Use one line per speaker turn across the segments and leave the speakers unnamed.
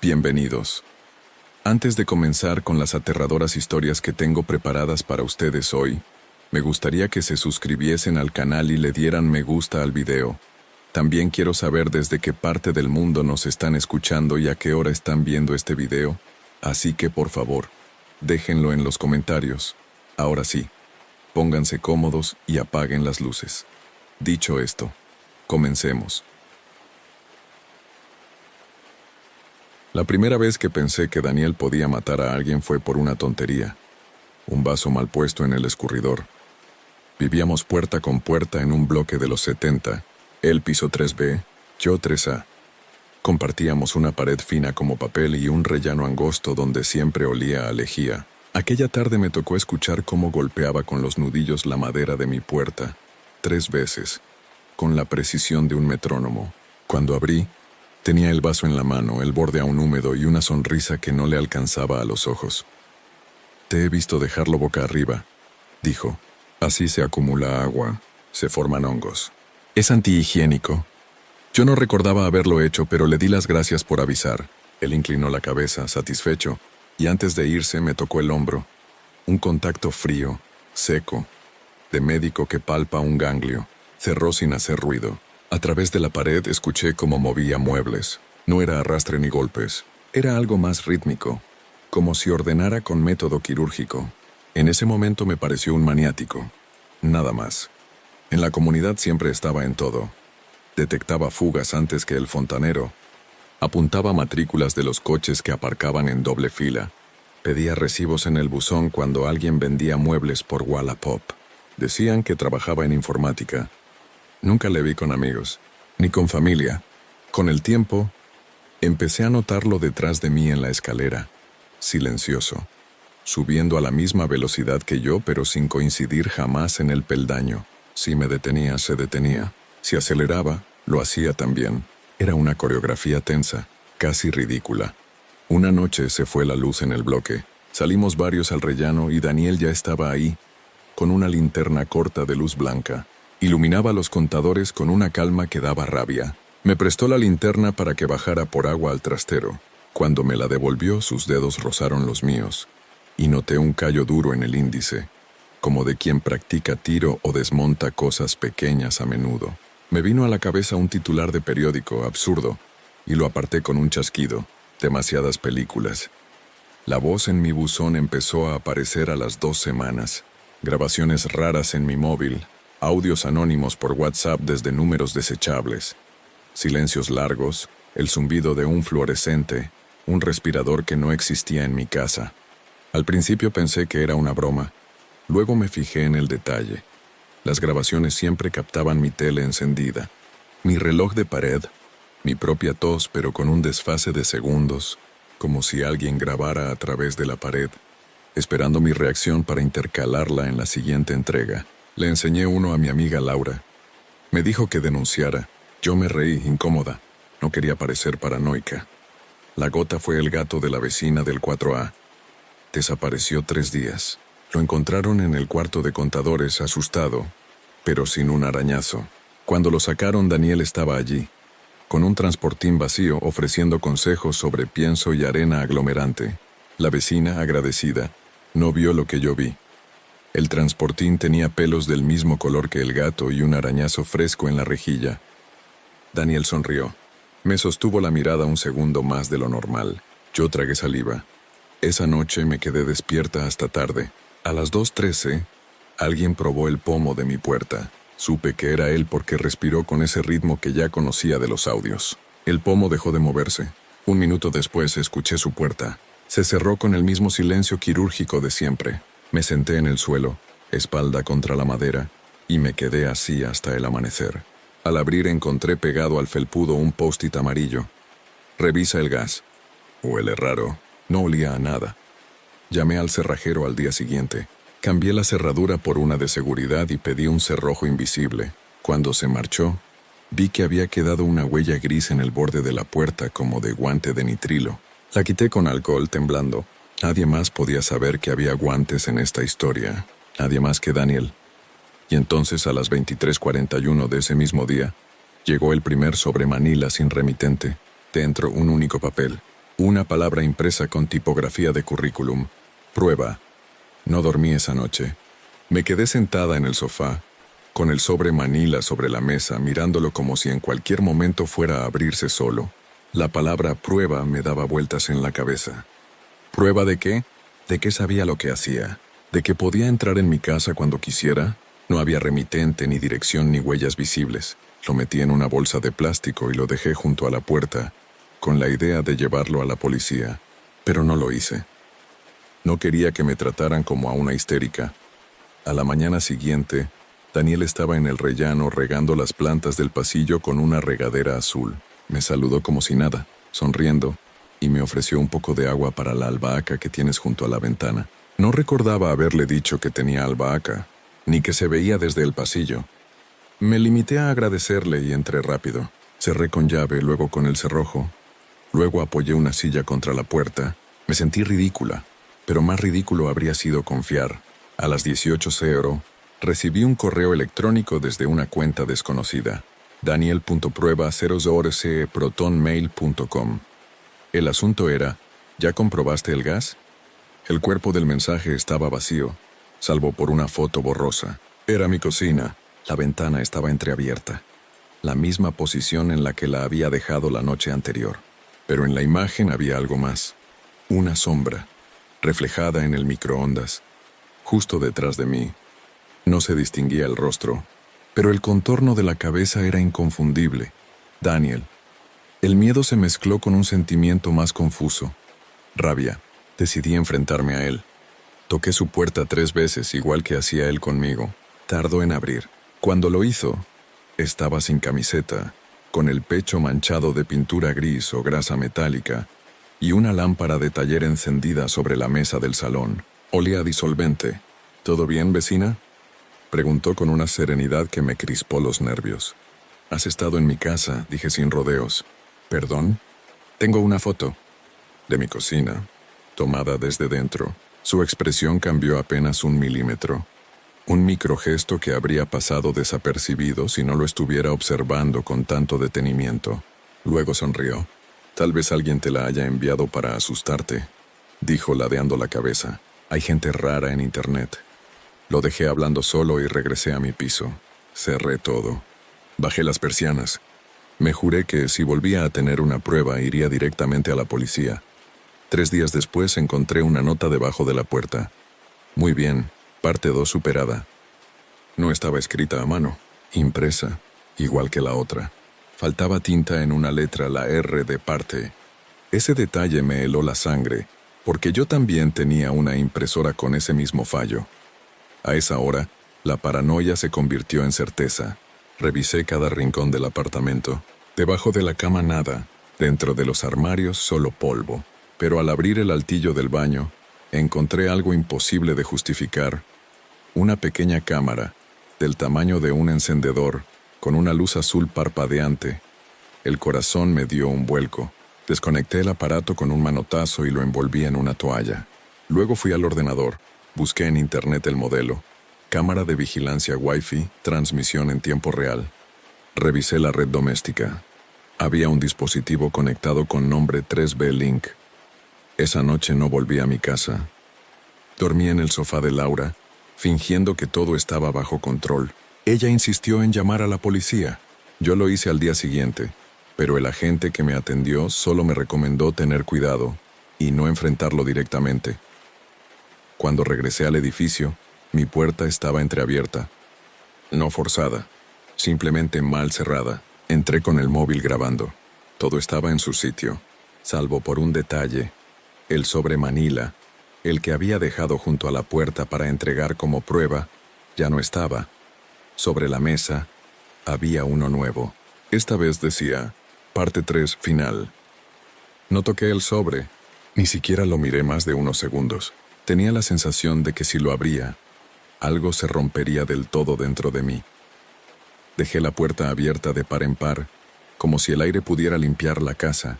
Bienvenidos. Antes de comenzar con las aterradoras historias que tengo preparadas para ustedes hoy, me gustaría que se suscribiesen al canal y le dieran me gusta al video. También quiero saber desde qué parte del mundo nos están escuchando y a qué hora están viendo este video, así que por favor, déjenlo en los comentarios. Ahora sí, pónganse cómodos y apaguen las luces. Dicho esto, comencemos. La primera vez que pensé que Daniel podía matar a alguien fue por una tontería. Un vaso mal puesto en el escurridor. Vivíamos puerta con puerta en un bloque de los 70, él piso 3B, yo 3A. Compartíamos una pared fina como papel y un rellano angosto donde siempre olía a lejía. Aquella tarde me tocó escuchar cómo golpeaba con los nudillos la madera de mi puerta, 3 veces, con la precisión de un metrónomo. Cuando abrí, tenía el vaso en la mano, el borde aún húmedo y una sonrisa que no le alcanzaba a los ojos. «Te he visto dejarlo boca arriba», dijo. «Así se acumula agua, se forman hongos. Es antihigiénico». Yo no recordaba haberlo hecho, pero le di las gracias por avisar. Él inclinó la cabeza, satisfecho, y antes de irse me tocó el hombro. Un contacto frío, seco, de médico que palpa un ganglio. Cerró sin hacer ruido. A través de la pared escuché cómo movía muebles. No era arrastre ni golpes. Era algo más rítmico, como si ordenara con método quirúrgico. En ese momento me pareció un maniático. Nada más. En la comunidad siempre estaba en todo. Detectaba fugas antes que el fontanero. Apuntaba matrículas de los coches que aparcaban en doble fila. Pedía recibos en el buzón cuando alguien vendía muebles por Wallapop. Decían que trabajaba en informática. Nunca le vi con amigos, ni con familia. Con el tiempo, empecé a notarlo detrás de mí en la escalera, silencioso, subiendo a la misma velocidad que yo, pero sin coincidir jamás en el peldaño. Si me detenía, se detenía. Si aceleraba, lo hacía también. Era una coreografía tensa, casi ridícula. Una noche se fue la luz en el bloque. Salimos varios al rellano y Daniel ya estaba ahí, con una linterna corta de luz blanca. Iluminaba los contadores con una calma que daba rabia. Me prestó la linterna para que bajara por agua al trastero. Cuando me la devolvió, sus dedos rozaron los míos, y noté un callo duro en el índice, como de quien practica tiro o desmonta cosas pequeñas a menudo. Me vino a la cabeza un titular de periódico absurdo, y lo aparté con un chasquido. Demasiadas películas. La voz en mi buzón empezó a aparecer a las 2 semanas. Grabaciones raras en mi móvil. Audios anónimos por WhatsApp desde números desechables. Silencios largos, el zumbido de un fluorescente, un respirador que no existía en mi casa. Al principio pensé que era una broma. Luego me fijé en el detalle. Las grabaciones siempre captaban mi tele encendida, mi reloj de pared, mi propia tos, pero con un desfase de segundos, como si alguien grabara a través de la pared, esperando mi reacción para intercalarla en la siguiente entrega. Le enseñé uno a mi amiga Laura. Me dijo que denunciara. Yo me reí, incómoda. No quería parecer paranoica. La gota fue el gato de la vecina del 4A. Desapareció 3 días. Lo encontraron en el cuarto de contadores, asustado, pero sin un arañazo. Cuando lo sacaron, Daniel estaba allí, con un transportín vacío ofreciendo consejos sobre pienso y arena aglomerante. La vecina, agradecida, no vio lo que yo vi. El transportín tenía pelos del mismo color que el gato y un arañazo fresco en la rejilla. Daniel sonrió. Me sostuvo la mirada un segundo más de lo normal. Yo tragué saliva. Esa noche me quedé despierta hasta tarde. A las 2:13, alguien probó el pomo de mi puerta. Supe que era él porque respiró con ese ritmo que ya conocía de los audios. El pomo dejó de moverse. 1 minuto después escuché su puerta. Se cerró con el mismo silencio quirúrgico de siempre. Me senté en el suelo, espalda contra la madera, y me quedé así hasta el amanecer. Al abrir encontré pegado al felpudo un post-it amarillo. Revisa el gas. Huele raro. No olía a nada. Llamé al cerrajero al día siguiente. Cambié la cerradura por una de seguridad y pedí un cerrojo invisible. Cuando se marchó, vi que había quedado una huella gris en el borde de la puerta como de guante de nitrilo. La quité con alcohol, temblando. Nadie más podía saber que había guantes en esta historia. Nadie más que Daniel. Y entonces a las 23:41 de ese mismo día, llegó el primer sobre Manila sin remitente. Dentro un único papel. Una palabra impresa con tipografía de currículum. Prueba. No dormí esa noche. Me quedé sentada en el sofá, con el sobre manila sobre la mesa, mirándolo como si en cualquier momento fuera a abrirse solo. La palabra prueba me daba vueltas en la cabeza. ¿Prueba de qué? ¿De qué sabía lo que hacía? ¿De que podía entrar en mi casa cuando quisiera? No había remitente, ni dirección, ni huellas visibles. Lo metí en una bolsa de plástico y lo dejé junto a la puerta, con la idea de llevarlo a la policía, pero no lo hice. No quería que me trataran como a una histérica. A la mañana siguiente, Daniel estaba en el rellano regando las plantas del pasillo con una regadera azul. Me saludó como si nada, sonriendo, y me ofreció un poco de agua para la albahaca que tienes junto a la ventana. No recordaba haberle dicho que tenía albahaca, ni que se veía desde el pasillo. Me limité a agradecerle y entré rápido. Cerré con llave, luego con el cerrojo. Luego apoyé una silla contra la puerta. Me sentí ridícula, pero más ridículo habría sido confiar. A las 18:00, recibí un correo electrónico desde una cuenta desconocida. daniel.prueba0c@protonmail.com. El asunto era, ¿ya comprobaste el gas? El cuerpo del mensaje estaba vacío, salvo por una foto borrosa. Era mi cocina. La ventana estaba entreabierta, la misma posición en la que la había dejado la noche anterior. Pero en la imagen había algo más. Una sombra, reflejada en el microondas, justo detrás de mí. No se distinguía el rostro, pero el contorno de la cabeza era inconfundible. Daniel. El miedo se mezcló con un sentimiento más confuso. Rabia. Decidí enfrentarme a él. Toqué su puerta 3 veces, igual que hacía él conmigo. Tardó en abrir. Cuando lo hizo, estaba sin camiseta, con el pecho manchado de pintura gris o grasa metálica, y una lámpara de taller encendida sobre la mesa del salón. Olía a disolvente. ¿Todo bien, vecina?, preguntó con una serenidad que me crispó los nervios. «Has estado en mi casa», dije sin rodeos. «¿Perdón?» «Tengo una foto de mi cocina, tomada desde dentro». Su expresión cambió apenas 1 milímetro. Un microgesto que habría pasado desapercibido si no lo estuviera observando con tanto detenimiento. Luego sonrió. «Tal vez alguien te la haya enviado para asustarte», dijo ladeando la cabeza. «Hay gente rara en internet». Lo dejé hablando solo y regresé a mi piso. Cerré todo. Bajé las persianas. Me juré que si volvía a tener una prueba iría directamente a la policía. 3 días después encontré una nota debajo de la puerta. «Muy bien, parte 2 superada». No estaba escrita a mano, impresa, igual que la otra. Faltaba tinta en una letra, la R de parte. Ese detalle me heló la sangre, porque yo también tenía una impresora con ese mismo fallo. A esa hora, la paranoia se convirtió en certeza. Revisé cada rincón del apartamento. Debajo de la cama nada, dentro de los armarios solo polvo. Pero al abrir el altillo del baño, encontré algo imposible de justificar. Una pequeña cámara, del tamaño de un encendedor, con una luz azul parpadeante. El corazón me dio un vuelco. Desconecté el aparato con un manotazo y lo envolví en una toalla. Luego fui al ordenador. Busqué en internet el modelo. Cámara de vigilancia Wi-Fi, transmisión en tiempo real. Revisé la red doméstica. Había un dispositivo conectado con nombre 3B Link. Esa noche no volví a mi casa. Dormí en el sofá de Laura, fingiendo que todo estaba bajo control. Ella insistió en llamar a la policía. Yo lo hice al día siguiente, pero el agente que me atendió solo me recomendó tener cuidado y no enfrentarlo directamente. Cuando regresé al edificio, mi puerta estaba entreabierta. No forzada, simplemente mal cerrada. Entré con el móvil grabando. Todo estaba en su sitio, salvo por un detalle. El sobre manila, el que había dejado junto a la puerta para entregar como prueba, ya no estaba. Sobre la mesa, había uno nuevo. Esta vez decía, parte 3, final. No toqué el sobre, ni siquiera lo miré más de unos segundos. Tenía la sensación de que si lo abría, algo se rompería del todo dentro de mí. Dejé la puerta abierta de par en par, como si el aire pudiera limpiar la casa,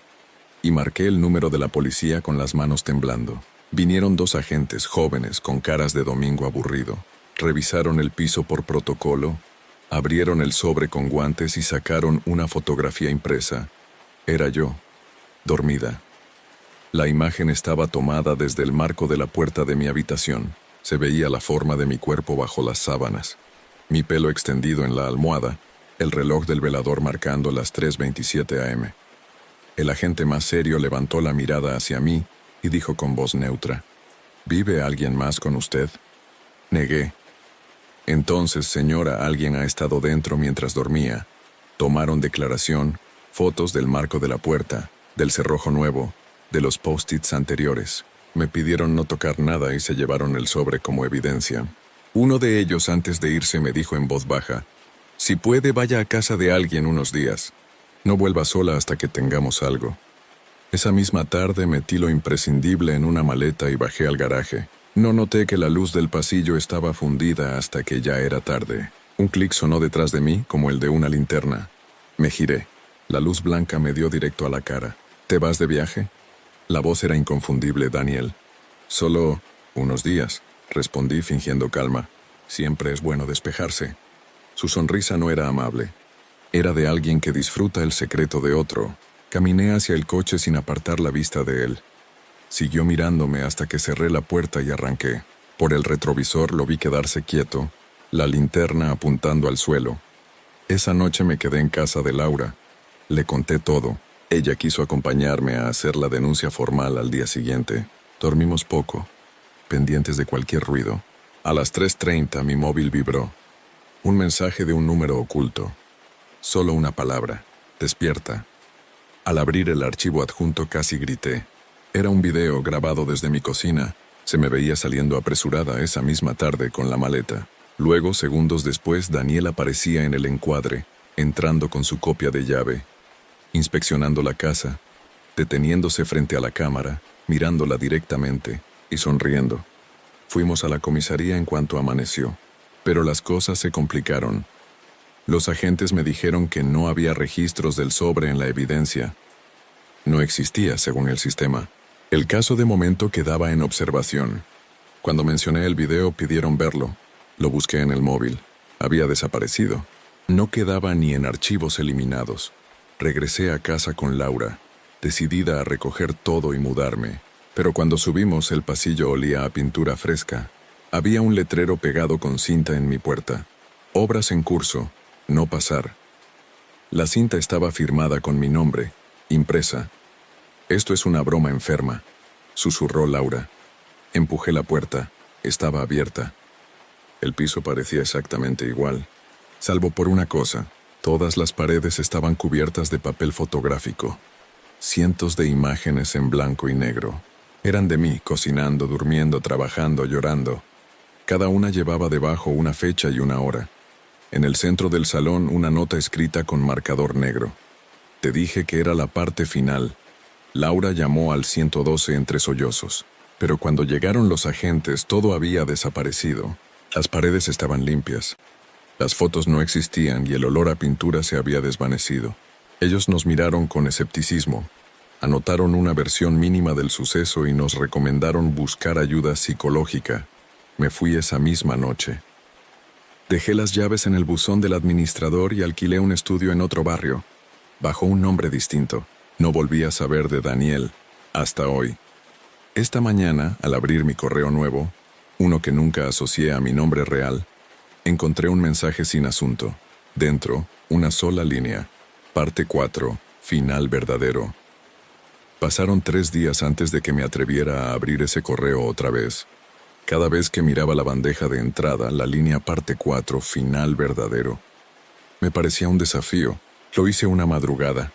y marqué el número de la policía con las manos temblando. Vinieron 2 agentes jóvenes con caras de domingo aburrido. Revisaron el piso por protocolo, abrieron el sobre con guantes y sacaron una fotografía impresa. Era yo, dormida. La imagen estaba tomada desde el marco de la puerta de mi habitación. Se veía la forma de mi cuerpo bajo las sábanas, mi pelo extendido en la almohada, el reloj del velador marcando las 3:27 am. El agente más serio levantó la mirada hacia mí y dijo con voz neutra: ¿Vive alguien más con usted? Negué. Entonces, señora, alguien ha estado dentro mientras dormía. Tomaron declaración, fotos del marco de la puerta, del cerrojo nuevo, de los post-its anteriores. Me pidieron no tocar nada y se llevaron el sobre como evidencia. Uno de ellos, antes de irse, me dijo en voz baja: si puede, vaya a casa de alguien unos días. No vuelva sola hasta que tengamos algo. Esa misma tarde metí lo imprescindible en una maleta y bajé al garaje. No noté que la luz del pasillo estaba fundida hasta que ya era tarde. Un clic sonó detrás de mí como el de una linterna. Me giré. La luz blanca me dio directo a la cara. ¿Te vas de viaje? La voz era inconfundible, Daniel. Solo unos días, respondí fingiendo calma. Siempre es bueno despejarse. Su sonrisa no era amable. Era de alguien que disfruta el secreto de otro. Caminé hacia el coche sin apartar la vista de él. Siguió mirándome hasta que cerré la puerta y arranqué. Por el retrovisor lo vi quedarse quieto, la linterna apuntando al suelo. Esa noche me quedé en casa de Laura. Le conté todo. Ella quiso acompañarme a hacer la denuncia formal al día siguiente. Dormimos poco, pendientes de cualquier ruido. A las 3:30 mi móvil vibró. Un mensaje de un número oculto. Solo una palabra: despierta. Al abrir el archivo adjunto casi grité. Era un video grabado desde mi cocina. Se me veía saliendo apresurada esa misma tarde con la maleta. Luego, segundos después, Daniel aparecía en el encuadre, entrando con su copia de llave, inspeccionando la casa, deteniéndose frente a la cámara, mirándola directamente y sonriendo. Fuimos a la comisaría en cuanto amaneció, pero las cosas se complicaron. Los agentes me dijeron que no había registros del sobre en la evidencia. No existía, según el sistema. El caso de momento quedaba en observación. Cuando mencioné el video pidieron verlo. Lo busqué en el móvil. Había desaparecido. No quedaba ni en archivos eliminados. Regresé a casa con Laura, decidida a recoger todo y mudarme. Pero cuando subimos, el pasillo olía a pintura fresca. Había un letrero pegado con cinta en mi puerta: obras en curso, no pasar. La cinta estaba firmada con mi nombre, impresa. «Esto es una broma enferma», susurró Laura. Empujé la puerta. Estaba abierta. El piso parecía exactamente igual, salvo por una cosa: todas las paredes estaban cubiertas de papel fotográfico. Cientos de imágenes en blanco y negro. Eran de mí, cocinando, durmiendo, trabajando, llorando. Cada una llevaba debajo una fecha y una hora. En el centro del salón, una nota escrita con marcador negro. Te dije que era la parte final. Laura llamó al 112 entre sollozos. Pero cuando llegaron los agentes, todo había desaparecido. Las paredes estaban limpias. Las fotos no existían y el olor a pintura se había desvanecido. Ellos nos miraron con escepticismo. Anotaron una versión mínima del suceso y nos recomendaron buscar ayuda psicológica. Me fui esa misma noche. Dejé las llaves en el buzón del administrador y alquilé un estudio en otro barrio, bajo un nombre distinto. No volví a saber de Daniel hasta hoy. Esta mañana, al abrir mi correo nuevo, uno que nunca asocié a mi nombre real, encontré un mensaje sin asunto. Dentro, una sola línea: parte 4, final verdadero. Pasaron 3 días antes de que me atreviera a abrir ese correo otra vez. Cada vez que miraba la bandeja de entrada, la línea parte 4, final verdadero. Me parecía un desafío. Lo hice una madrugada,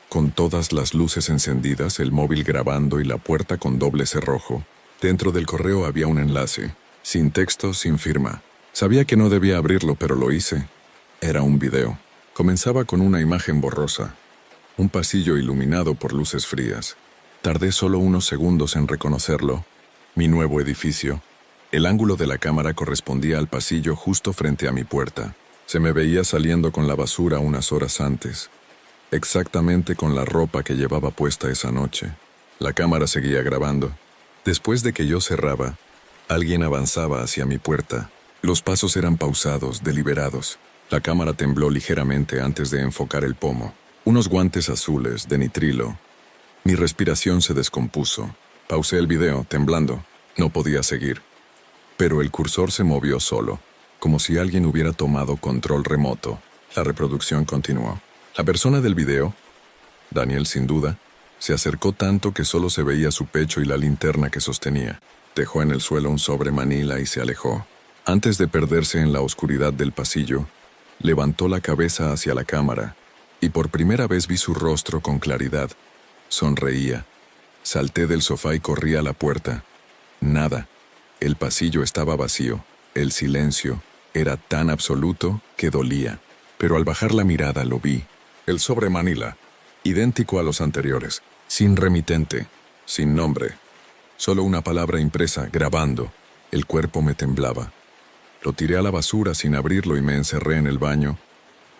con todas las luces encendidas, el móvil grabando y la puerta con doble cerrojo. Dentro del correo había un enlace, sin texto, sin firma. Sabía que no debía abrirlo, pero lo hice. Era un video. Comenzaba con una imagen borrosa. Un pasillo iluminado por luces frías. Tardé solo unos segundos en reconocerlo. Mi nuevo edificio. El ángulo de la cámara correspondía al pasillo justo frente a mi puerta. Se me veía saliendo con la basura unas horas antes, exactamente con la ropa que llevaba puesta esa noche. La cámara seguía grabando. Después de que yo cerraba, alguien avanzaba hacia mi puerta. Los pasos eran pausados, deliberados. La cámara tembló ligeramente antes de enfocar el pomo. Unos guantes azules de nitrilo. Mi respiración se descompuso. Pausé el video, temblando. No podía seguir. Pero el cursor se movió solo, como si alguien hubiera tomado control remoto. La reproducción continuó. La persona del video, Daniel sin duda, se acercó tanto que solo se veía su pecho y la linterna que sostenía. Dejó en el suelo un sobre manila y se alejó. Antes de perderse en la oscuridad del pasillo, levantó la cabeza hacia la cámara, y por primera vez vi su rostro con claridad. Sonreía. Salté del sofá y corrí a la puerta. Nada. El pasillo estaba vacío. El silencio era tan absoluto que dolía. Pero al bajar la mirada lo vi. El sobre manila, idéntico a los anteriores, sin remitente, sin nombre. Solo una palabra impresa, grabando. El cuerpo me temblaba. Lo tiré a la basura sin abrirlo y me encerré en el baño,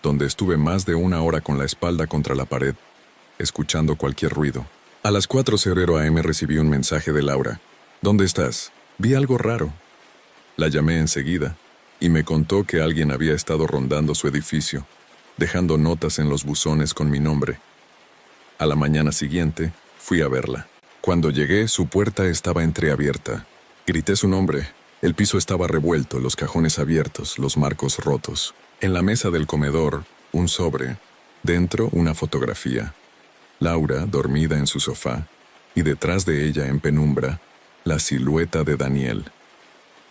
donde estuve más de 1 hora con la espalda contra la pared, escuchando cualquier ruido. A las 4:00 am recibí un mensaje de Laura. ¿Dónde estás? Vi algo raro. La llamé enseguida y me contó que alguien había estado rondando su edificio, dejando notas en los buzones con mi nombre. A la mañana siguiente, fui a verla. Cuando llegué, su puerta estaba entreabierta. Grité su nombre. El piso estaba revuelto, los cajones abiertos, los marcos rotos. En la mesa del comedor, un sobre. Dentro, una fotografía. Laura, dormida en su sofá, y detrás de ella, en penumbra, la silueta de Daniel.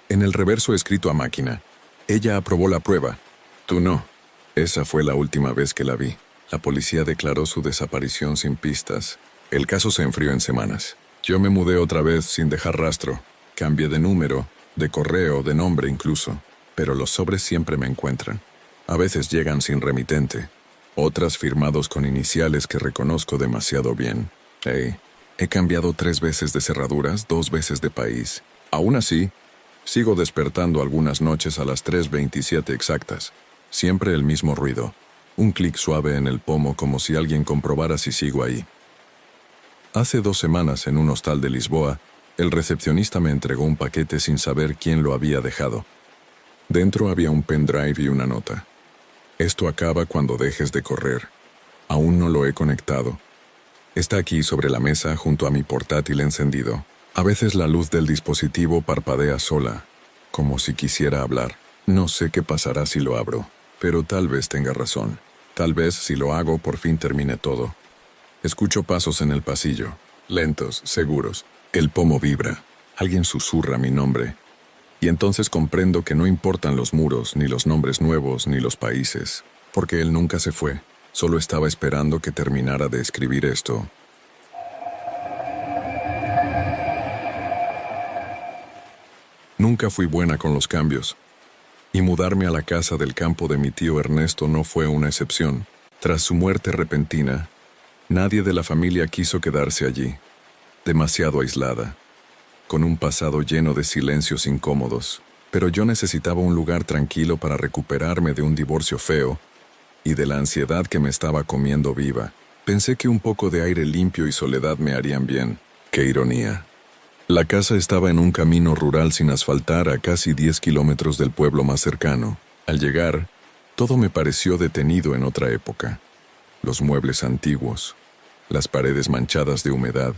En el reverso escrito a máquina, ella aprobó la prueba. Tú no. Esa fue la última vez que la vi. La policía declaró su desaparición sin pistas. El caso se enfrió en semanas. Yo me mudé otra vez sin dejar rastro. Cambié de número, de correo, de nombre incluso. Pero los sobres siempre me encuentran. A veces llegan sin remitente. Otras firmados con iniciales que reconozco demasiado bien. He cambiado 3 veces de cerraduras, 2 veces de país. Aún así, sigo despertando algunas noches a las 3:27 exactas. Siempre el mismo ruido. Un clic suave en el pomo como si alguien comprobara si sigo ahí. Hace 2 semanas, en un hostal de Lisboa, el recepcionista me entregó un paquete sin saber quién lo había dejado. Dentro había un pendrive y una nota. Esto acaba cuando dejes de correr. Aún no lo he conectado. Está aquí sobre la mesa junto a mi portátil encendido. A veces la luz del dispositivo parpadea sola, como si quisiera hablar. No sé qué pasará si lo abro, pero tal vez tenga razón. Tal vez si lo hago por fin termine todo. Escucho pasos en el pasillo, lentos, seguros. El pomo vibra. Alguien susurra mi nombre. Y entonces comprendo que no importan los muros, ni los nombres nuevos, ni los países, porque él nunca se fue. Solo estaba esperando que terminara de escribir esto. Nunca fui buena con los cambios. Y mudarme a la casa del campo de mi tío Ernesto no fue una excepción. Tras su muerte repentina, nadie de la familia quiso quedarse allí. Demasiado aislada, con un pasado lleno de silencios incómodos. Pero yo necesitaba un lugar tranquilo para recuperarme de un divorcio feo y de la ansiedad que me estaba comiendo viva. Pensé que un poco de aire limpio y soledad me harían bien. ¡Qué ironía! La casa estaba en un camino rural sin asfaltar a casi 10 kilómetros del pueblo más cercano. Al llegar, todo me pareció detenido en otra época. Los muebles antiguos, las paredes manchadas de humedad,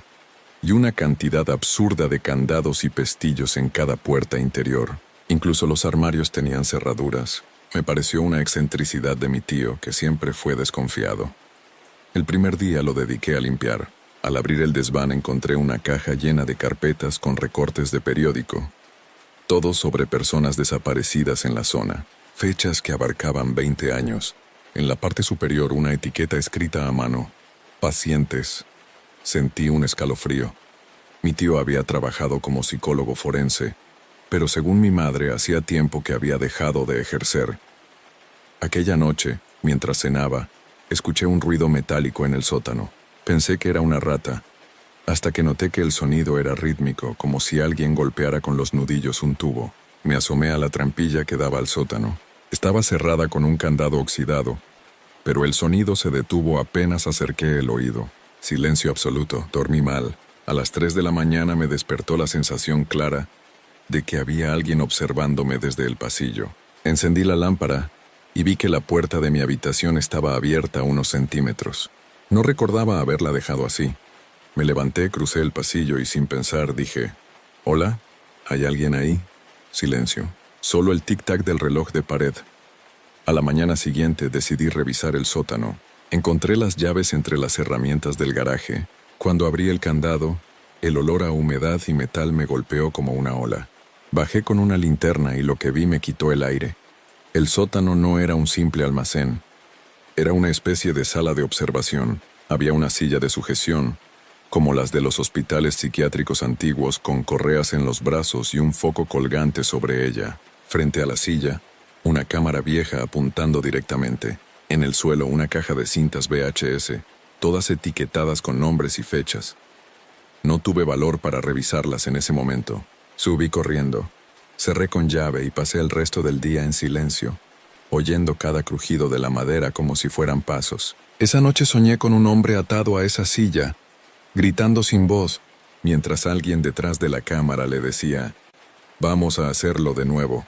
y una cantidad absurda de candados y pestillos en cada puerta interior. Incluso los armarios tenían cerraduras. Me pareció una excentricidad de mi tío, que siempre fue desconfiado. El primer día lo dediqué a limpiar. Al abrir el desván encontré una caja llena de carpetas con recortes de periódico. Todos sobre personas desaparecidas en la zona. Fechas que abarcaban 20 años. En la parte superior una etiqueta escrita a mano. Pacientes. Sentí un escalofrío. Mi tío había trabajado como psicólogo forense, pero según mi madre hacía tiempo que había dejado de ejercer. Aquella noche, mientras cenaba, escuché un ruido metálico en el sótano. Pensé que era una rata, hasta que noté que el sonido era rítmico, como si alguien golpeara con los nudillos un tubo. Me asomé a la trampilla que daba al sótano. Estaba cerrada con un candado oxidado, pero el sonido se detuvo apenas acerqué el oído. Silencio absoluto, dormí mal. A las 3 de la mañana me despertó la sensación clara de que había alguien observándome desde el pasillo. Encendí la lámpara y vi que la puerta de mi habitación estaba abierta unos centímetros. No recordaba haberla dejado así. Me levanté, crucé el pasillo y sin pensar dije, «¿Hola? ¿Hay alguien ahí?» Silencio. Solo el tic-tac del reloj de pared. A la mañana siguiente decidí revisar el sótano. Encontré las llaves entre las herramientas del garaje. Cuando abrí el candado, el olor a humedad y metal me golpeó como una ola. Bajé con una linterna y lo que vi me quitó el aire. El sótano no era un simple almacén. Era una especie de sala de observación. Había una silla de sujeción, como las de los hospitales psiquiátricos antiguos, con correas en los brazos y un foco colgante sobre ella. Frente a la silla, una cámara vieja apuntando directamente. En el suelo, una caja de cintas VHS, todas etiquetadas con nombres y fechas. No tuve valor para revisarlas en ese momento. Subí corriendo. Cerré con llave y pasé el resto del día en silencio, oyendo cada crujido de la madera como si fueran pasos. Esa noche soñé con un hombre atado a esa silla, gritando sin voz, mientras alguien detrás de la cámara le decía, «Vamos a hacerlo de nuevo,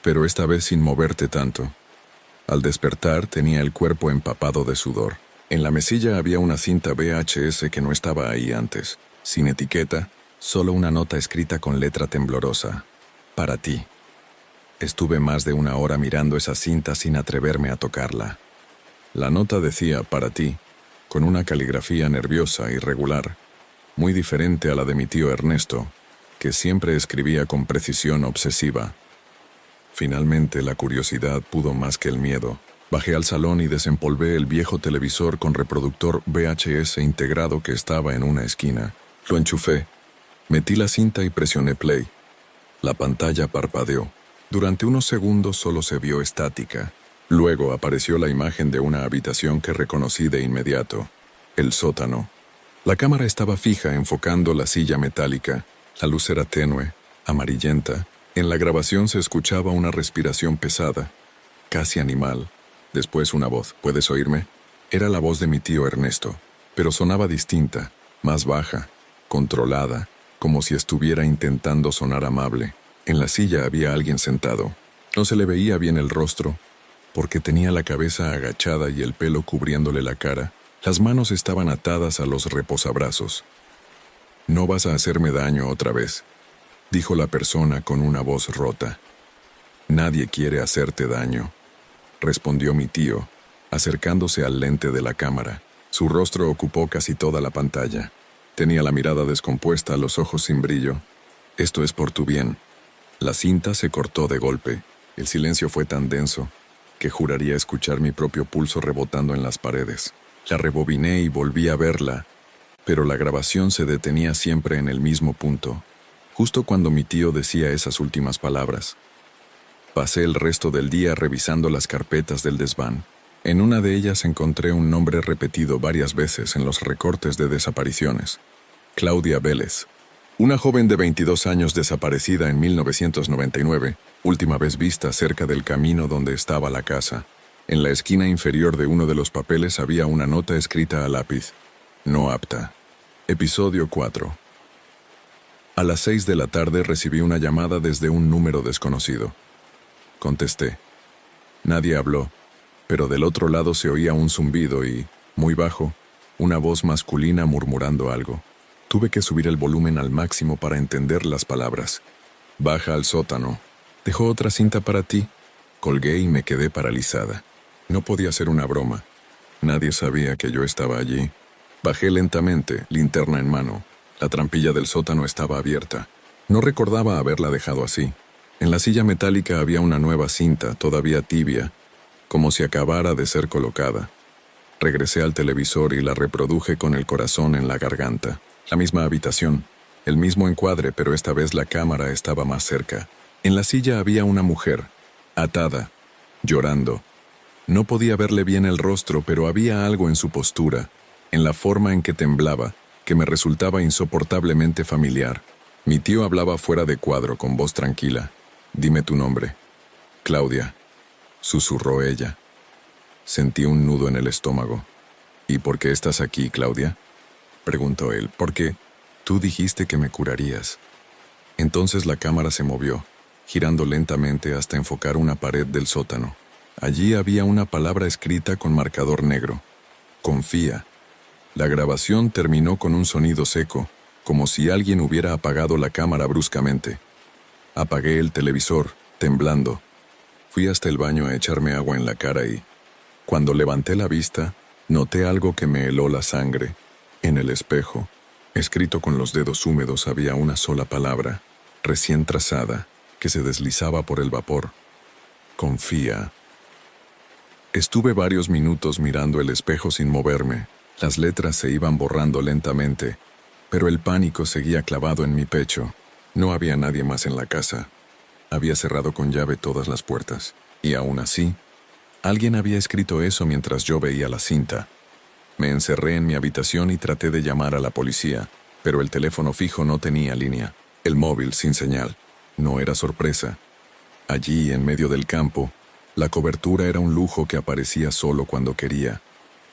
pero esta vez sin moverte tanto». Al despertar tenía el cuerpo empapado de sudor. En la mesilla había una cinta VHS que no estaba ahí antes. Sin etiqueta, solo una nota escrita con letra temblorosa. «Para ti». Estuve más de una hora mirando esa cinta sin atreverme a tocarla. La nota decía «Para ti», con una caligrafía nerviosa y irregular, muy diferente a la de mi tío Ernesto, que siempre escribía con precisión obsesiva. Finalmente la curiosidad pudo más que el miedo. Bajé al salón y desempolvé el viejo televisor con reproductor VHS integrado que estaba en una esquina. Lo enchufé, metí la cinta y presioné play. La pantalla parpadeó. Durante unos segundos solo se vio estática. Luego apareció la imagen de una habitación que reconocí de inmediato. El sótano. La cámara estaba fija enfocando la silla metálica. La luz era tenue, amarillenta. En la grabación se escuchaba una respiración pesada, casi animal. Después una voz. ¿Puedes oírme? Era la voz de mi tío Ernesto, pero sonaba distinta, más baja, controlada, como si estuviera intentando sonar amable. En la silla había alguien sentado. No se le veía bien el rostro, porque tenía la cabeza agachada y el pelo cubriéndole la cara. Las manos estaban atadas a los reposabrazos. «No vas a hacerme daño otra vez», dijo la persona con una voz rota. «Nadie quiere hacerte daño», respondió mi tío, acercándose al lente de la cámara. Su rostro ocupó casi toda la pantalla. Tenía la mirada descompuesta, los ojos sin brillo. «Esto es por tu bien». La cinta se cortó de golpe. El silencio fue tan denso que juraría escuchar mi propio pulso rebotando en las paredes. La rebobiné y volví a verla, pero la grabación se detenía siempre en el mismo punto, justo cuando mi tío decía esas últimas palabras. Pasé el resto del día revisando las carpetas del desván. En una de ellas encontré un nombre repetido varias veces en los recortes de desapariciones. Claudia Vélez. Una joven de 22 años desaparecida en 1999, última vez vista cerca del camino donde estaba la casa. En la esquina inferior de uno de los papeles había una nota escrita a lápiz. No apta. Episodio 4. A las 6 de la tarde recibí una llamada desde un número desconocido. Contesté. Nadie habló, pero del otro lado se oía un zumbido y, muy bajo, una voz masculina murmurando algo. Tuve que subir el volumen al máximo para entender las palabras. «Baja al sótano. ¿Dejó otra cinta para ti?» Colgué y me quedé paralizada. No podía ser una broma. Nadie sabía que yo estaba allí. Bajé lentamente, linterna en mano. La trampilla del sótano estaba abierta. No recordaba haberla dejado así. En la silla metálica había una nueva cinta, todavía tibia, como si acabara de ser colocada. Regresé al televisor y la reproduje con el corazón en la garganta. La misma habitación, el mismo encuadre, pero esta vez la cámara estaba más cerca. En la silla había una mujer, atada, llorando. No podía verle bien el rostro, pero había algo en su postura, en la forma en que temblaba, que me resultaba insoportablemente familiar. Mi tío hablaba fuera de cuadro, con voz tranquila. «Dime tu nombre». «Claudia», susurró ella. Sentí un nudo en el estómago. «¿Y por qué estás aquí, Claudia?», preguntó él. «Porque tú dijiste que me curarías». Entonces la cámara se movió, girando lentamente hasta enfocar una pared del sótano. Allí había una palabra escrita con marcador negro. «Confía». La grabación terminó con un sonido seco, como si alguien hubiera apagado la cámara bruscamente. Apagué el televisor, temblando. Fui hasta el baño a echarme agua en la cara y, cuando levanté la vista, noté algo que me heló la sangre. En el espejo, escrito con los dedos húmedos, había una sola palabra, recién trazada, que se deslizaba por el vapor. Confía. Estuve varios minutos mirando el espejo sin moverme. Las letras se iban borrando lentamente, pero el pánico seguía clavado en mi pecho. No había nadie más en la casa. Había cerrado con llave todas las puertas, y aún así, alguien había escrito eso mientras yo veía la cinta. Me encerré en mi habitación y traté de llamar a la policía, pero el teléfono fijo no tenía línea, el móvil sin señal. No era sorpresa. Allí, en medio del campo, la cobertura era un lujo que aparecía solo cuando quería.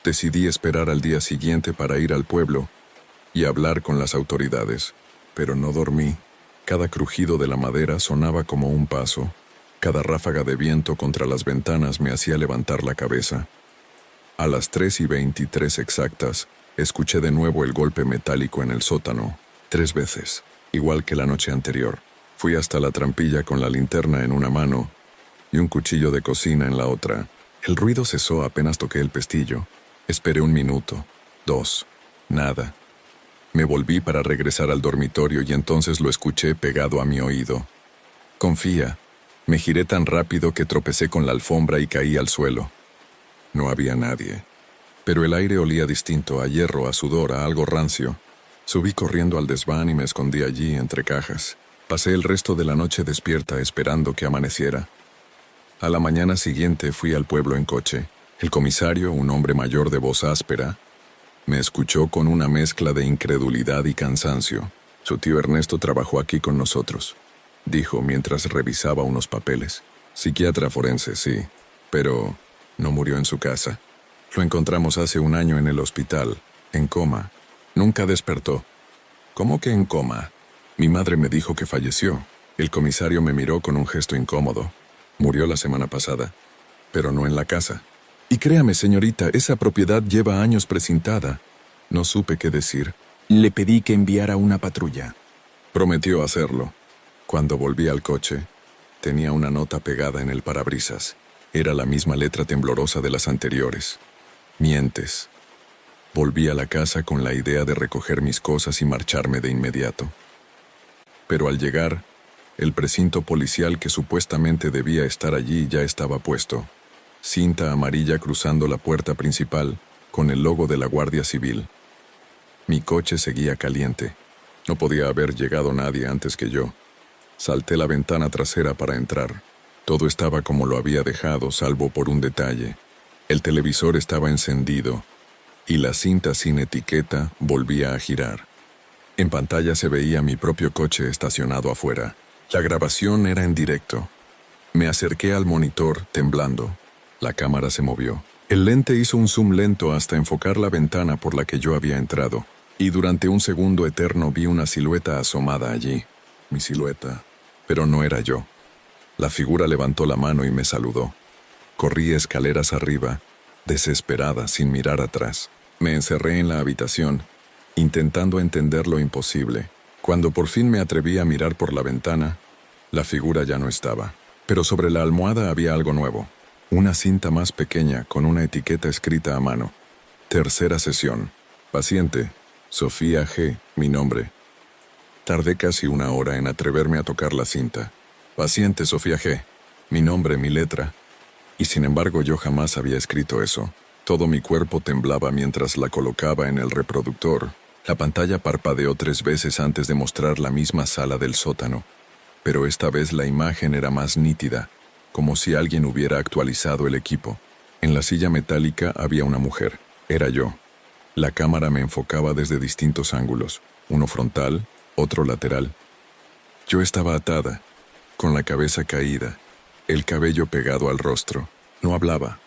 Decidí esperar al día siguiente para ir al pueblo y hablar con las autoridades, pero no dormí. Cada crujido de la madera sonaba como un paso. Cada ráfaga de viento contra las ventanas me hacía levantar la cabeza. A las 3:23 exactas, escuché de nuevo el golpe metálico en el sótano, 3 veces, igual que la noche anterior. Fui hasta la trampilla con la linterna en una mano y un cuchillo de cocina en la otra. El ruido cesó apenas toqué el pestillo. Esperé 1 minuto, 2, nada. Me volví para regresar al dormitorio y entonces lo escuché pegado a mi oído. Confía. Me giré tan rápido que tropecé con la alfombra y caí al suelo. No había nadie. Pero el aire olía distinto, a hierro, a sudor, a algo rancio. Subí corriendo al desván y me escondí allí entre cajas. Pasé el resto de la noche despierta esperando que amaneciera. A la mañana siguiente fui al pueblo en coche. El comisario, un hombre mayor de voz áspera, me escuchó con una mezcla de incredulidad y cansancio. Su tío Ernesto trabajó aquí con nosotros, dijo mientras revisaba unos papeles. Psiquiatra forense, sí, pero no murió en su casa. Lo encontramos hace 1 año en el hospital, en coma. Nunca despertó. ¿Cómo que en coma? Mi madre me dijo que falleció. El comisario me miró con un gesto incómodo. Murió la semana pasada, pero no en la casa. Y créame, señorita, esa propiedad lleva años precintada. No supe qué decir. Le pedí que enviara una patrulla. Prometió hacerlo. Cuando volví al coche, tenía una nota pegada en el parabrisas. Era la misma letra temblorosa de las anteriores. Mientes. Volví a la casa con la idea de recoger mis cosas y marcharme de inmediato. Pero al llegar, el precinto policial que supuestamente debía estar allí ya estaba puesto. Cinta amarilla cruzando la puerta principal, con el logo de la Guardia Civil. Mi coche seguía caliente. No podía haber llegado nadie antes que yo. Salté la ventana trasera para entrar. Todo estaba como lo había dejado, salvo por un detalle. El televisor estaba encendido, y la cinta sin etiqueta volvía a girar. En pantalla se veía mi propio coche estacionado afuera. La grabación era en directo. Me acerqué al monitor, temblando. La cámara se movió. El lente hizo un zoom lento hasta enfocar la ventana por la que yo había entrado, y durante un segundo eterno vi una silueta asomada allí. Mi silueta. Pero no era yo. La figura levantó la mano y me saludó. Corrí escaleras arriba, desesperada, sin mirar atrás. Me encerré en la habitación, intentando entender lo imposible. Cuando por fin me atreví a mirar por la ventana, la figura ya no estaba. Pero sobre la almohada había algo nuevo. Una cinta más pequeña con una etiqueta escrita a mano. Tercera sesión. Paciente, Sofía G., mi nombre. Tardé casi 1 hora en atreverme a tocar la cinta. Paciente Sofía G., mi nombre, mi letra. Y sin embargo yo jamás había escrito eso. Todo mi cuerpo temblaba mientras la colocaba en el reproductor. La pantalla parpadeó 3 veces antes de mostrar la misma sala del sótano. Pero esta vez la imagen era más nítida, como si alguien hubiera actualizado el equipo. En la silla metálica había una mujer. Era yo. La cámara me enfocaba desde distintos ángulos, uno frontal, otro lateral. Yo estaba atada, con la cabeza caída, el cabello pegado al rostro. No hablaba,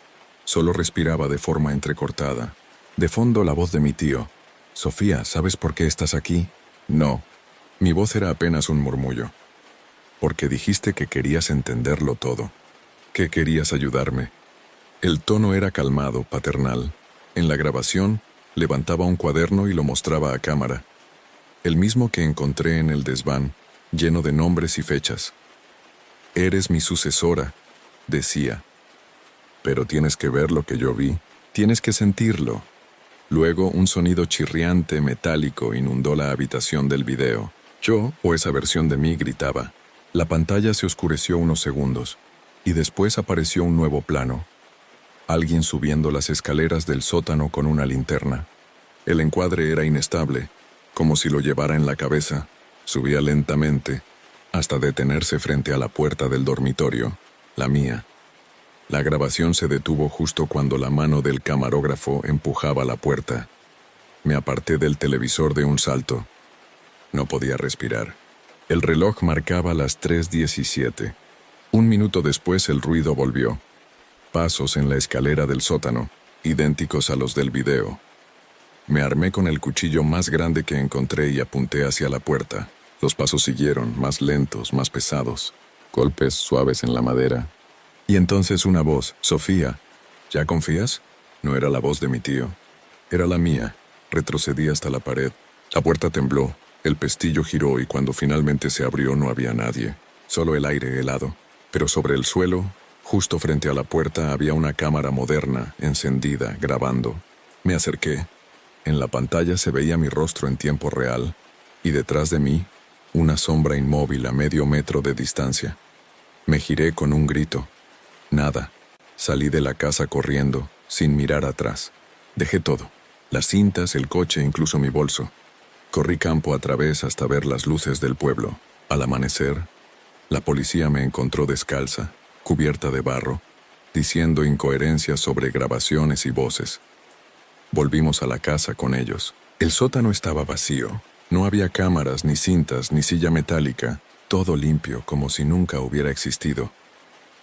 solo respiraba de forma entrecortada. De fondo la voz de mi tío. «Sofía, ¿sabes por qué estás aquí?» «No». Mi voz era apenas un murmullo. «Porque dijiste que querías entenderlo todo, que querías ayudarme». El tono era calmado, paternal. En la grabación, Levantaba un cuaderno y lo mostraba a cámara. El mismo que encontré en el desván, lleno de nombres y fechas. «Eres mi sucesora», decía. «Pero tienes que ver lo que yo vi, tienes que sentirlo». Luego un sonido chirriante, metálico, inundó la habitación del video. Yo, o esa versión de mí, gritaba. La pantalla se oscureció unos segundos, y después apareció un nuevo plano. Alguien subiendo las escaleras del sótano con una linterna. El encuadre era inestable, como si lo llevara en la cabeza. Subía lentamente, hasta detenerse frente a la puerta del dormitorio, la mía. La grabación se detuvo justo cuando la mano del camarógrafo empujaba la puerta. Me aparté del televisor de un salto. No podía respirar. El reloj marcaba las 3:17. Un minuto después el ruido volvió. Pasos en la escalera del sótano, idénticos a los del video. Me armé con el cuchillo más grande que encontré y apunté hacia la puerta. Los pasos siguieron, más lentos, más pesados. Golpes suaves en la madera. Y entonces una voz, «Sofía, ¿ya confías?» No era la voz de mi tío. Era la mía. Retrocedí hasta la pared. La puerta tembló, el pestillo giró y cuando finalmente se abrió no había nadie. Solo el aire helado. Pero sobre el suelo, justo frente a la puerta, había una cámara moderna, encendida, grabando. Me acerqué. En la pantalla se veía mi rostro en tiempo real, y detrás de mí, una sombra inmóvil a medio metro de distancia. Me giré con un grito. Nada. Salí de la casa corriendo, sin mirar atrás. Dejé todo. Las cintas, el coche, incluso mi bolso. Corrí campo a través hasta ver las luces del pueblo. Al amanecer, la policía me encontró descalza, cubierta de barro, diciendo incoherencias sobre grabaciones y voces. Volvimos a la casa con ellos. El sótano estaba vacío. No había cámaras, ni cintas, ni silla metálica. Todo limpio, como si nunca hubiera existido.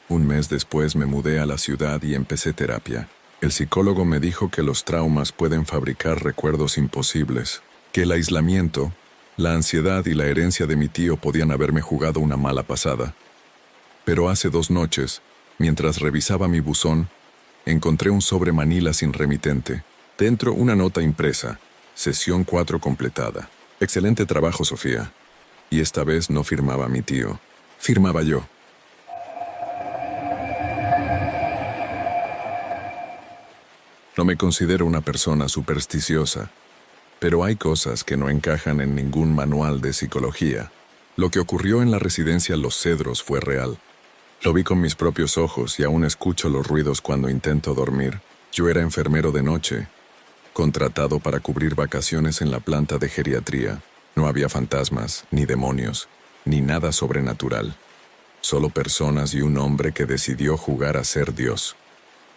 Un mes después me mudé a la ciudad y empecé terapia. El psicólogo me dijo que los traumas pueden fabricar recuerdos imposibles, que el aislamiento, la ansiedad y la herencia de mi tío podían haberme jugado una mala pasada. Pero hace 2 noches, mientras revisaba mi buzón, encontré un sobre manila sin remitente. Dentro una nota impresa, sesión 4 completada. Excelente trabajo, Sofía. Y esta vez no firmaba mi tío, firmaba yo. No me considero una persona supersticiosa, pero hay cosas que no encajan en ningún manual de psicología. Lo que ocurrió en la residencia Los Cedros fue real. Lo vi con mis propios ojos y aún escucho los ruidos cuando intento dormir. Yo era enfermero de noche, contratado para cubrir vacaciones en la planta de geriatría. No había fantasmas, ni demonios, ni nada sobrenatural. Solo personas y un hombre que decidió jugar a ser Dios.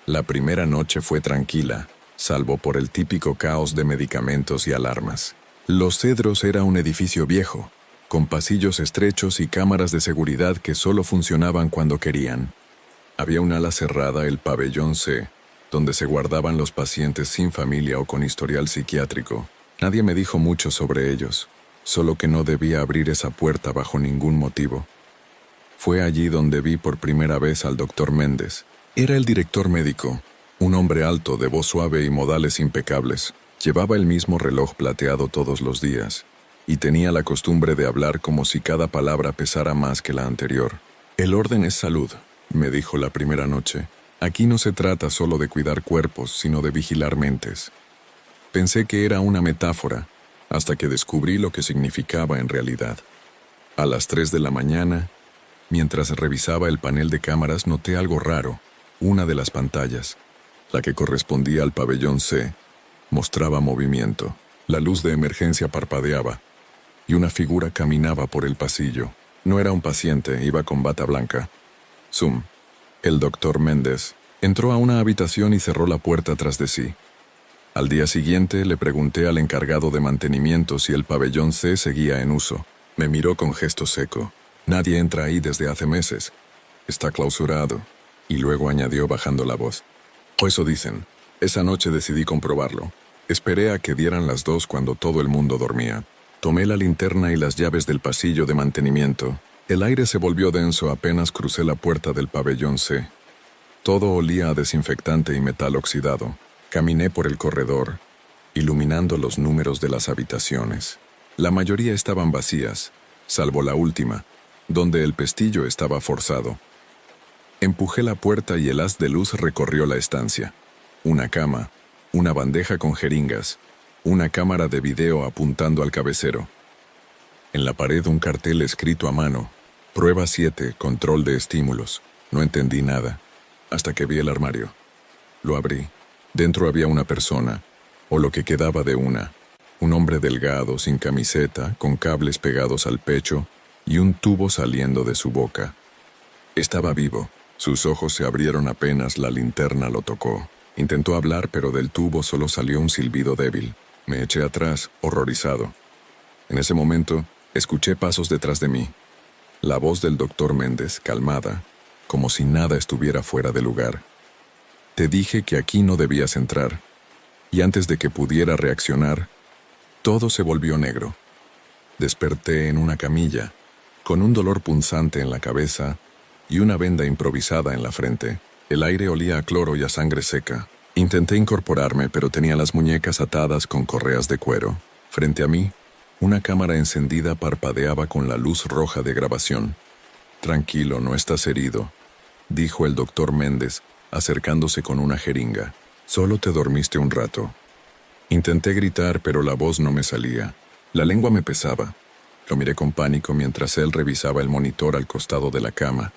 La primera noche fue tranquila, salvo por el típico caos de medicamentos y alarmas. Los Cedros era un edificio viejo, con pasillos estrechos y cámaras de seguridad que solo funcionaban cuando querían. Había un ala cerrada, el pabellón C, donde se guardaban los pacientes sin familia o con historial psiquiátrico. Nadie me dijo mucho sobre ellos, solo que no debía abrir esa puerta bajo ningún motivo. Fue allí donde vi por primera vez al doctor Méndez. Era el director médico, un hombre alto, de voz suave y modales impecables. Llevaba el mismo reloj plateado todos los días, y tenía la costumbre de hablar como si cada palabra pesara más que la anterior. «El orden es salud», me dijo la primera noche. «Aquí no se trata solo de cuidar cuerpos, sino de vigilar mentes». Pensé que era una metáfora, hasta que descubrí lo que significaba en realidad. A las 3 de la mañana, mientras revisaba el panel de cámaras, noté algo raro. Una de las pantallas, la que correspondía al pabellón C, mostraba movimiento. La luz de emergencia parpadeaba, y una figura caminaba por el pasillo. No era un paciente, iba con bata blanca. Zoom. El doctor Méndez entró a una habitación y cerró la puerta tras de sí. Al día siguiente le pregunté al encargado de mantenimiento si el pabellón C seguía en uso. Me miró con gesto seco. «Nadie entra ahí desde hace meses. Está clausurado». Y luego añadió bajando la voz. «O eso dicen. Esa noche decidí comprobarlo. Esperé a que dieran las 2 cuando todo el mundo dormía. Tomé la linterna y las llaves del pasillo de mantenimiento. El aire se volvió denso apenas crucé la puerta del pabellón C. Todo olía a desinfectante y metal oxidado. Caminé por el corredor, iluminando los números de las habitaciones. La mayoría estaban vacías, salvo la última, donde el pestillo estaba forzado. Empujé la puerta y el haz de luz recorrió la estancia. Una cama, una bandeja con jeringas, una cámara de video apuntando al cabecero. En la pared un cartel escrito a mano: Prueba 7, control de estímulos. No entendí nada, hasta que vi el armario. Lo abrí. Dentro había una persona, o lo que quedaba de una. Un hombre delgado, sin camiseta, con cables pegados al pecho y un tubo saliendo de su boca. Estaba vivo. Sus ojos se abrieron apenas la linterna lo tocó. Intentó hablar, pero del tubo solo salió un silbido débil. Me eché atrás, horrorizado. En ese momento, escuché pasos detrás de mí. La voz del doctor Méndez, calmada, como si nada estuviera fuera de lugar. Te dije que aquí no debías entrar. Y antes de que pudiera reaccionar, todo se volvió negro. Desperté en una camilla, con un dolor punzante en la cabeza y una venda improvisada en la frente. El aire olía a cloro y a sangre seca. Intenté incorporarme, pero tenía las muñecas atadas con correas de cuero. Frente a mí, una cámara encendida parpadeaba con la luz roja de grabación. «Tranquilo, no estás herido», dijo el doctor Méndez, acercándose con una jeringa. «Solo te dormiste un rato». Intenté gritar, pero la voz no me salía. La lengua me pesaba. Lo miré con pánico mientras él revisaba el monitor al costado de la cama,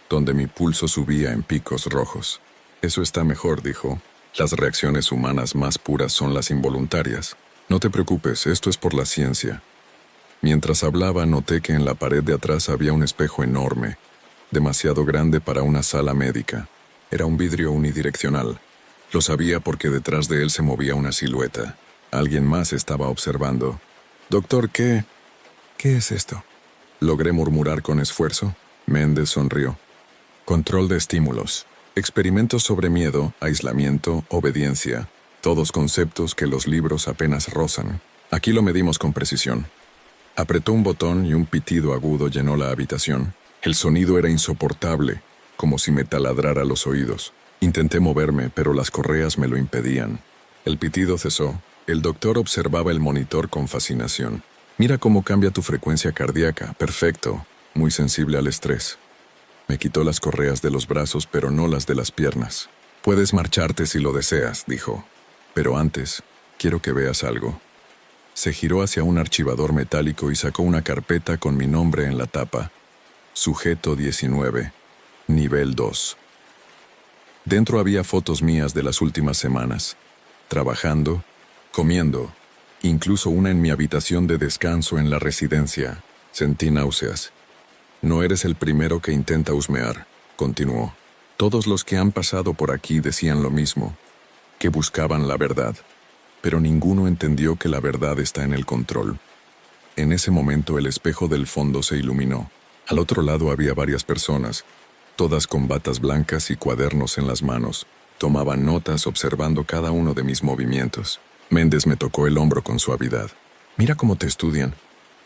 donde mi pulso subía en picos rojos. «Eso está mejor», dijo. «Las reacciones humanas más puras son las involuntarias. No te preocupes, esto es por la ciencia». Mientras hablaba, noté que en la pared de atrás había un espejo enorme, demasiado grande para una sala médica. Era un vidrio unidireccional. Lo sabía porque detrás de él se movía una silueta. Alguien más estaba observando. «Doctor, ¿qué es esto?», logré murmurar con esfuerzo. Méndez sonrió. «Control de estímulos. Experimentos sobre miedo, aislamiento, obediencia. Todos conceptos que los libros apenas rozan. Aquí lo medimos con precisión». Apretó un botón y un pitido agudo llenó la habitación. El sonido era insoportable, como si me taladrara los oídos. Intenté moverme, pero las correas me lo impedían. El pitido cesó. El doctor observaba el monitor con fascinación. «Mira cómo cambia tu frecuencia cardíaca. Perfecto. Muy sensible al estrés». Me quitó las correas de los brazos, pero no las de las piernas. «Puedes marcharte si lo deseas», dijo. «Pero antes, quiero que veas algo». Se giró hacia un archivador metálico y sacó una carpeta con mi nombre en la tapa. Sujeto 19, nivel 2. Dentro había fotos mías de las últimas semanas, trabajando, comiendo, incluso una en mi habitación de descanso en la residencia. Sentí náuseas. «No eres el primero que intenta husmear», continuó. «Todos los que han pasado por aquí decían lo mismo, que buscaban la verdad, pero ninguno entendió que la verdad está en el control». En ese momento el espejo del fondo se iluminó. Al otro lado había varias personas, todas con batas blancas y cuadernos en las manos. Tomaban notas observando cada uno de mis movimientos. Méndez me tocó el hombro con suavidad. «Mira cómo te estudian.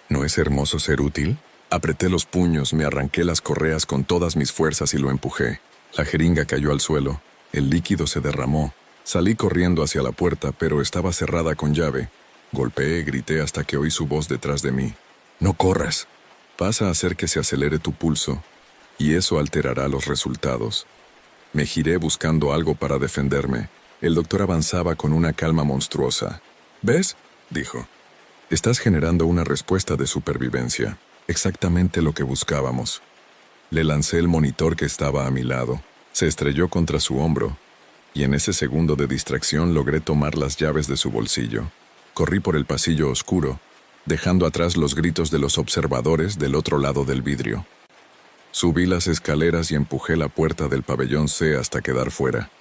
¿No es hermoso ser útil?». Apreté los puños, me arranqué las correas con todas mis fuerzas y lo empujé. La jeringa cayó al suelo. El líquido se derramó. Salí corriendo hacia la puerta, pero estaba cerrada con llave. Golpeé, grité hasta que oí su voz detrás de mí. «No corras. Vas a hacer que se acelere tu pulso, y eso alterará los resultados». Me giré buscando algo para defenderme. El doctor avanzaba con una calma monstruosa. «¿Ves?», dijo. «Estás generando una respuesta de supervivencia. Exactamente lo que buscábamos». Le lancé el monitor que estaba a mi lado. Se estrelló contra su hombro, y en ese segundo de distracción logré tomar las llaves de su bolsillo. Corrí por el pasillo oscuro, dejando atrás los gritos de los observadores del otro lado del vidrio. Subí las escaleras y empujé la puerta del pabellón C hasta quedar fuera.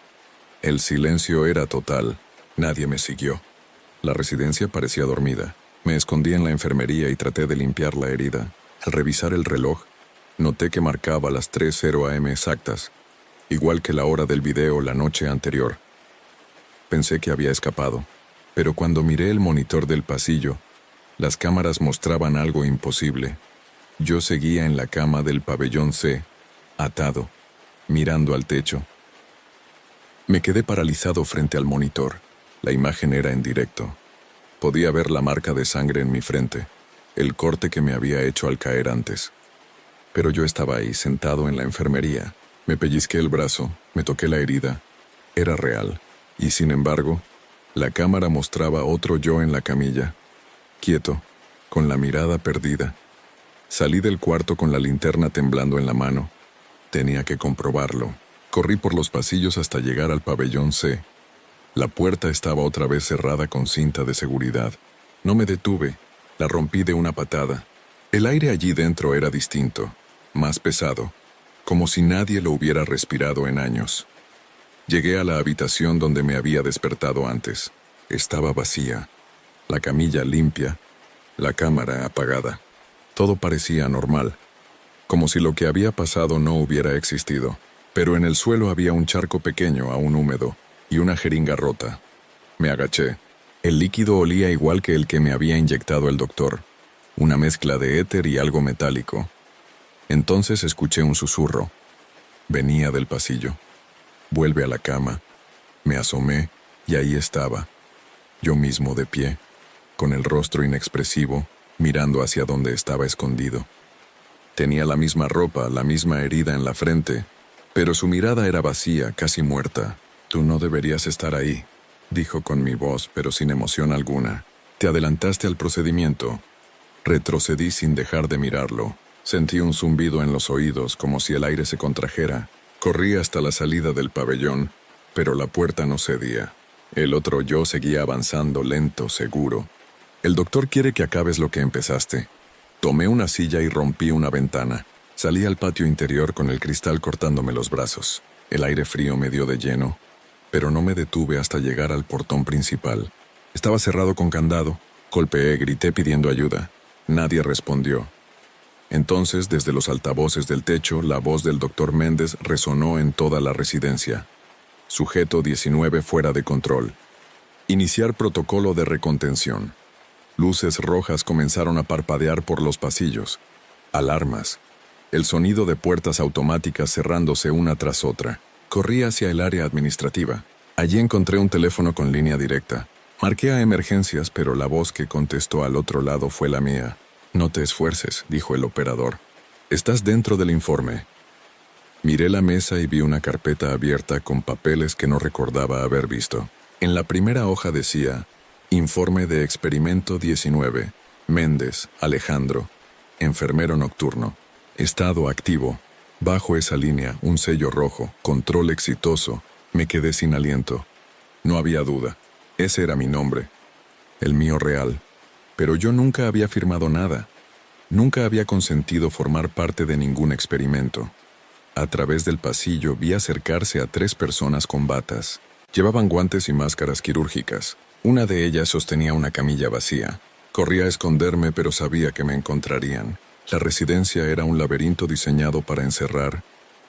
El silencio era total. Nadie me siguió. La residencia parecía dormida. Me escondí en la enfermería y traté de limpiar la herida. Al revisar el reloj, noté que marcaba las 3:00 am exactas, igual que la hora del video la noche anterior. Pensé que había escapado, pero cuando miré el monitor del pasillo, las cámaras mostraban algo imposible. Yo seguía en la cama del pabellón C, atado, mirando al techo. Me quedé paralizado frente al monitor. La imagen era en directo. Podía ver la marca de sangre en mi frente, el corte que me había hecho al caer antes. Pero yo estaba ahí, sentado en la enfermería. Me pellizqué el brazo, me toqué la herida. Era real. Y sin embargo, la cámara mostraba otro yo en la camilla, quieto, con la mirada perdida. Salí del cuarto con la linterna temblando en la mano. Tenía que comprobarlo. Corrí por los pasillos hasta llegar al pabellón C. La puerta estaba otra vez cerrada con cinta de seguridad. No me detuve. La rompí de una patada. El aire allí dentro era distinto, más pesado, como si nadie lo hubiera respirado en años. Llegué a la habitación donde me había despertado antes. Estaba vacía, la camilla limpia, la cámara apagada. Todo parecía normal, como si lo que había pasado no hubiera existido. Pero en el suelo había un charco pequeño, aún húmedo, y una jeringa rota. Me agaché. El líquido olía igual que el que me había inyectado el doctor, una mezcla de éter y algo metálico. Entonces escuché un susurro. Venía del pasillo. Vuelve a la cama. Me asomé y ahí estaba, yo mismo de pie, con el rostro inexpresivo, mirando hacia donde estaba escondido. Tenía la misma ropa, la misma herida en la frente, pero su mirada era vacía, casi muerta. «Tú no deberías estar ahí», dijo con mi voz, pero sin emoción alguna. «Te adelantaste al procedimiento». Retrocedí sin dejar de mirarlo. Sentí un zumbido en los oídos, como si el aire se contrajera. Corrí hasta la salida del pabellón, pero la puerta no cedía. El otro yo seguía avanzando lento, seguro. «El doctor quiere que acabes lo que empezaste». Tomé una silla y rompí una ventana. Salí al patio interior con el cristal cortándome los brazos. El aire frío me dio de lleno, pero no me detuve hasta llegar al portón principal. Estaba cerrado con candado. Golpeé, grité pidiendo ayuda. Nadie respondió. Entonces, desde los altavoces del techo, la voz del doctor Méndez resonó en toda la residencia. Sujeto 19 fuera de control. Iniciar protocolo de recontención. Luces rojas comenzaron a parpadear por los pasillos. Alarmas. El sonido de puertas automáticas cerrándose una tras otra. Corrí hacia el área administrativa. Allí encontré un teléfono con línea directa. Marqué a emergencias, pero la voz que contestó al otro lado fue la mía. «No te esfuerces», dijo el operador. «Estás dentro del informe». Miré la mesa y vi una carpeta abierta con papeles que no recordaba haber visto. En la primera hoja decía: «Informe de experimento 19. Méndez, Alejandro, enfermero nocturno. Estado activo». Bajo esa línea, un sello rojo, control exitoso. Me quedé sin aliento. No había duda. Ese era mi nombre. El mío real. Pero yo nunca había firmado nada. Nunca había consentido formar parte de ningún experimento. A través del pasillo vi acercarse a 3 personas con batas. Llevaban guantes y máscaras quirúrgicas. Una de ellas sostenía una camilla vacía. Corrí a esconderme, pero sabía que me encontrarían. La residencia era un laberinto diseñado para encerrar,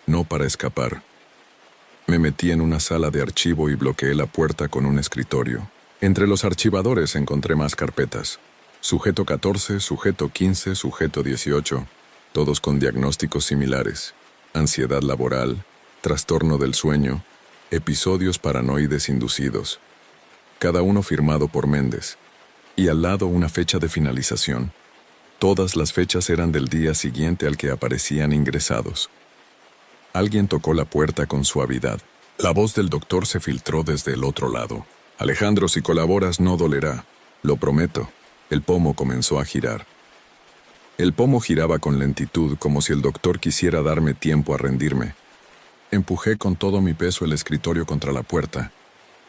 no para escapar. Me metí en una sala de archivo y bloqueé la puerta con un escritorio. Entre los archivadores encontré más carpetas. Sujeto 14, sujeto 15, sujeto 18, todos con diagnósticos similares. Ansiedad laboral, trastorno del sueño, episodios paranoides inducidos. Cada uno firmado por Méndez. Y al lado una fecha de finalización. Todas las fechas eran del día siguiente al que aparecían ingresados. Alguien tocó la puerta con suavidad. La voz del doctor se filtró desde el otro lado. «Alejandro, si colaboras no dolerá. Lo prometo». El pomo comenzó a girar. El pomo giraba con lentitud, como si el doctor quisiera darme tiempo a rendirme. Empujé con todo mi peso el escritorio contra la puerta,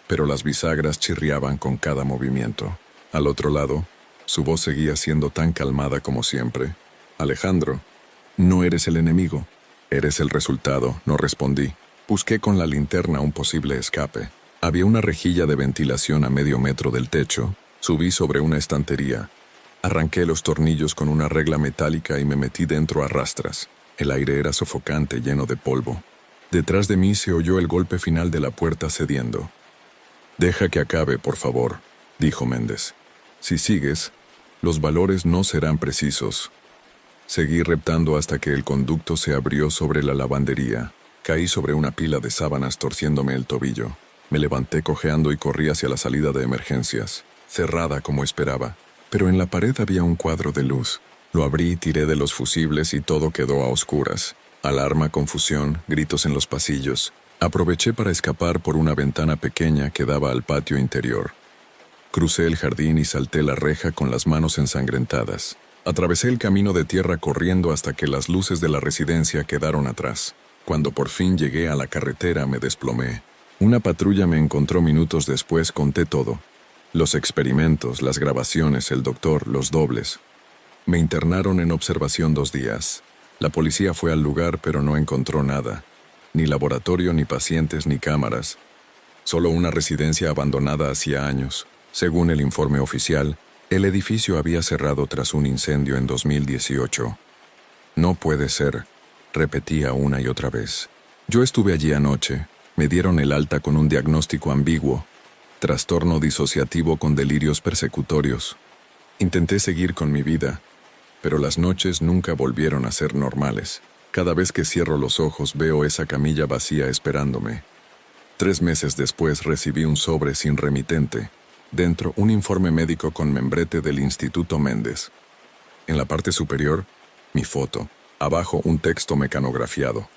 pero las bisagras chirriaban con cada movimiento. Al otro lado, su voz seguía siendo tan calmada como siempre. «Alejandro, no eres el enemigo, eres el resultado», no respondí. Busqué con la linterna un posible escape. Había una rejilla de ventilación a medio metro del techo. Subí sobre una estantería. Arranqué los tornillos con una regla metálica y me metí dentro a rastras. El aire era sofocante, lleno de polvo. Detrás de mí se oyó el golpe final de la puerta cediendo. «Deja que acabe, por favor», dijo Méndez. «Si sigues, los valores no serán precisos». Seguí reptando hasta que el conducto se abrió sobre la lavandería. Caí sobre una pila de sábanas torciéndome el tobillo. Me levanté cojeando y corrí hacia la salida de emergencias, cerrada como esperaba, pero en la pared había un cuadro de luz. Lo abrí, tiré de los fusibles y todo quedó a oscuras. Alarma, confusión, gritos en los pasillos. Aproveché para escapar por una ventana pequeña que daba al patio interior. Crucé el jardín y salté la reja con las manos ensangrentadas. Atravesé el camino de tierra corriendo hasta que las luces de la residencia quedaron atrás. Cuando por fin llegué a la carretera me desplomé. Una patrulla me encontró minutos después, conté todo. Los experimentos, las grabaciones, el doctor, los dobles. Me internaron en observación 2 días. La policía fue al lugar pero no encontró nada. Ni laboratorio, ni pacientes, ni cámaras. Solo una residencia abandonada hacía años. Según el informe oficial, el edificio había cerrado tras un incendio en 2018. No puede ser, repetía una y otra vez. Yo estuve allí anoche. Me dieron el alta con un diagnóstico ambiguo. Trastorno disociativo con delirios persecutorios. Intenté seguir con mi vida, pero las noches nunca volvieron a ser normales. Cada vez que cierro los ojos veo esa camilla vacía esperándome. 3 meses después recibí un sobre sin remitente. Dentro, un informe médico con membrete del Instituto Méndez. En la parte superior, mi foto. Abajo, un texto mecanografiado.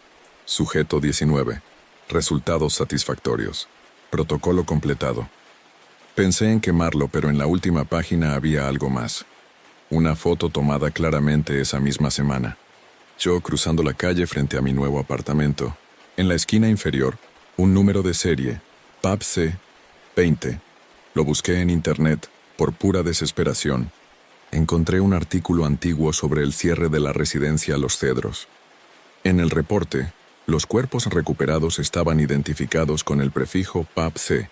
Sujeto 19. Resultados satisfactorios. Protocolo completado. Pensé en quemarlo, pero en la última página había algo más. Una foto tomada claramente esa misma semana. Yo cruzando la calle frente a mi nuevo apartamento. En la esquina inferior, un número de serie, PAPC 20. Lo busqué en internet, por pura desesperación. Encontré un artículo antiguo sobre el cierre de la residencia Los Cedros. En el reporte, los cuerpos recuperados estaban identificados con el prefijo PAPC,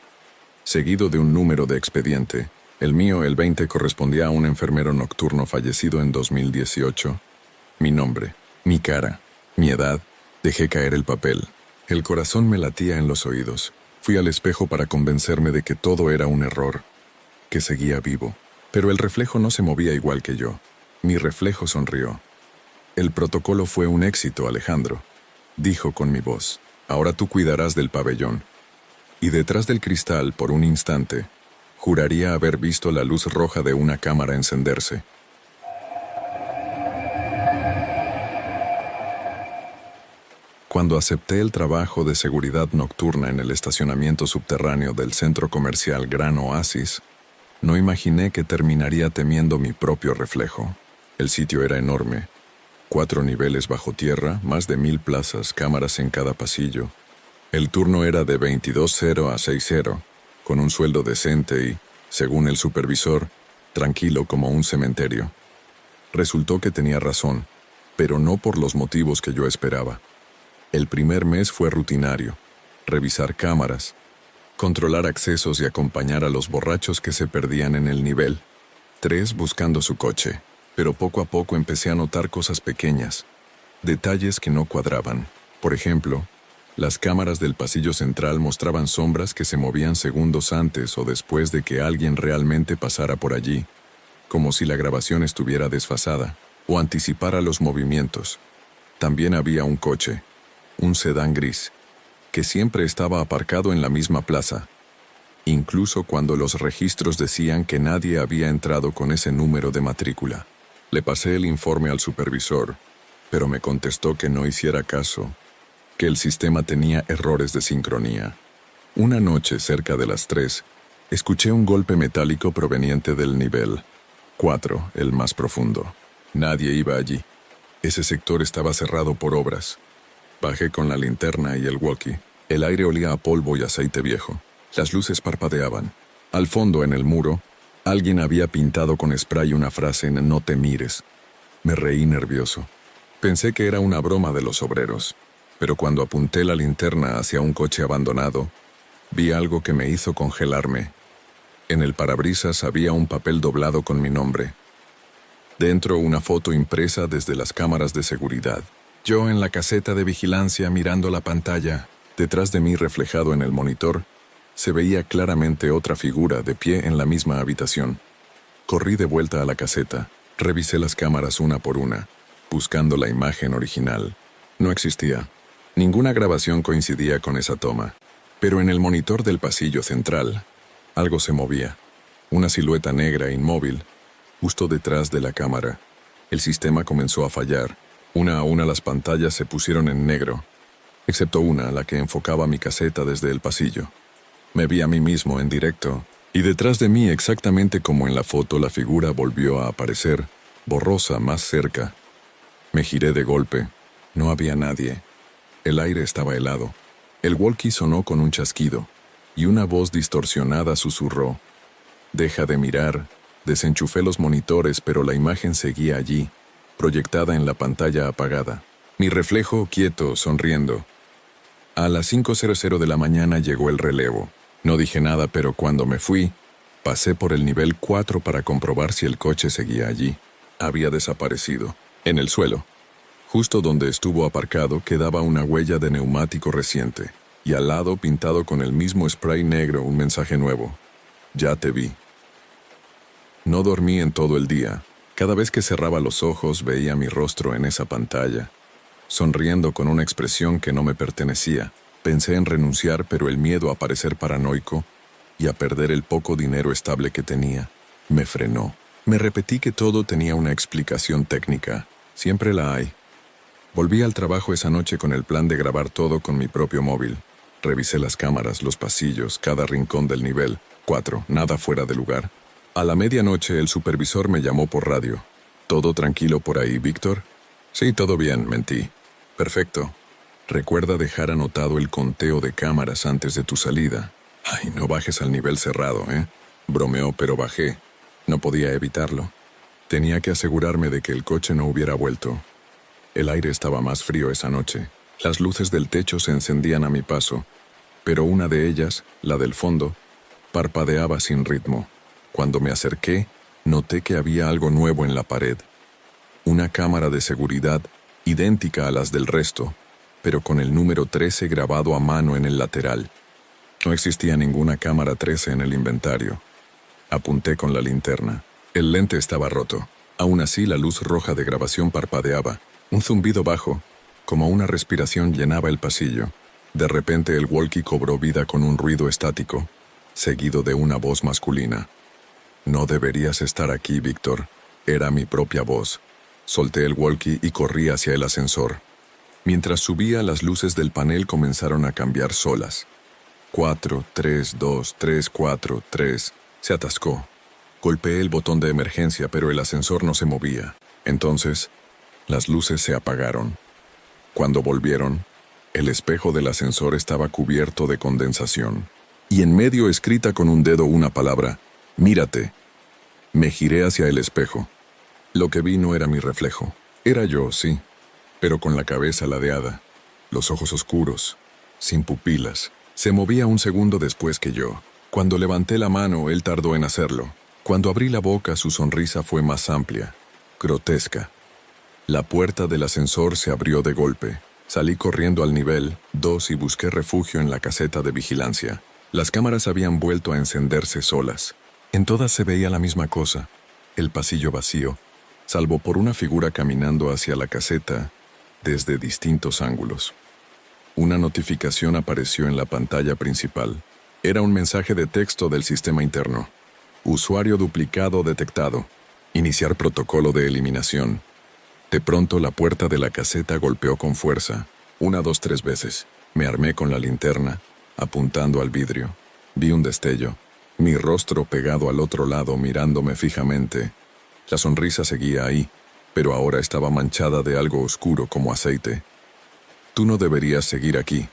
seguido de un número de expediente. El mío, el 20, correspondía a un enfermero nocturno fallecido en 2018. Mi nombre, mi cara, mi edad. Dejé caer el papel. El corazón me latía en los oídos. Fui al espejo para convencerme de que todo era un error, que seguía vivo. Pero el reflejo no se movía igual que yo. Mi reflejo sonrió. El protocolo fue un éxito, Alejandro, dijo con mi voz. Ahora tú cuidarás del pabellón. Y detrás del cristal, por un instante, juraría haber visto la luz roja de una cámara encenderse. Cuando acepté el trabajo de seguridad nocturna en el estacionamiento subterráneo del centro comercial Gran Oasis, no imaginé que terminaría temiendo mi propio reflejo. El sitio era enorme. 4 niveles bajo tierra, más de 1000 plazas, cámaras en cada pasillo. El turno era de 22:00 a 6:00, con un sueldo decente y, según el supervisor, tranquilo como un cementerio. Resultó que tenía razón, pero no por los motivos que yo esperaba. El primer mes fue rutinario: revisar cámaras, controlar accesos y acompañar a los borrachos que se perdían en el nivel 3 buscando su coche. Pero poco a poco empecé a notar cosas pequeñas, detalles que no cuadraban. Por ejemplo, las cámaras del pasillo central mostraban sombras que se movían segundos antes o después de que alguien realmente pasara por allí, como si la grabación estuviera desfasada o anticipara los movimientos. También había un coche, un sedán gris, que siempre estaba aparcado en la misma plaza, incluso cuando los registros decían que nadie había entrado con ese número de matrícula. Le pasé el informe al supervisor, pero me contestó que no hiciera caso, que el sistema tenía errores de sincronía. Una noche, cerca de las 3, escuché un golpe metálico proveniente del nivel 4, el más profundo. Nadie iba allí. Ese sector estaba cerrado por obras. Bajé con la linterna y el walkie. El aire olía a polvo y aceite viejo. Las luces parpadeaban. Al fondo, en el muro, alguien había pintado con spray una frase en "No te mires". Me reí nervioso. Pensé que era una broma de los obreros, pero cuando apunté la linterna hacia un coche abandonado, vi algo que me hizo congelarme. En el parabrisas había un papel doblado con mi nombre. Dentro, una foto impresa desde las cámaras de seguridad. Yo en la caseta de vigilancia mirando la pantalla. Detrás de mí, reflejado en el monitor, se veía claramente otra figura de pie en la misma habitación. Corrí de vuelta a la caseta. Revisé las cámaras una por una, buscando la imagen original. No existía. Ninguna grabación coincidía con esa toma. Pero en el monitor del pasillo central, algo se movía. Una silueta negra inmóvil, justo detrás de la cámara. El sistema comenzó a fallar. Una a una las pantallas se pusieron en negro, excepto una, la que enfocaba mi caseta desde el pasillo. Me vi a mí mismo en directo, y detrás de mí, exactamente como en la foto, la figura volvió a aparecer, borrosa, más cerca. Me giré de golpe. No había nadie. El aire estaba helado. El walkie sonó con un chasquido, y una voz distorsionada susurró: «Deja de mirar». Desenchufé los monitores, pero la imagen seguía allí, proyectada en la pantalla apagada. Mi reflejo quieto, sonriendo. A las 5:00 de la mañana llegó el relevo. No dije nada, pero cuando me fui, pasé por el nivel 4 para comprobar si el coche seguía allí. Había desaparecido. En el suelo, justo donde estuvo aparcado, quedaba una huella de neumático reciente, y al lado, pintado con el mismo spray negro, un mensaje nuevo: «Ya te vi». No dormí en todo el día. Cada vez que cerraba los ojos veía mi rostro en esa pantalla, sonriendo con una expresión que no me pertenecía. Pensé en renunciar, pero el miedo a parecer paranoico y a perder el poco dinero estable que tenía me frenó. Me repetí que todo tenía una explicación técnica. Siempre la hay. Volví al trabajo esa noche con el plan de grabar todo con mi propio móvil. Revisé las cámaras, los pasillos, cada rincón del nivel 4, nada fuera de lugar. A la medianoche el supervisor me llamó por radio. «¿Todo tranquilo por ahí, Víctor?» «Sí, todo bien», mentí. «Perfecto. Recuerda dejar anotado el conteo de cámaras antes de tu salida. Ay, no bajes al nivel cerrado, ¿eh?» Bromeó, pero bajé. No podía evitarlo. Tenía que asegurarme de que el coche no hubiera vuelto. El aire estaba más frío esa noche. Las luces del techo se encendían a mi paso, pero una de ellas, la del fondo, parpadeaba sin ritmo. Cuando me acerqué, noté que había algo nuevo en la pared. Una cámara de seguridad idéntica a las del resto, pero con el número 13 grabado a mano en el lateral. No existía ninguna cámara 13 en el inventario. Apunté con la linterna. El lente estaba roto. Aún así, la luz roja de grabación parpadeaba. Un zumbido bajo, como una respiración, llenaba el pasillo. De repente el walkie cobró vida con un ruido estático, seguido de una voz masculina. «No deberías estar aquí, Víctor». Era mi propia voz. Solté el walkie y corrí hacia el ascensor. Mientras subía, las luces del panel comenzaron a cambiar solas. 4, 3, 2, 3, 4, 3. Se atascó. Golpeé el botón de emergencia, pero el ascensor no se movía. Entonces, las luces se apagaron. Cuando volvieron, el espejo del ascensor estaba cubierto de condensación. Y en medio, escrita con un dedo, una palabra: «Mírate». Me giré hacia el espejo. Lo que vi no era mi reflejo. Era yo, sí, pero con la cabeza ladeada, los ojos oscuros, sin pupilas. Se movía un segundo después que yo. Cuando levanté la mano, él tardó en hacerlo. Cuando abrí la boca, su sonrisa fue más amplia, grotesca. La puerta del ascensor se abrió de golpe. Salí corriendo al nivel 2 y busqué refugio en la caseta de vigilancia. Las cámaras habían vuelto a encenderse solas. En todas se veía la misma cosa: el pasillo vacío, salvo por una figura caminando hacia la caseta desde distintos ángulos. Una notificación apareció en la pantalla principal. Era un mensaje de texto del sistema interno. «Usuario duplicado detectado. Iniciar protocolo de eliminación». De pronto la puerta de la caseta golpeó con fuerza, 1, 2, 3 veces. Me armé con la linterna, apuntando al vidrio. Vi un destello. Mi rostro pegado al otro lado, mirándome fijamente. La sonrisa seguía ahí, pero ahora estaba manchada de algo oscuro como aceite. «Tú no deberías seguir aquí»,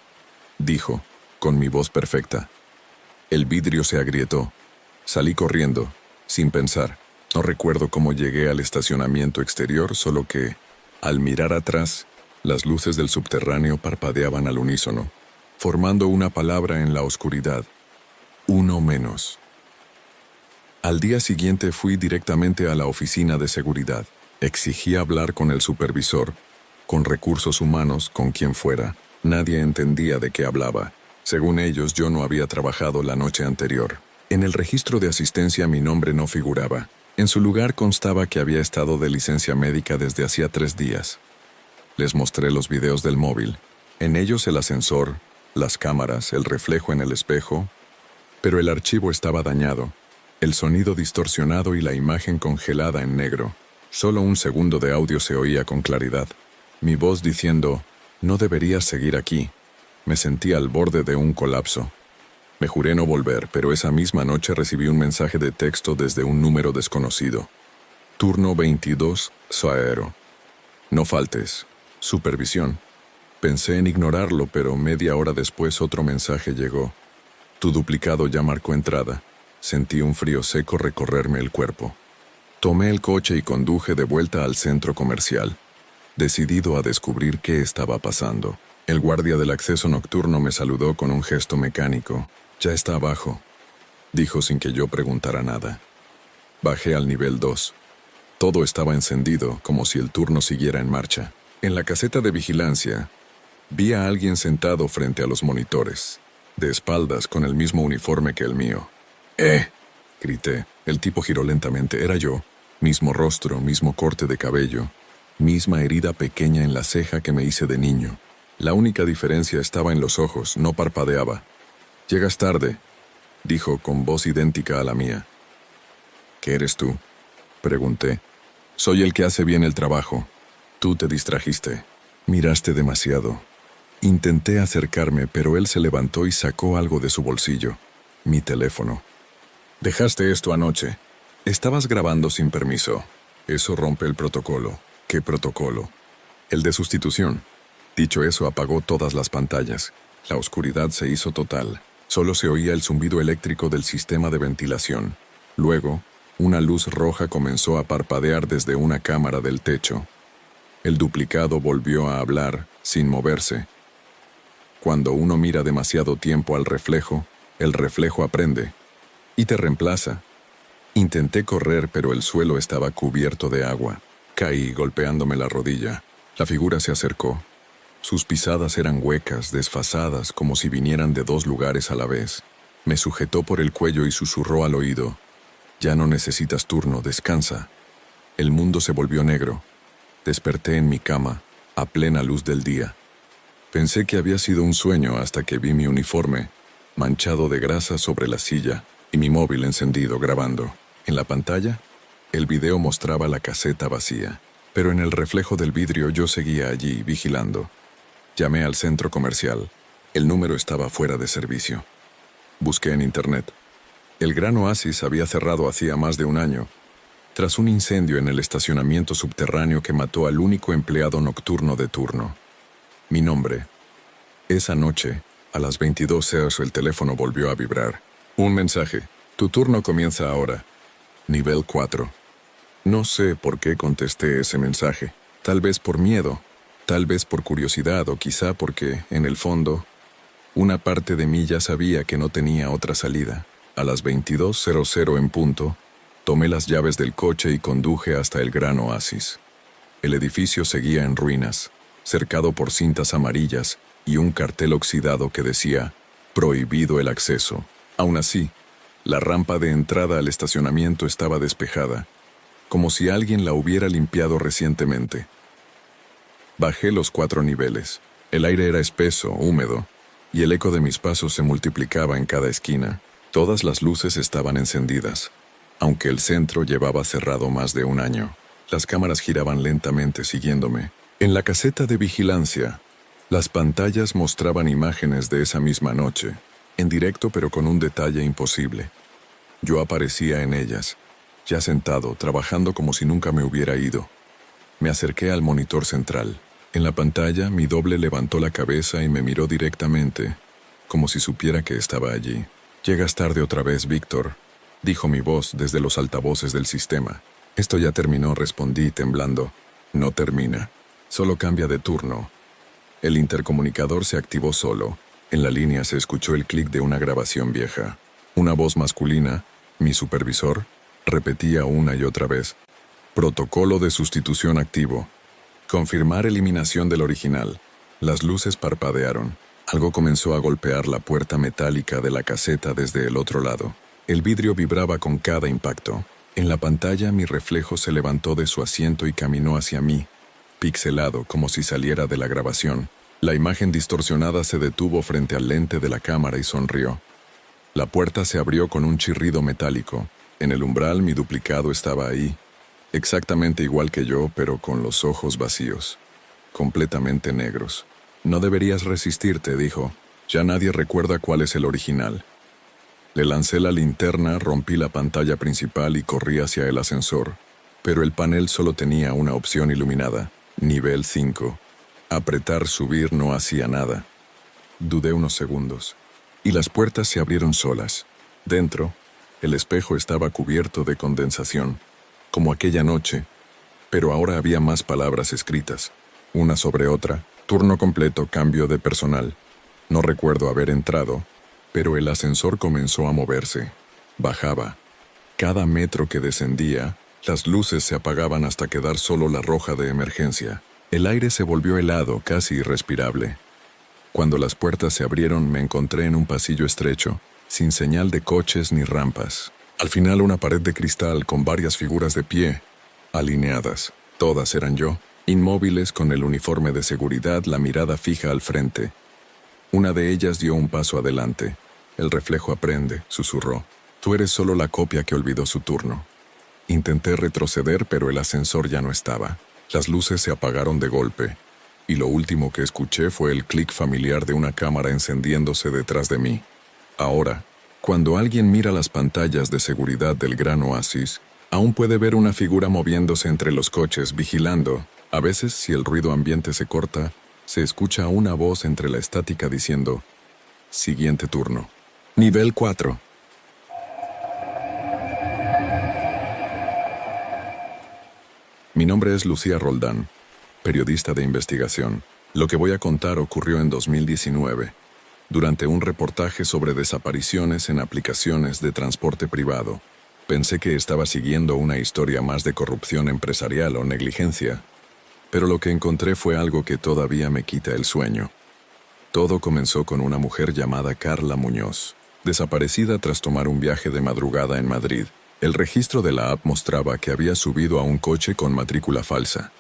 dijo, con mi voz perfecta. El vidrio se agrietó. Salí corriendo, sin pensar. No recuerdo cómo llegué al estacionamiento exterior, solo que, al mirar atrás, las luces del subterráneo parpadeaban al unísono, formando una palabra en la oscuridad: «Uno menos». Al día siguiente fui directamente a la oficina de seguridad. Exigí hablar con el supervisor, con recursos humanos, con quien fuera. Nadie entendía de qué hablaba. Según ellos, yo no había trabajado la noche anterior. En el registro de asistencia mi nombre no figuraba. En su lugar constaba que había estado de licencia médica desde hacía 3 días. Les mostré los videos del móvil. En ellos el ascensor, las cámaras, el reflejo en el espejo, pero el archivo estaba dañado, el sonido distorsionado y la imagen congelada en negro. Solo un segundo de audio se oía con claridad. Mi voz diciendo, no deberías seguir aquí. Me sentí al borde de un colapso. Me juré no volver, pero esa misma noche recibí un mensaje de texto desde un número desconocido. Turno 22, Saero. No faltes. Supervisión. Pensé en ignorarlo, pero media hora después otro mensaje llegó. Tu duplicado ya marcó entrada. Sentí un frío seco recorrerme el cuerpo. Tomé el coche y conduje de vuelta al centro comercial, decidido a descubrir qué estaba pasando. El guardia del acceso nocturno me saludó con un gesto mecánico. Ya está abajo, dijo sin que yo preguntara nada. Bajé al nivel 2. Todo estaba encendido, como si el turno siguiera en marcha. En la caseta de vigilancia, vi a alguien sentado frente a los monitores, de espaldas con el mismo uniforme que el mío. Grité. El tipo giró lentamente. Era yo. Mismo rostro, mismo corte de cabello, misma herida pequeña en la ceja que me hice de niño. La única diferencia estaba en los ojos, no parpadeaba. Llegas tarde, dijo con voz idéntica a la mía. ¿Qué eres tú?, pregunté. Soy el que hace bien el trabajo. Tú te distrajiste. Miraste demasiado. Intenté acercarme, pero él se levantó y sacó algo de su bolsillo. Mi teléfono. Dejaste esto anoche. Estabas grabando sin permiso. Eso rompe el protocolo. ¿Qué protocolo? El de sustitución. Dicho eso, apagó todas las pantallas. La oscuridad se hizo total. Solo se oía el zumbido eléctrico del sistema de ventilación. Luego, una luz roja comenzó a parpadear desde una cámara del techo. El duplicado volvió a hablar, sin moverse. Cuando uno mira demasiado tiempo al reflejo, el reflejo aprende y te reemplaza. Intenté correr, pero el suelo estaba cubierto de agua. Caí, golpeándome la rodilla. La figura se acercó. Sus pisadas eran huecas, desfasadas, como si vinieran de dos lugares a la vez. Me sujetó por el cuello y susurró al oído. Ya no necesitas turno, descansa. El mundo se volvió negro. Desperté en mi cama, a plena luz del día. Pensé que había sido un sueño hasta que vi mi uniforme, manchado de grasa sobre la silla, y mi móvil encendido grabando. En la pantalla, el video mostraba la caseta vacía, pero en el reflejo del vidrio yo seguía allí, vigilando. Llamé al centro comercial. El número estaba fuera de servicio. Busqué en internet. El Gran Oasis había cerrado hacía más de un año, tras un incendio en el estacionamiento subterráneo que mató al único empleado nocturno de turno. Mi nombre. Esa noche, a las 22:00, el teléfono volvió a vibrar. Un mensaje. Tu turno comienza ahora. Nivel 4. No sé por qué contesté ese mensaje. Tal vez por miedo, tal vez por curiosidad o quizá porque, en el fondo, una parte de mí ya sabía que no tenía otra salida. A las 22:00 en punto, tomé las llaves del coche y conduje hasta el Gran Oasis. El edificio seguía en ruinas, cercado por cintas amarillas y un cartel oxidado que decía «Prohibido el acceso». Aún así, la rampa de entrada al estacionamiento estaba despejada, como si alguien la hubiera limpiado recientemente. Bajé los 4 niveles. El aire era espeso, húmedo, y el eco de mis pasos se multiplicaba en cada esquina. Todas las luces estaban encendidas, aunque el centro llevaba cerrado más de un año. Las cámaras giraban lentamente siguiéndome. En la caseta de vigilancia, las pantallas mostraban imágenes de esa misma noche, en directo pero con un detalle imposible. Yo aparecía en ellas, ya sentado, trabajando como si nunca me hubiera ido. Me acerqué al monitor central. En la pantalla, mi doble levantó la cabeza y me miró directamente, como si supiera que estaba allí. «Llegas tarde otra vez, Víctor», dijo mi voz desde los altavoces del sistema. «Esto ya terminó», respondí temblando. «No termina. Solo cambia de turno». El intercomunicador se activó solo. En la línea se escuchó el clic de una grabación vieja. Una voz masculina, mi supervisor, repetía una y otra vez. «Protocolo de sustitución activo. Confirmar eliminación del original». Las luces parpadearon. Algo comenzó a golpear la puerta metálica de la caseta desde el otro lado. El vidrio vibraba con cada impacto. En la pantalla mi reflejo se levantó de su asiento y caminó hacia mí, pixelado como si saliera de la grabación. La imagen distorsionada se detuvo frente al lente de la cámara y sonrió. La puerta se abrió con un chirrido metálico. En el umbral mi duplicado estaba ahí, exactamente igual que yo, pero con los ojos vacíos, completamente negros. No deberías resistirte, dijo. Ya nadie recuerda cuál es el original. Le lancé la linterna, rompí la pantalla principal y corrí hacia el ascensor, pero el panel solo tenía una opción iluminada, nivel 5. Apretar subir no hacía nada. Dudé unos segundos, y las puertas se abrieron solas. Dentro, el espejo estaba cubierto de condensación, como aquella noche, pero ahora había más palabras escritas, una sobre otra, turno completo, cambio de personal. No recuerdo haber entrado, pero el ascensor comenzó a moverse. Bajaba. Cada metro que descendía, las luces se apagaban hasta quedar solo la roja de emergencia. El aire se volvió helado, casi irrespirable. Cuando las puertas se abrieron, me encontré en un pasillo estrecho, sin señal de coches ni rampas. Al final, una pared de cristal con varias figuras de pie, alineadas. Todas eran yo, inmóviles con el uniforme de seguridad, la mirada fija al frente. Una de ellas dio un paso adelante. El reflejo aprende, susurró. Tú eres solo la copia que olvidó su turno. Intenté retroceder, pero el ascensor ya no estaba. Las luces se apagaron de golpe, y lo último que escuché fue el clic familiar de una cámara encendiéndose detrás de mí. Ahora, cuando alguien mira las pantallas de seguridad del Gran Oasis, aún puede ver una figura moviéndose entre los coches, vigilando. A veces, si el ruido ambiente se corta, se escucha una voz entre la estática diciendo: siguiente turno. Nivel 4. Mi nombre es Lucía Roldán, periodista de investigación. Lo que voy a contar ocurrió en 2019, durante un reportaje sobre desapariciones en aplicaciones de transporte privado. Pensé que estaba siguiendo una historia más de corrupción empresarial o negligencia, pero lo que encontré fue algo que todavía me quita el sueño. Todo comenzó con una mujer llamada Carla Muñoz, desaparecida tras tomar un viaje de madrugada en Madrid. El registro de la app mostraba que había subido a un coche con matrícula falsa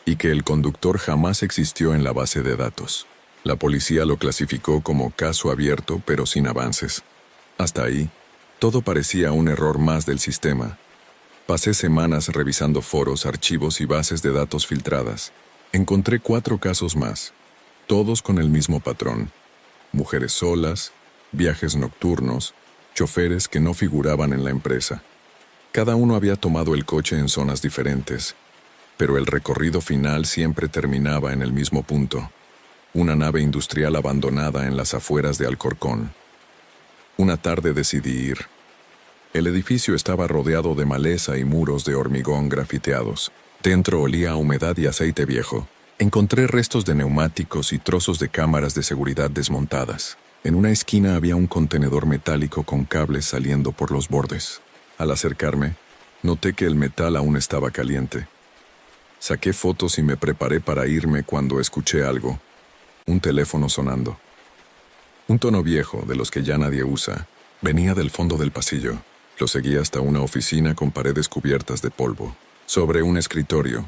y que el conductor jamás existió en la base de datos. La policía lo clasificó como caso abierto, pero sin avances. Hasta ahí, todo parecía un error más del sistema. Pasé semanas revisando foros, archivos y bases de datos filtradas. Encontré 4 casos más, todos con el mismo patrón: mujeres solas, viajes nocturnos, choferes que no figuraban en la empresa. Cada uno había tomado el coche en zonas diferentes, pero el recorrido final siempre terminaba en el mismo punto: una nave industrial abandonada en las afueras de Alcorcón. Una tarde decidí ir. El edificio estaba rodeado de maleza y muros de hormigón grafiteados. Dentro olía a humedad y aceite viejo. Encontré restos de neumáticos y trozos de cámaras de seguridad desmontadas. En una esquina había un contenedor metálico con cables saliendo por los bordes. Al acercarme, noté que el metal aún estaba caliente. Saqué fotos y me preparé para irme cuando escuché algo: un teléfono sonando. Un tono viejo, de los que ya nadie usa, venía del fondo del pasillo. Lo seguí hasta una oficina con paredes cubiertas de polvo. Sobre un escritorio,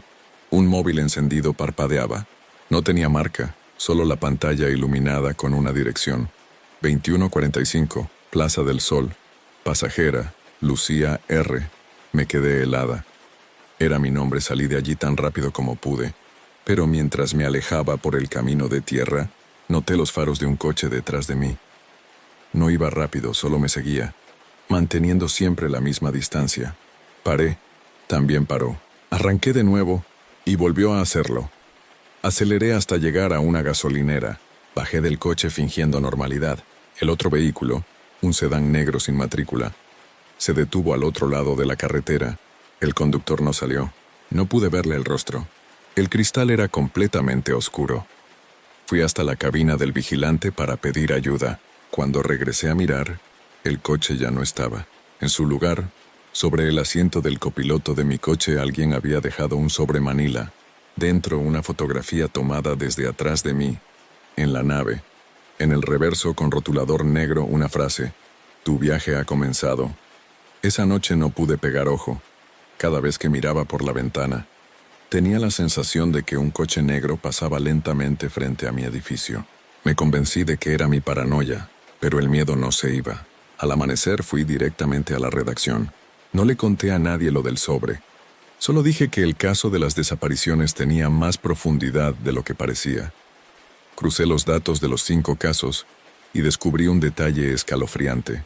un móvil encendido parpadeaba. No tenía marca, solo la pantalla iluminada con una dirección: 2145, Plaza del Sol, pasajera, Lucía R. Me quedé helada. Era mi nombre. Salí de allí tan rápido como pude, pero mientras me alejaba por el camino de tierra, noté los faros de un coche detrás de mí. No iba rápido, solo me seguía, manteniendo siempre la misma distancia. Paré, también paró. Arranqué de nuevo y volvió a hacerlo. Aceleré hasta llegar a una gasolinera. Bajé del coche fingiendo normalidad. El otro vehículo, un sedán negro sin matrícula, se detuvo al otro lado de la carretera. El conductor no salió. No pude verle el rostro. El cristal era completamente oscuro. Fui hasta la cabina del vigilante para pedir ayuda. Cuando regresé a mirar, el coche ya no estaba. En su lugar, sobre el asiento del copiloto de mi coche, alguien había dejado un sobre manila. Dentro, una fotografía tomada desde atrás de mí, en la nave. En el reverso, con rotulador negro, una frase: tu viaje ha comenzado. Esa noche no pude pegar ojo. Cada vez que miraba por la ventana, Tenía la sensación de que un coche negro pasaba lentamente frente a mi edificio. Me convencí de que era mi paranoia, pero el miedo no se iba. Al amanecer fui directamente a la redacción. No le conté a nadie lo del sobre. Solo dije que el caso de las desapariciones tenía más profundidad de lo que parecía. Crucé los datos de los 5 casos y descubrí un detalle escalofriante.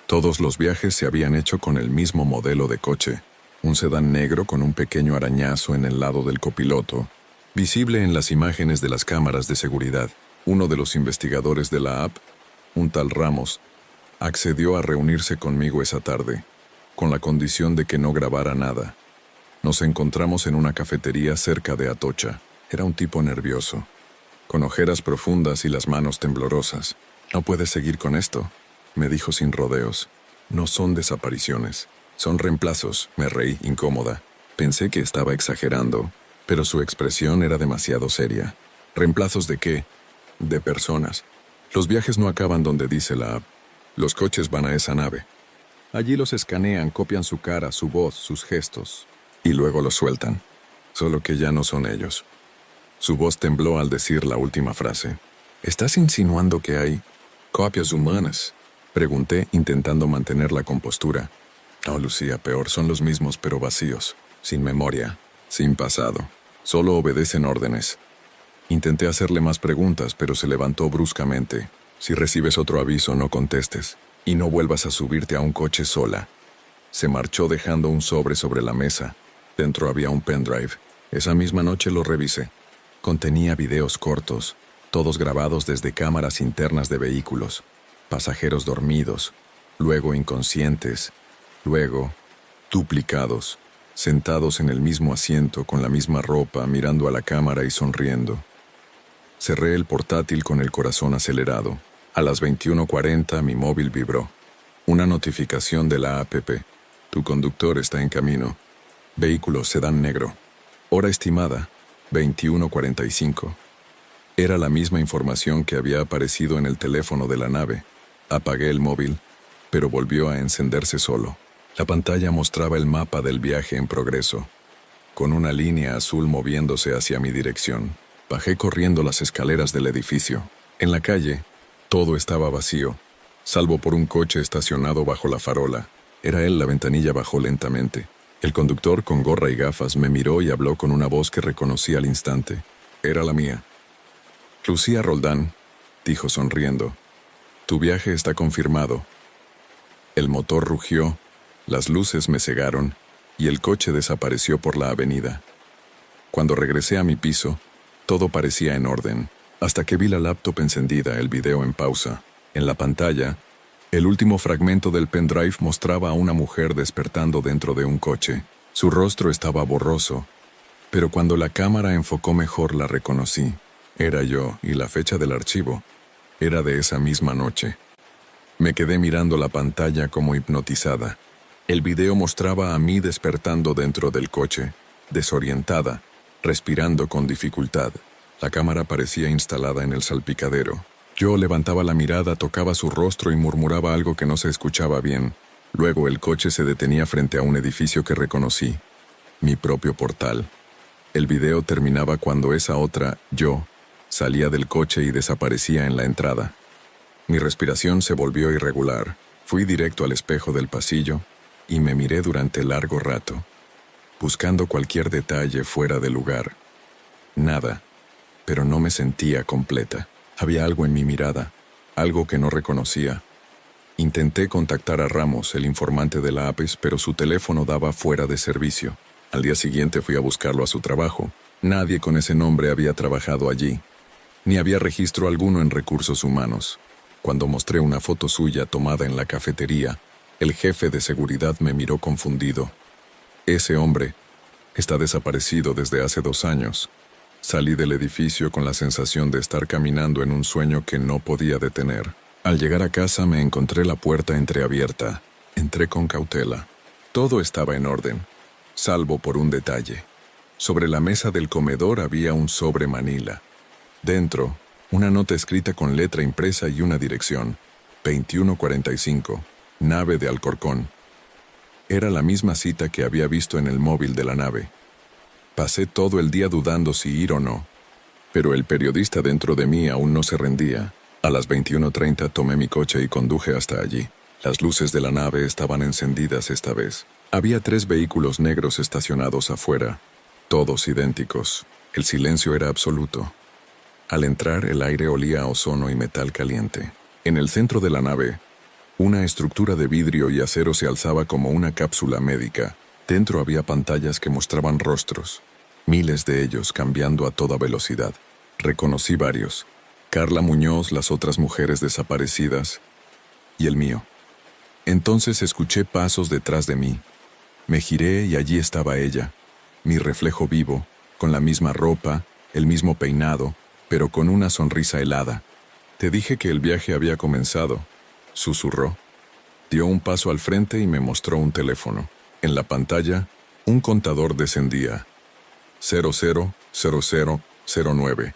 Todos los viajes se habían hecho con el mismo modelo de coche, un sedán negro con un pequeño arañazo en el lado del copiloto, visible en las imágenes de las cámaras de seguridad. Uno de los investigadores de la app, un tal Ramos, accedió a reunirse conmigo esa tarde, con la condición de que no grabara nada. Nos encontramos en una cafetería cerca de Atocha. Era un tipo nervioso, con ojeras profundas y las manos temblorosas. «No puedes seguir con esto», me dijo sin rodeos. «No son desapariciones, son reemplazos», me reí, incómoda. Pensé que estaba exagerando, pero su expresión era demasiado seria. «¿Reemplazos de qué?» «De personas. Los viajes no acaban donde dice la app. Los coches van a esa nave. Allí los escanean, copian su cara, su voz, sus gestos, y luego los sueltan. Solo que ya no son ellos». Su voz tembló al decir la última frase. «¿Estás insinuando que hay copias humanas?», pregunté, intentando mantener la compostura. «No, Lucía, peor, son los mismos pero vacíos, sin memoria, sin pasado. Solo obedecen órdenes». Intenté hacerle más preguntas, pero se levantó bruscamente. «Si recibes otro aviso, no contestes, y no vuelvas a subirte a un coche sola». Se marchó dejando un sobre la mesa. Dentro había un pendrive. Esa misma noche lo revisé. Contenía videos cortos, todos grabados desde cámaras internas de vehículos, pasajeros dormidos, luego inconscientes, luego duplicados, sentados en el mismo asiento con la misma ropa, mirando a la cámara y sonriendo. Cerré el portátil con el corazón acelerado. A las 21:40 mi móvil vibró. Una notificación de la app. «Tu conductor está en camino. Vehículo sedán negro. Hora estimada, 21:45. Era la misma información que había aparecido en el teléfono de la nave. Apagué el móvil, pero volvió a encenderse solo. La pantalla mostraba el mapa del viaje en progreso, con una línea azul moviéndose hacia mi dirección. Bajé corriendo las escaleras del edificio. En la calle, todo estaba vacío, salvo por un coche estacionado bajo la farola. Era él. La ventanilla bajó lentamente. El conductor, con gorra y gafas, me miró y habló con una voz que reconocí al instante. Era la mía. «Lucía Roldán», dijo sonriendo. «Tu viaje está confirmado». El motor rugió, las luces me cegaron y el coche desapareció por la avenida. Cuando regresé a mi piso, todo parecía en orden, hasta que vi la laptop encendida, el video en pausa. En la pantalla, el último fragmento del pendrive mostraba a una mujer despertando dentro de un coche. Su rostro estaba borroso, pero cuando la cámara enfocó mejor la reconocí. Era yo, y la fecha del archivo era de esa misma noche. Me quedé mirando la pantalla como hipnotizada. El video mostraba a mí despertando dentro del coche, desorientada, respirando con dificultad. La cámara parecía instalada en el salpicadero. Yo levantaba la mirada, tocaba su rostro y murmuraba algo que no se escuchaba bien. Luego el coche se detenía frente a un edificio que reconocí. Mi propio portal. El video terminaba cuando esa otra, yo, salía del coche y desaparecía en la entrada. Mi respiración se volvió irregular. Fui directo al espejo del pasillo y me miré durante largo rato, buscando cualquier detalle fuera de lugar. Nada, pero no me sentía completa. Había algo en mi mirada, algo que no reconocía. Intenté contactar a Ramos, el informante de la APES, pero su teléfono daba fuera de servicio. Al día siguiente fui a buscarlo a su trabajo. Nadie con ese nombre había trabajado allí, ni había registro alguno en recursos humanos. Cuando mostré una foto suya tomada en la cafetería, el jefe de seguridad me miró confundido. «Ese hombre está desaparecido desde hace 2 años». Salí del edificio con la sensación de estar caminando en un sueño que no podía detener. Al llegar a casa me encontré la puerta entreabierta. Entré con cautela. Todo estaba en orden, salvo por un detalle. Sobre la mesa del comedor había un sobre manila. Dentro, una nota escrita con letra impresa y una dirección: 21:45, nave de Alcorcón. Era la misma cita que había visto en el móvil de la nave. Pasé todo el día dudando si ir o no, pero el periodista dentro de mí aún no se rendía. A las 21:30 tomé mi coche y conduje hasta allí. Las luces de la nave estaban encendidas esta vez. Había 3 vehículos negros estacionados afuera, todos idénticos. El silencio era absoluto. Al entrar, el aire olía a ozono y metal caliente. En el centro de la nave, una estructura de vidrio y acero se alzaba como una cápsula médica. Dentro había pantallas que mostraban rostros, miles de ellos cambiando a toda velocidad. Reconocí varios: Carla Muñoz, las otras mujeres desaparecidas y el mío. Entonces escuché pasos detrás de mí. Me giré y allí estaba ella, mi reflejo vivo, con la misma ropa, el mismo peinado, pero con una sonrisa helada. «Te dije que el viaje había comenzado», susurró. Dio un paso al frente y me mostró un teléfono. En la pantalla, un contador descendía. 000009.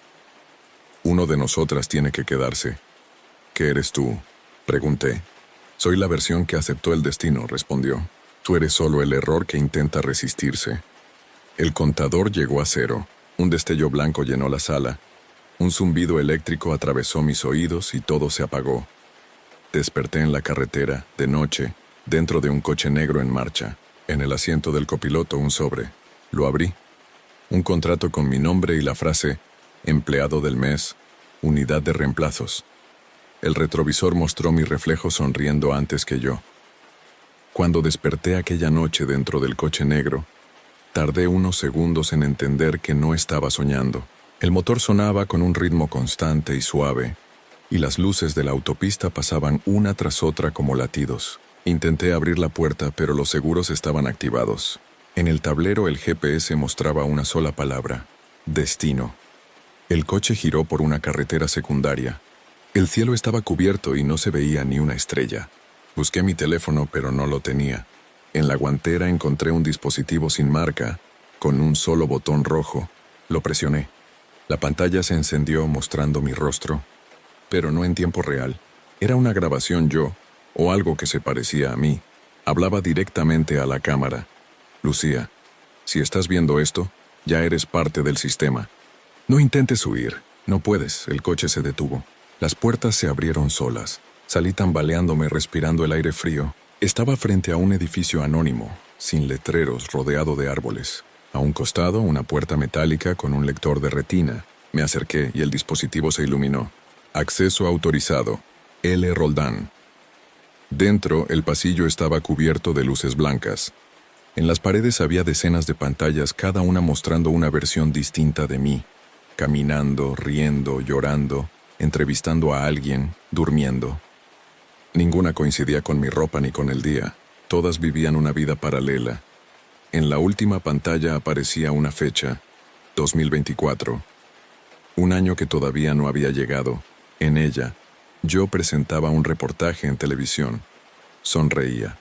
Uno de nosotras tiene que quedarse. «¿Qué eres tú?», pregunté. «Soy la versión que aceptó el destino», respondió. «Tú eres solo el error que intenta resistirse». El contador llegó a 0. Un destello blanco llenó la sala. Un zumbido eléctrico atravesó mis oídos y todo se apagó. Desperté en la carretera, de noche, dentro de un coche negro en marcha. En el asiento del copiloto un sobre. Lo abrí. Un contrato con mi nombre y la frase: «Empleado del mes, unidad de reemplazos». El retrovisor mostró mi reflejo sonriendo antes que yo. Cuando desperté aquella noche dentro del coche negro, tardé unos segundos en entender que no estaba soñando. El motor sonaba con un ritmo constante y suave, y las luces de la autopista pasaban una tras otra como latidos. Intenté abrir la puerta, pero los seguros estaban activados. En el tablero el GPS mostraba una sola palabra: destino. El coche giró por una carretera secundaria. El cielo estaba cubierto y no se veía ni una estrella. Busqué mi teléfono, pero no lo tenía. En la guantera encontré un dispositivo sin marca, con un solo botón rojo. Lo presioné. La pantalla se encendió mostrando mi rostro, pero no en tiempo real. Era una grabación yo, o algo que se parecía a mí. Hablaba directamente a la cámara. «Lucía, si estás viendo esto, ya eres parte del sistema. No intentes huir, no puedes». El coche se detuvo. Las puertas se abrieron solas. Salí tambaleándome, respirando el aire frío. Estaba frente a un edificio anónimo, sin letreros, rodeado de árboles. A un costado, una puerta metálica con un lector de retina. Me acerqué y el dispositivo se iluminó. «Acceso autorizado. L. Roldán». Dentro, el pasillo estaba cubierto de luces blancas. En las paredes había decenas de pantallas, cada una mostrando una versión distinta de mí. Caminando, riendo, llorando, entrevistando a alguien, durmiendo. Ninguna coincidía con mi ropa ni con el día. Todas vivían una vida paralela. En la última pantalla aparecía una fecha: 2024. Un año que todavía no había llegado. En ella, yo presentaba un reportaje en televisión. Sonreía.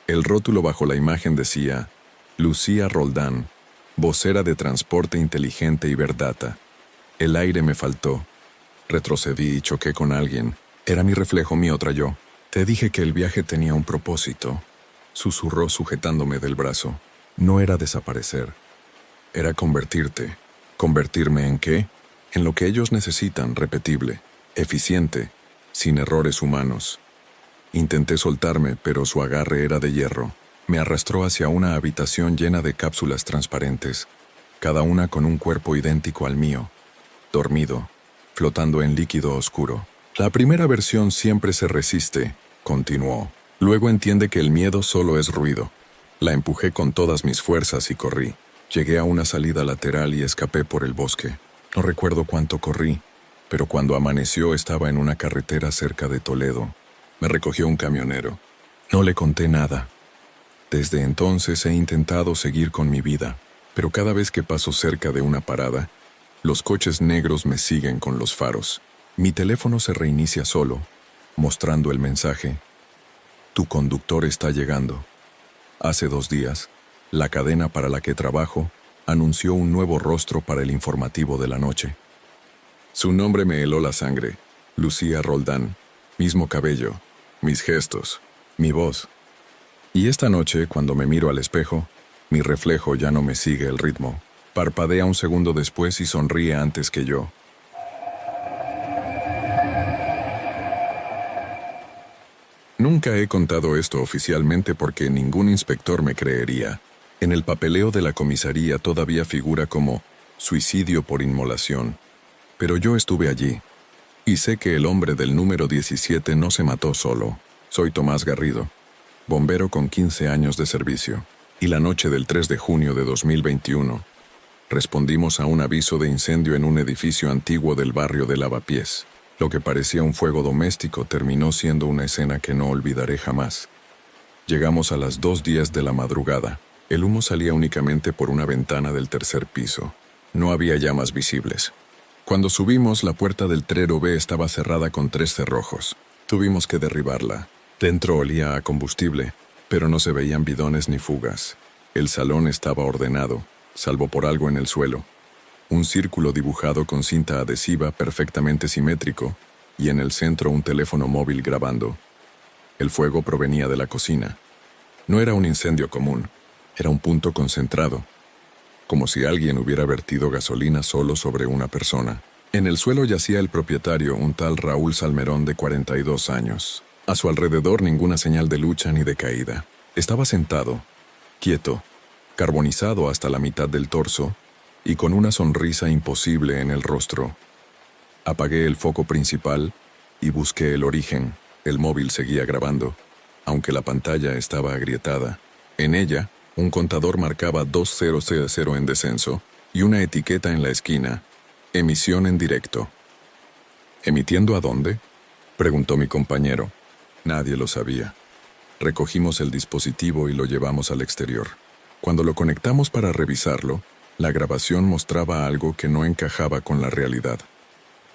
El rótulo bajo la imagen decía: «Lucía Roldán, vocera de Transporte Inteligente y Verdata». El aire me faltó. Retrocedí y choqué con alguien. Era mi reflejo, mi otra yo. «Te dije que el viaje tenía un propósito», susurró sujetándome del brazo. «No era desaparecer. Era convertirte». ¿Convertirme en qué? En lo que ellos necesitan: repetible, eficiente, sin errores humanos. Intenté soltarme, pero su agarre era de hierro. Me arrastró hacia una habitación llena de cápsulas transparentes, cada una con un cuerpo idéntico al mío, dormido, flotando en líquido oscuro. «La primera versión siempre se resiste», continuó. «Luego entiende que el miedo solo es ruido». La empujé con todas mis fuerzas y corrí. Llegué a una salida lateral y escapé por el bosque. No recuerdo cuánto corrí, pero cuando amaneció estaba en una carretera cerca de Toledo. Me recogió un camionero. No le conté nada. Desde entonces he intentado seguir con mi vida, pero cada vez que paso cerca de una parada, los coches negros me siguen con los faros. Mi teléfono se reinicia solo, mostrando el mensaje: «Tu conductor está llegando». Hace 2 días, la cadena para la que trabajo anunció un nuevo rostro para el informativo de la noche. Su nombre me heló la sangre: Lucía Roldán. Mismo cabello, mis gestos, mi voz. Y esta noche, cuando me miro al espejo, mi reflejo ya no me sigue el ritmo. Parpadea un segundo después y sonríe antes que yo. Nunca he contado esto oficialmente porque ningún inspector me creería. En el papeleo de la comisaría todavía figura como suicidio por inmolación. Pero yo estuve allí. Y sé que el hombre del número 17 no se mató solo. Soy Tomás Garrido, bombero con 15 años de servicio. Y la noche del 3 de junio de 2021, respondimos a un aviso de incendio en un edificio antiguo del barrio de Lavapiés. Lo que parecía un fuego doméstico terminó siendo una escena que no olvidaré jamás. Llegamos a las 2:10 de la madrugada. El humo salía únicamente por una ventana del tercer piso. No había llamas visibles. Cuando subimos, la puerta del trero B estaba cerrada con 3 cerrojos. Tuvimos que derribarla. Dentro olía a combustible, pero no se veían bidones ni fugas. El salón estaba ordenado, salvo por algo en el suelo. Un círculo dibujado con cinta adhesiva perfectamente simétrico, y en el centro un teléfono móvil grabando. El fuego provenía de la cocina. No era un incendio común, era un punto concentrado, como si alguien hubiera vertido gasolina solo sobre una persona. En el suelo yacía el propietario, un tal Raúl Salmerón de 42 años. A su alrededor ninguna señal de lucha ni de caída. Estaba sentado, quieto, carbonizado hasta la mitad del torso, y con una sonrisa imposible en el rostro. Apagué el foco principal y busqué el origen. El móvil seguía grabando, aunque la pantalla estaba agrietada. En ella, un contador marcaba 2000 en descenso y una etiqueta en la esquina: emisión en directo. ¿Emitiendo a dónde?, preguntó mi compañero. Nadie lo sabía. Recogimos el dispositivo y lo llevamos al exterior. Cuando lo conectamos para revisarlo, la grabación mostraba algo que no encajaba con la realidad.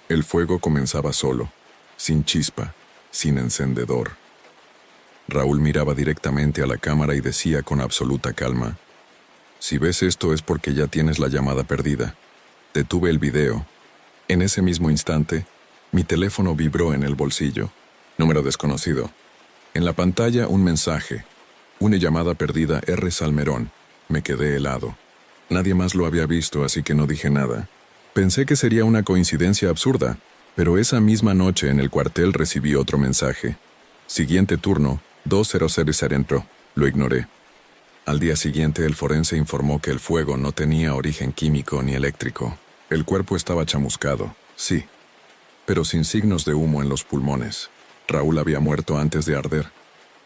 El fuego comenzaba solo, sin chispa, sin encendedor. Raúl miraba directamente a la cámara y decía con absoluta calma: «Si ves esto es porque ya tienes la llamada perdida». Detuve el video. En ese mismo instante, mi teléfono vibró en el bolsillo. Número desconocido. En la pantalla un mensaje: «Una llamada perdida, R. Salmerón». Me quedé helado. Nadie más lo había visto, así que no dije nada. Pensé que sería una coincidencia absurda, pero esa misma noche en el cuartel recibí otro mensaje: «Siguiente turno, 200 adentro». Lo ignoré. Al día siguiente el forense informó que el fuego no tenía origen químico ni eléctrico. El cuerpo estaba chamuscado, sí, pero sin signos de humo en los pulmones. Raúl había muerto antes de arder.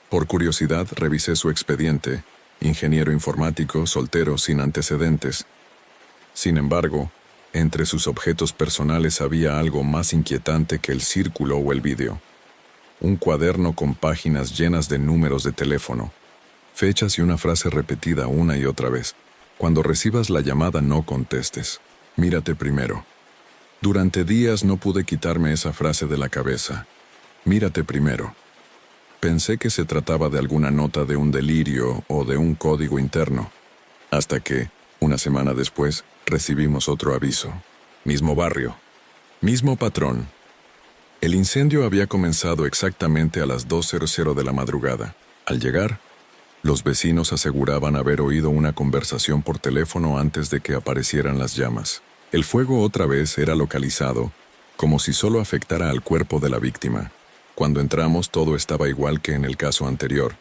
Por curiosidad revisé su expediente: ingeniero informático, soltero, sin antecedentes. Sin embargo, entre sus objetos personales había algo más inquietante que el círculo o el vídeo. Un cuaderno con páginas llenas de números de teléfono, fechas y una frase repetida una y otra vez: «Cuando recibas la llamada no contestes. Mírate primero». Durante días no pude quitarme esa frase de la cabeza. Mírate primero. Pensé que se trataba de alguna nota de un delirio o de un código interno, hasta que, una semana después, recibimos otro aviso. Mismo barrio, mismo patrón. El incendio había comenzado exactamente a las 2:00 de la madrugada. Al llegar, los vecinos aseguraban haber oído una conversación por teléfono antes de que aparecieran las llamas. El fuego otra vez era localizado, como si solo afectara al cuerpo de la víctima. Cuando entramos todo estaba igual que en el caso anterior.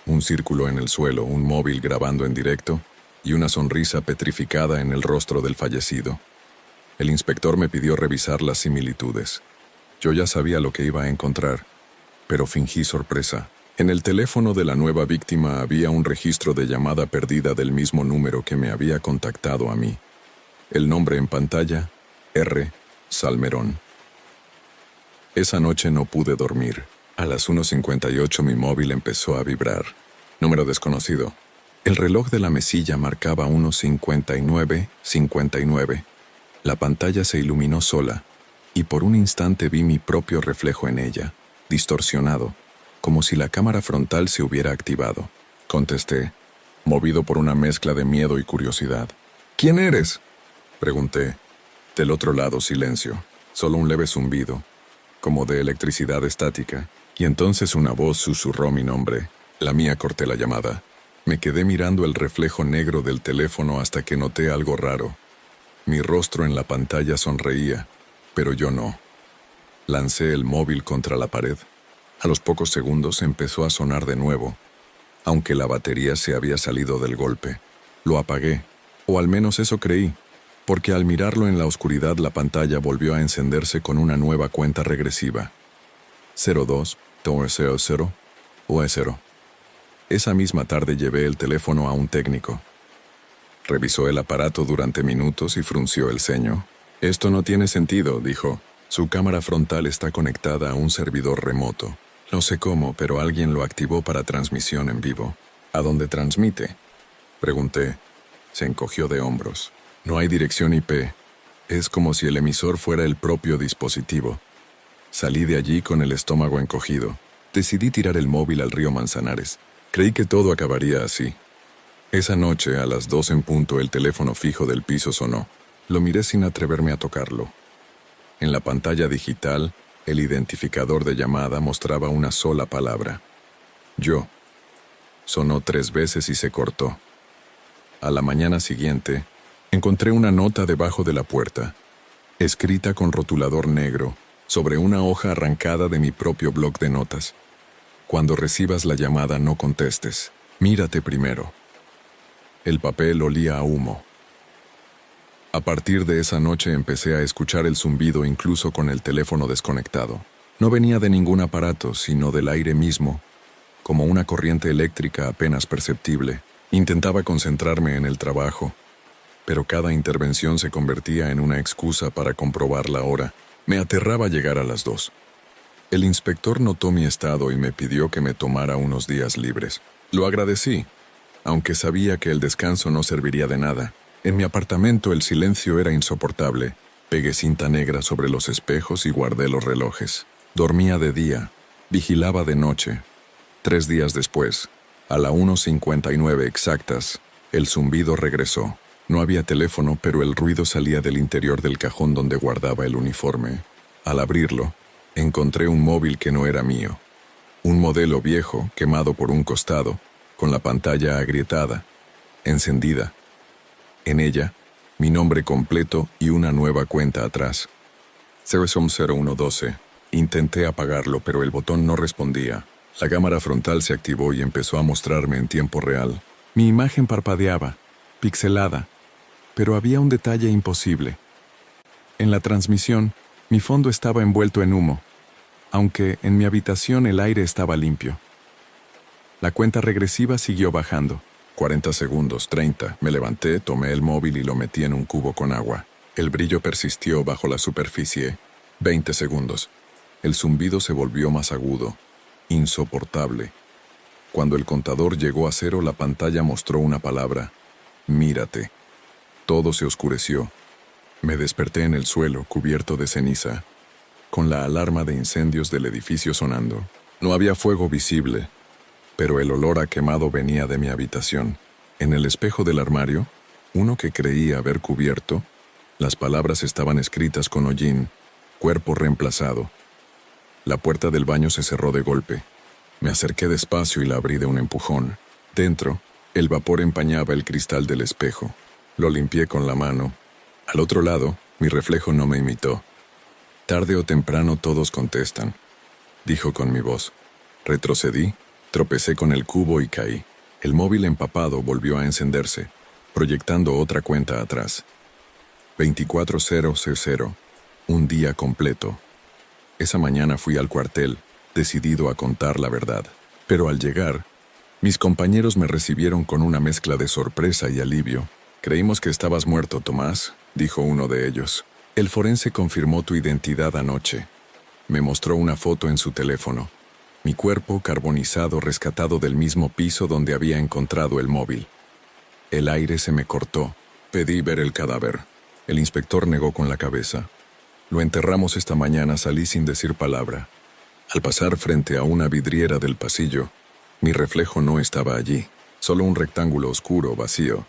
Un círculo en el suelo, un móvil grabando en directo y una sonrisa petrificada en el rostro del fallecido. El inspector me pidió revisar las similitudes. Yo ya sabía lo que iba a encontrar, pero fingí sorpresa. En el teléfono de la nueva víctima había un registro de llamada perdida del mismo número que me había contactado a mí. El nombre en pantalla: R. Salmerón. Esa noche no pude dormir. A las 1:58 mi móvil empezó a vibrar. Número desconocido. El reloj de la mesilla marcaba 1:59:59. La pantalla se iluminó sola, y por un instante vi mi propio reflejo en ella, distorsionado, como si la cámara frontal se hubiera activado. Contesté, movido por una mezcla de miedo y curiosidad. «¿Quién eres?», pregunté. Del otro lado silencio, solo un leve zumbido, como de electricidad estática, y entonces una voz susurró mi nombre. La mía corté la llamada. Me quedé mirando el reflejo negro del teléfono hasta que noté algo raro. Mi rostro en la pantalla sonreía, pero yo no. Lancé el móvil contra la pared. A los pocos segundos empezó a sonar de nuevo, aunque la batería se había salido del golpe. Lo apagué, o al menos eso creí, porque al mirarlo en la oscuridad la pantalla volvió a encenderse con una nueva cuenta regresiva. 02, 00, O0. Esa misma tarde llevé el teléfono a un técnico. Revisó el aparato durante minutos y frunció el ceño. «Esto no tiene sentido», dijo. «Su cámara frontal está conectada a un servidor remoto. No sé cómo, pero alguien lo activó para transmisión en vivo». «¿A dónde transmite?», pregunté. Se encogió de hombros. «No hay dirección IP. Es como si el emisor fuera el propio dispositivo». Salí de allí con el estómago encogido. Decidí tirar el móvil al río Manzanares. Creí que todo acabaría así. Esa noche, a las 2 en punto, el teléfono fijo del piso sonó. Lo miré sin atreverme a tocarlo. En la pantalla digital, el identificador de llamada mostraba una sola palabra. Yo. Sonó 3 veces y se cortó. A la mañana siguiente, encontré una nota debajo de la puerta, escrita con rotulador negro, sobre una hoja arrancada de mi propio bloc de notas. «Cuando recibas la llamada no contestes. Mírate primero». El papel olía a humo. A partir de esa noche empecé a escuchar el zumbido incluso con el teléfono desconectado. No venía de ningún aparato, sino del aire mismo, como una corriente eléctrica apenas perceptible. Intentaba concentrarme en el trabajo, pero cada intervención se convertía en una excusa para comprobar la hora. Me aterraba llegar a las 2. El inspector notó mi estado y me pidió que me tomara unos días libres. Lo agradecí, aunque sabía que el descanso no serviría de nada. En mi apartamento el silencio era insoportable. Pegué cinta negra sobre los espejos y guardé los relojes. Dormía de día, vigilaba de noche. 3 días después, a la 1:59 exactas, el zumbido regresó. No había teléfono, pero el ruido salía del interior del cajón donde guardaba el uniforme. Al abrirlo, encontré un móvil que no era mío. Un modelo viejo, quemado por un costado, con la pantalla agrietada, encendida. En ella, mi nombre completo y una nueva cuenta atrás. 00112. Intenté apagarlo, pero el botón no respondía. La cámara frontal se activó y empezó a mostrarme en tiempo real. Mi imagen parpadeaba, pixelada, pero había un detalle imposible. En la transmisión, mi fondo estaba envuelto en humo, aunque en mi habitación el aire estaba limpio. La cuenta regresiva siguió bajando. 40 segundos, 30. Me levanté, tomé el móvil y lo metí en un cubo con agua. El brillo persistió bajo la superficie. 20 segundos. El zumbido se volvió más agudo, insoportable. Cuando el contador llegó a 0, la pantalla mostró una palabra: «Mírate». Todo se oscureció. Me desperté en el suelo, cubierto de ceniza, con la alarma de incendios del edificio sonando. No había fuego visible, pero el olor a quemado venía de mi habitación. En el espejo del armario, uno que creía haber cubierto, las palabras estaban escritas con hollín: «Cuerpo reemplazado». La puerta del baño se cerró de golpe. Me acerqué despacio y la abrí de un empujón. Dentro, el vapor empañaba el cristal del espejo. Lo limpié con la mano. Al otro lado, mi reflejo no me imitó. «Tarde o temprano todos contestan», dijo con mi voz. Retrocedí, tropecé con el cubo y caí. El móvil empapado volvió a encenderse, proyectando otra cuenta atrás. 24000, un día completo. Esa mañana fui al cuartel, decidido a contar la verdad. Pero al llegar, mis compañeros me recibieron con una mezcla de sorpresa y alivio. «Creímos que estabas muerto, Tomás», dijo uno de ellos. «El forense confirmó tu identidad anoche». Me mostró una foto en su teléfono. Mi cuerpo carbonizado rescatado del mismo piso donde había encontrado el móvil. El aire se me cortó. Pedí ver el cadáver. El inspector negó con la cabeza. «Lo enterramos esta mañana», salí sin decir palabra. Al pasar frente a una vidriera del pasillo, mi reflejo no estaba allí, solo un rectángulo oscuro, vacío.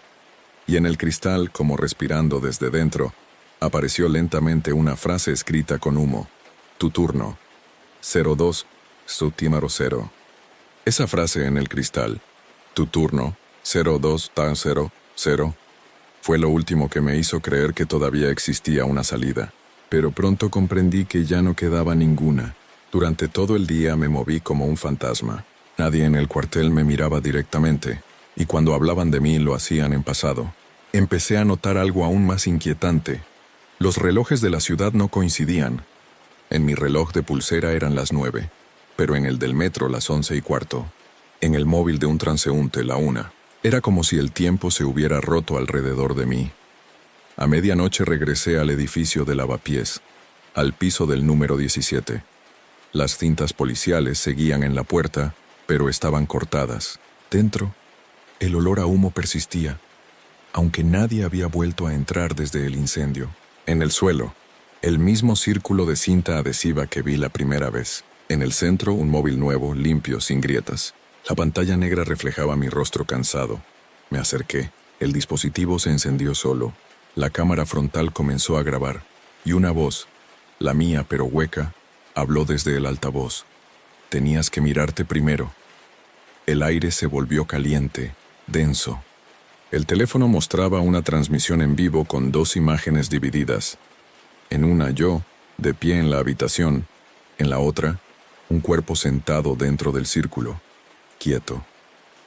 Y en el cristal, como respirando desde dentro, apareció lentamente una frase escrita con humo: «Tu turno. 02, Sutímaro 0». Esa frase en el cristal, «Tu turno», 0200. Fue lo último que me hizo creer que todavía existía una salida, pero pronto comprendí que ya no quedaba ninguna. Durante todo el día me moví como un fantasma. Nadie en el cuartel me miraba directamente, y cuando hablaban de mí lo hacían en pasado. Empecé a notar algo aún más inquietante. Los relojes de la ciudad no coincidían. En mi reloj de pulsera eran las 9, pero en el del metro las 11:15. En el móvil de un transeúnte la 1. Era como si el tiempo se hubiera roto alrededor de mí. A medianoche regresé al edificio de Lavapiés, al piso del número 17. Las cintas policiales seguían en la puerta, pero estaban cortadas. Dentro, el olor a humo persistía, aunque nadie había vuelto a entrar desde el incendio. En el suelo, el mismo círculo de cinta adhesiva que vi la primera vez. En el centro, un móvil nuevo, limpio, sin grietas. La pantalla negra reflejaba mi rostro cansado. Me acerqué. El dispositivo se encendió solo. La cámara frontal comenzó a grabar, y una voz, la mía pero hueca, habló desde el altavoz. Tenías que mirarte primero. El aire se volvió caliente, denso. El teléfono mostraba una transmisión en vivo con 2 imágenes divididas. En una yo, de pie en la habitación. En la otra, un cuerpo sentado dentro del círculo, quieto,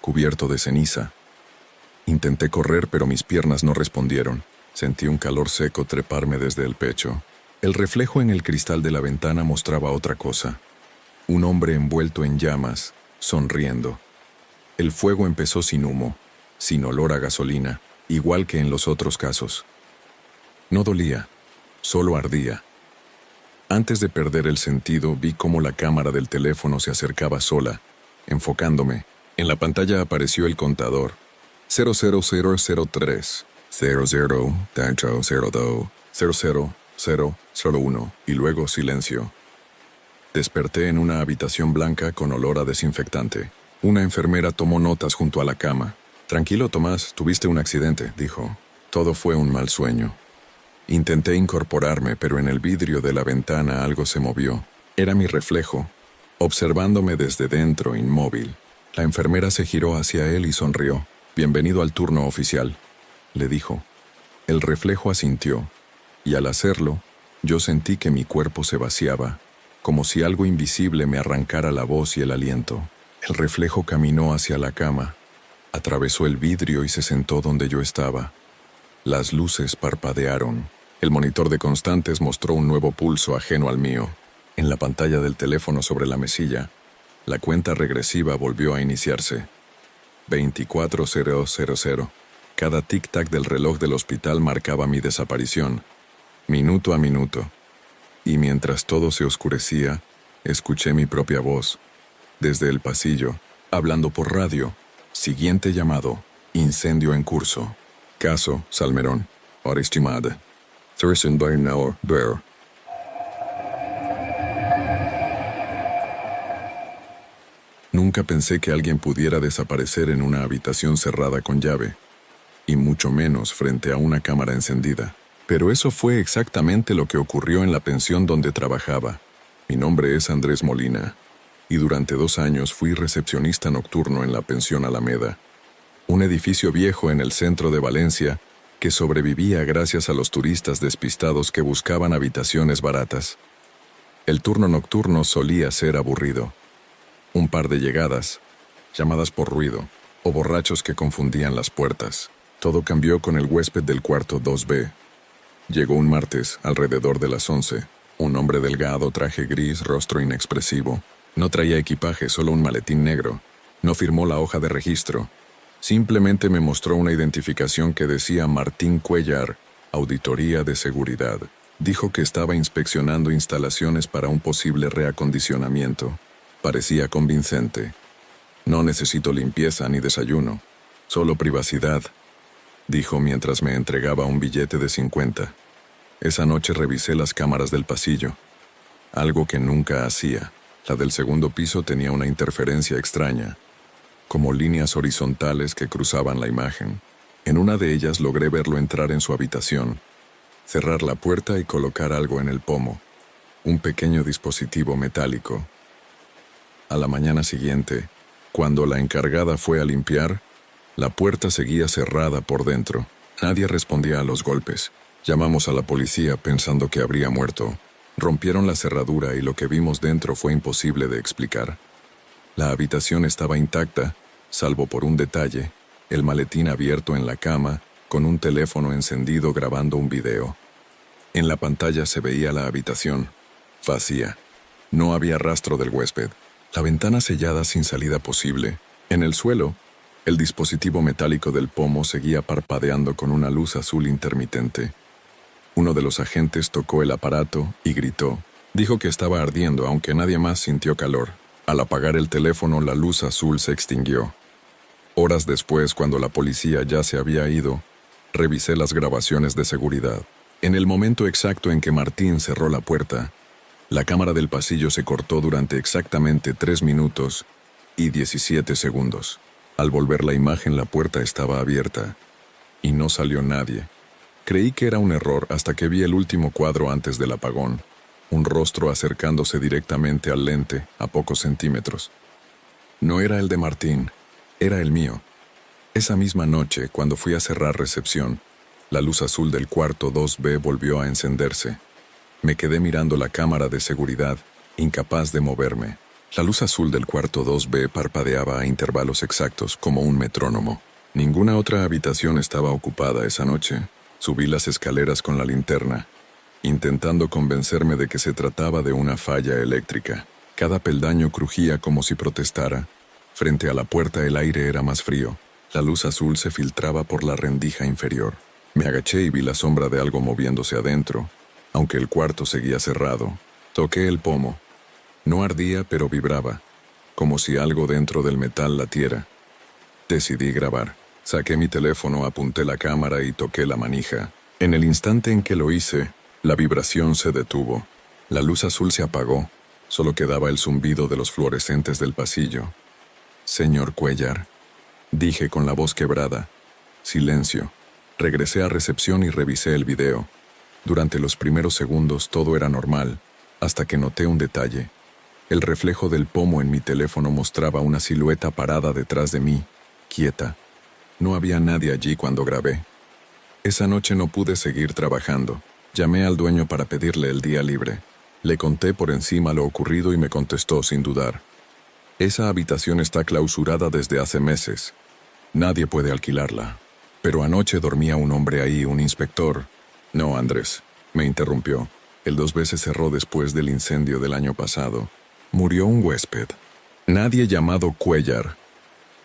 cubierto de ceniza. Intenté correr, pero mis piernas no respondieron. Sentí un calor seco treparme desde el pecho. El reflejo en el cristal de la ventana mostraba otra cosa. Un hombre envuelto en llamas, sonriendo. El fuego empezó sin humo, sin olor a gasolina, igual que en los otros casos. No dolía, solo ardía. Antes de perder el sentido, vi cómo la cámara del teléfono se acercaba sola, enfocándome. En la pantalla apareció el contador. 00003, 00-02, 00001, y luego silencio. Desperté en una habitación blanca con olor a desinfectante. Una enfermera tomó notas junto a la cama. «Tranquilo, Tomás, tuviste un accidente», dijo. Todo fue un mal sueño. Intenté incorporarme, pero en el vidrio de la ventana algo se movió. Era mi reflejo, observándome desde dentro, inmóvil. La enfermera se giró hacia él y sonrió. «Bienvenido al turno oficial», le dijo. El reflejo asintió, y al hacerlo, yo sentí que mi cuerpo se vaciaba, como si algo invisible me arrancara la voz y el aliento. El reflejo caminó hacia la cama, atravesó el vidrio y se sentó donde yo estaba. Las luces parpadearon. El monitor de constantes mostró un nuevo pulso ajeno al mío. En la pantalla del teléfono sobre la mesilla, la cuenta regresiva volvió a iniciarse. 24000. Cada tic-tac del reloj del hospital marcaba mi desaparición, minuto a minuto. Y mientras todo se oscurecía, escuché mi propia voz, desde el pasillo, hablando por radio. Siguiente llamado, incendio en curso. Caso, Salmerón, hora estimada. Thurston Bernauer, Bear. Nunca pensé que alguien pudiera desaparecer en una habitación cerrada con llave, y mucho menos frente a una cámara encendida. Pero eso fue exactamente lo que ocurrió en la pensión donde trabajaba. Mi nombre es Andrés Molina, y durante 2 años fui recepcionista nocturno en la pensión Alameda, un edificio viejo en el centro de Valencia que sobrevivía gracias a los turistas despistados que buscaban habitaciones baratas. El turno nocturno solía ser aburrido. Un par de llegadas, llamadas por ruido, o borrachos que confundían las puertas. Todo cambió con el huésped del cuarto 2B. Llegó un martes, alrededor de las 11. Un hombre delgado, traje gris, rostro inexpresivo. No traía equipaje, solo un maletín negro. No firmó la hoja de registro. Simplemente me mostró una identificación que decía Martín Cuellar, Auditoría de Seguridad. Dijo que estaba inspeccionando instalaciones para un posible reacondicionamiento. Parecía convincente. No necesito limpieza ni desayuno, solo privacidad, dijo mientras me entregaba un billete de 50. Esa noche revisé las cámaras del pasillo, algo que nunca hacía. La del segundo piso tenía una interferencia extraña, como líneas horizontales que cruzaban la imagen. En una de ellas logré verlo entrar en su habitación, cerrar la puerta y colocar algo en el pomo, un pequeño dispositivo metálico. A la mañana siguiente, cuando la encargada fue a limpiar, La puerta seguía cerrada por dentro. Nadie respondía a los golpes. Llamamos a la policía pensando que habría muerto. Rompieron la cerradura y lo que vimos dentro fue imposible de explicar. La habitación estaba intacta, salvo por un detalle, el maletín abierto en la cama, con un teléfono encendido grabando un video. En la pantalla se veía la habitación, vacía. No había rastro del huésped. La ventana sellada sin salida posible. En el suelo, el dispositivo metálico del pomo seguía parpadeando con una luz azul intermitente. Uno de los agentes tocó el aparato y gritó. Dijo que estaba ardiendo, aunque nadie más sintió calor. Al apagar el teléfono, la luz azul se extinguió. Horas después, cuando la policía ya se había ido, revisé las grabaciones de seguridad. En el momento exacto en que Martín cerró la puerta, la cámara del pasillo se cortó durante exactamente 3 minutos y 17 segundos. Al volver la imagen, la puerta estaba abierta y no salió nadie. Creí que era un error hasta que vi el último cuadro antes del apagón, un rostro acercándose directamente al lente a pocos centímetros. No era el de Martín, era el mío. Esa misma noche, cuando fui a cerrar recepción, la luz azul del cuarto 2B volvió a encenderse. Me quedé mirando la cámara de seguridad, incapaz de moverme. La luz azul del cuarto 2B parpadeaba a intervalos exactos como un metrónomo. Ninguna otra habitación estaba ocupada esa noche. Subí las escaleras con la linterna, intentando convencerme de que se trataba de una falla eléctrica. Cada peldaño crujía como si protestara. Frente a la puerta el aire era más frío. La luz azul se filtraba por la rendija inferior. Me agaché y vi la sombra de algo moviéndose adentro, aunque el cuarto seguía cerrado. Toqué el pomo. No ardía, pero vibraba, como si algo dentro del metal latiera. Decidí grabar. Saqué mi teléfono, apunté la cámara y toqué la manija. En el instante en que lo hice, la vibración se detuvo. La luz azul se apagó. Solo quedaba el zumbido de los fluorescentes del pasillo. «Señor Cuéllar», dije con la voz quebrada. Silencio. Regresé a recepción y revisé el video. Durante los primeros segundos todo era normal, hasta que noté un detalle. El reflejo del pomo en mi teléfono mostraba una silueta parada detrás de mí, quieta. No había nadie allí cuando grabé. Esa noche no pude seguir trabajando. Llamé al dueño para pedirle el día libre. Le conté por encima lo ocurrido y me contestó sin dudar. «Esa habitación está clausurada desde hace meses. Nadie puede alquilarla. Pero anoche dormía un hombre ahí, un inspector». «No, Andrés», me interrumpió. «El 2B se cerró después del incendio del año pasado. Murió un huésped. Nadie llamado Cuéllar».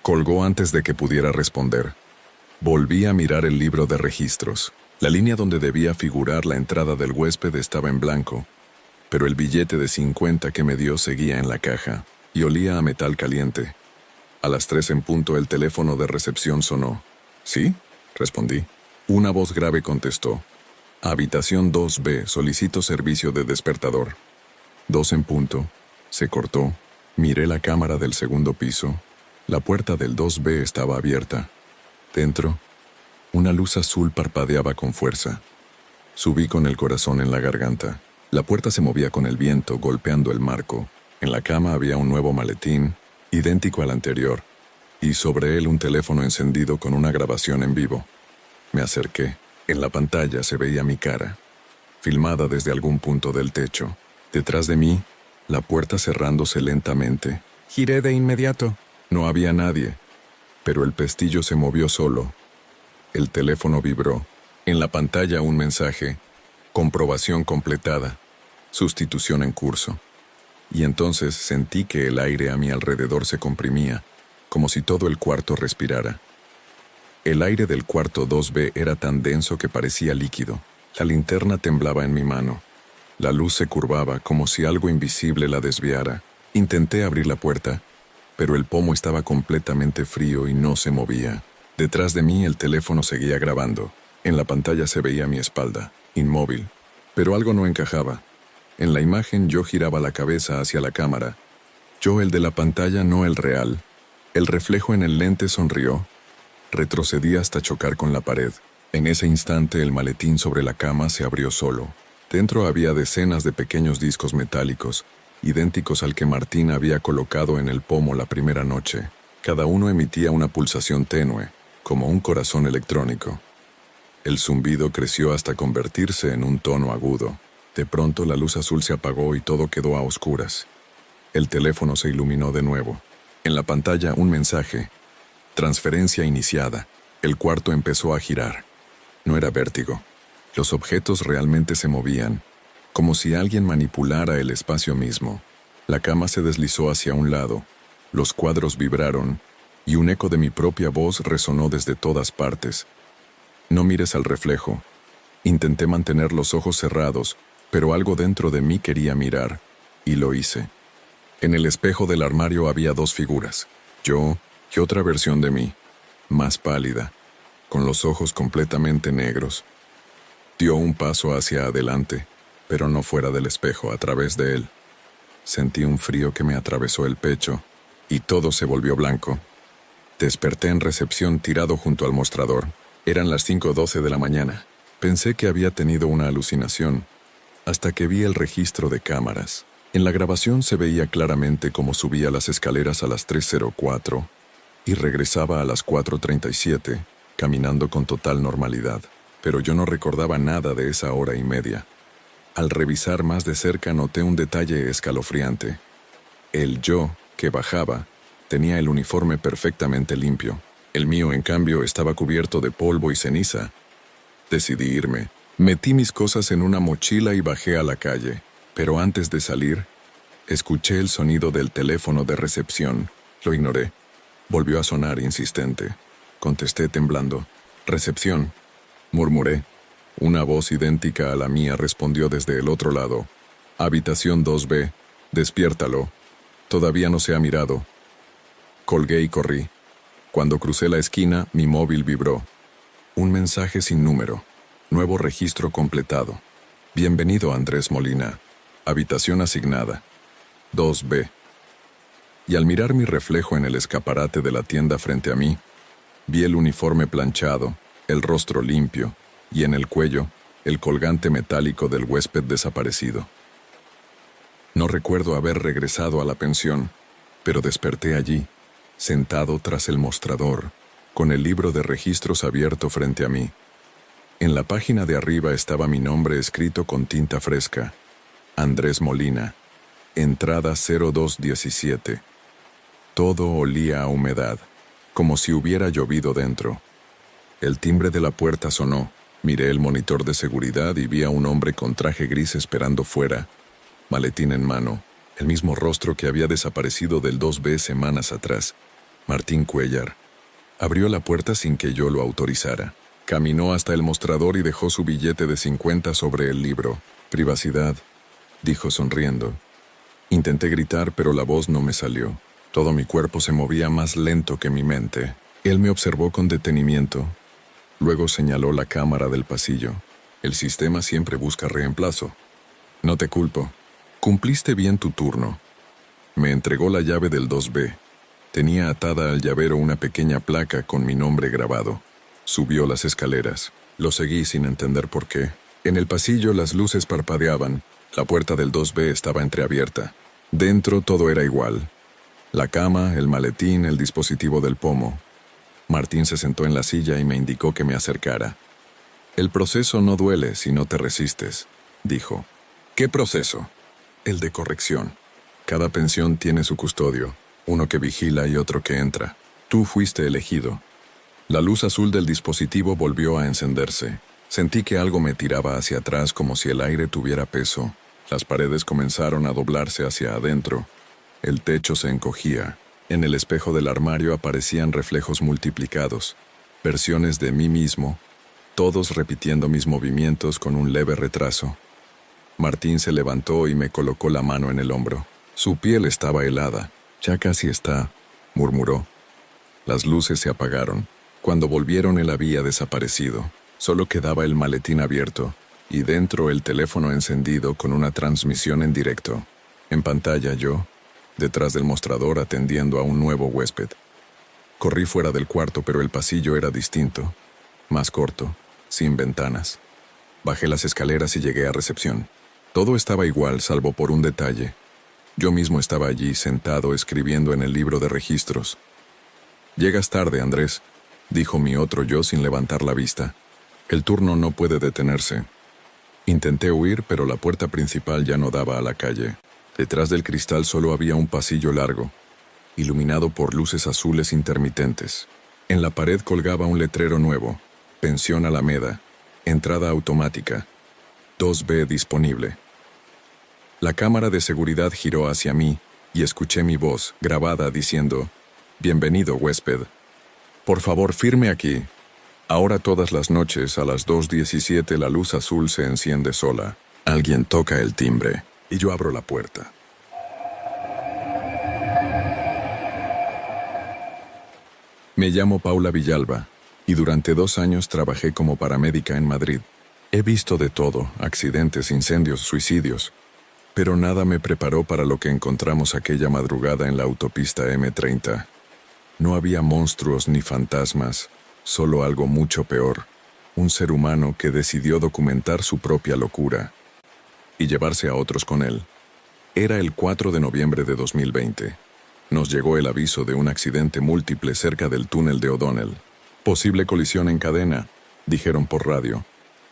Colgó antes de que pudiera responder. Volví a mirar el libro de registros. La línea donde debía figurar la entrada del huésped estaba en blanco, pero el billete de 50 que me dio seguía en la caja, y olía a metal caliente. A las 3 en punto el teléfono de recepción sonó. «¿Sí?», respondí. Una voz grave contestó. «Habitación 2B, solicito servicio de despertador». 2 en punto. Se cortó. Miré la cámara del segundo piso. La puerta del 2B estaba abierta. Dentro, una luz azul parpadeaba con fuerza. Subí con el corazón en la garganta. La puerta se movía con el viento, golpeando el marco. En la cama había un nuevo maletín, idéntico al anterior, y sobre él un teléfono encendido con una grabación en vivo. Me acerqué. En la pantalla se veía mi cara, filmada desde algún punto del techo. Detrás de mí, la puerta cerrándose lentamente. Giré de inmediato. No había nadie, pero el pestillo se movió solo. El teléfono vibró. En la pantalla un mensaje. Comprobación completada. Sustitución en curso. Y entonces sentí que el aire a mi alrededor se comprimía, como si todo el cuarto respirara. El aire del cuarto 2B era tan denso que parecía líquido. La linterna temblaba en mi mano. La luz se curvaba como si algo invisible la desviara. Intenté abrir la puerta, pero el pomo estaba completamente frío y no se movía. Detrás de mí el teléfono seguía grabando. En la pantalla se veía mi espalda, inmóvil. Pero algo no encajaba. En la imagen yo giraba la cabeza hacia la cámara. Yo el de la pantalla, no el real. El reflejo en el lente sonrió. Retrocedí hasta chocar con la pared. En ese instante el maletín sobre la cama se abrió solo. Dentro había decenas de pequeños discos metálicos, idénticos al que Martín había colocado en el pomo la primera noche. Cada uno emitía una pulsación tenue, como un corazón electrónico. El zumbido creció hasta convertirse en un tono agudo. De pronto la luz azul se apagó y todo quedó a oscuras. El teléfono se iluminó de nuevo. En la pantalla un mensaje. Transferencia iniciada. El cuarto empezó a girar. No era vértigo. Los objetos realmente se movían, como si alguien manipulara el espacio mismo. La cama se deslizó hacia un lado, los cuadros vibraron, y un eco de mi propia voz resonó desde todas partes. No mires al reflejo. Intenté mantener los ojos cerrados, pero algo dentro de mí quería mirar, y lo hice. En el espejo del armario había dos figuras, yo y otra versión de mí, más pálida, con los ojos completamente negros. Dio un paso hacia adelante, pero no fuera del espejo, a través de él. Sentí un frío que me atravesó el pecho, y todo se volvió blanco. Desperté en recepción tirado junto al mostrador. Eran las 5:12 de la mañana. Pensé que había tenido una alucinación, hasta que vi el registro de cámaras. En la grabación se veía claramente cómo subía las escaleras a las 3:04 y regresaba a las 4:37, caminando con total normalidad. Pero yo no recordaba nada de esa hora y media. Al revisar más de cerca noté un detalle escalofriante. El yo, que bajaba, tenía el uniforme perfectamente limpio. El mío, en cambio, estaba cubierto de polvo y ceniza. Decidí irme. Metí mis cosas en una mochila y bajé a la calle. Pero antes de salir, escuché el sonido del teléfono de recepción. Lo ignoré. Volvió a sonar insistente. Contesté temblando. «Recepción», murmuré. Una voz idéntica a la mía respondió desde el otro lado. «Habitación 2B. Despiértalo. Todavía no se ha mirado». Colgué y corrí. Cuando crucé la esquina, mi móvil vibró. Un mensaje sin número. Nuevo registro completado. «Bienvenido, Andrés Molina. Habitación asignada. 2B». Y al mirar mi reflejo en el escaparate de la tienda frente a mí, vi el uniforme planchado, el rostro limpio, y en el cuello, el colgante metálico del huésped desaparecido. No recuerdo haber regresado a la pensión, pero desperté allí, sentado tras el mostrador, con el libro de registros abierto frente a mí. En la página de arriba estaba mi nombre escrito con tinta fresca: Andrés Molina, entrada 0217. Todo olía a humedad, como si hubiera llovido dentro. El timbre de la puerta sonó. Miré el monitor de seguridad y vi a un hombre con traje gris esperando fuera, maletín en mano, el mismo rostro que había desaparecido del 2B semanas atrás. Martín Cuéllar. Abrió la puerta sin que yo lo autorizara. Caminó hasta el mostrador y dejó su billete de 50 sobre el libro. «Privacidad», dijo sonriendo. Intenté gritar, pero la voz no me salió. Todo mi cuerpo se movía más lento que mi mente. Él me observó con detenimiento. Luego señaló la cámara del pasillo. «El sistema siempre busca reemplazo. No te culpo. Cumpliste bien tu turno». Me entregó la llave del 2B. Tenía atada al llavero una pequeña placa con mi nombre grabado. Subió las escaleras. Lo seguí sin entender por qué. En el pasillo las luces parpadeaban. La puerta del 2B estaba entreabierta. Dentro todo era igual. La cama, el maletín, el dispositivo del pomo. Martín se sentó en la silla y me indicó que me acercara. «El proceso no duele si no te resistes», dijo. «¿Qué proceso?» «El de corrección. Cada pensión tiene su custodio, uno que vigila y otro que entra. Tú fuiste elegido». La luz azul del dispositivo volvió a encenderse. Sentí que algo me tiraba hacia atrás como si el aire tuviera peso. Las paredes comenzaron a doblarse hacia adentro. El techo se encogía. En el espejo del armario aparecían reflejos multiplicados, versiones de mí mismo, todos repitiendo mis movimientos con un leve retraso. Martín se levantó y me colocó la mano en el hombro. Su piel estaba helada. «Ya casi está», murmuró. Las luces se apagaron. Cuando volvieron él había desaparecido. Solo quedaba el maletín abierto, y dentro el teléfono encendido con una transmisión en directo. En pantalla yo, detrás del mostrador atendiendo a un nuevo huésped. Corrí fuera del cuarto, pero el pasillo era distinto, más corto, sin ventanas. Bajé las escaleras y llegué a recepción. Todo estaba igual, salvo por un detalle. Yo mismo estaba allí, sentado, escribiendo en el libro de registros. «Llegas tarde, Andrés», dijo mi otro yo sin levantar la vista. El turno no puede detenerse. Intenté huir, pero la puerta principal ya no daba a la calle. Detrás del cristal solo había un pasillo largo, iluminado por luces azules intermitentes. En la pared colgaba un letrero nuevo: Pensión Alameda, entrada automática, 2B disponible. La cámara de seguridad giró hacia mí y escuché mi voz, grabada, diciendo: «Bienvenido, huésped. Por favor, firme aquí. Ahora todas las noches a las 2:17 la luz azul se enciende sola. Alguien toca el timbre y yo abro la puerta». Me llamo Paula Villalba y durante 2 años trabajé como paramédica en Madrid. He visto de todo: accidentes, incendios, suicidios. Pero nada me preparó para lo que encontramos aquella madrugada en la autopista M30. No había monstruos ni fantasmas, solo algo mucho peor: un ser humano que decidió documentar su propia locura y llevarse a otros con él. Era el 4 de noviembre de 2020. Nos llegó el aviso de un accidente múltiple cerca del túnel de O'Donnell. «Posible colisión en cadena», dijeron por radio.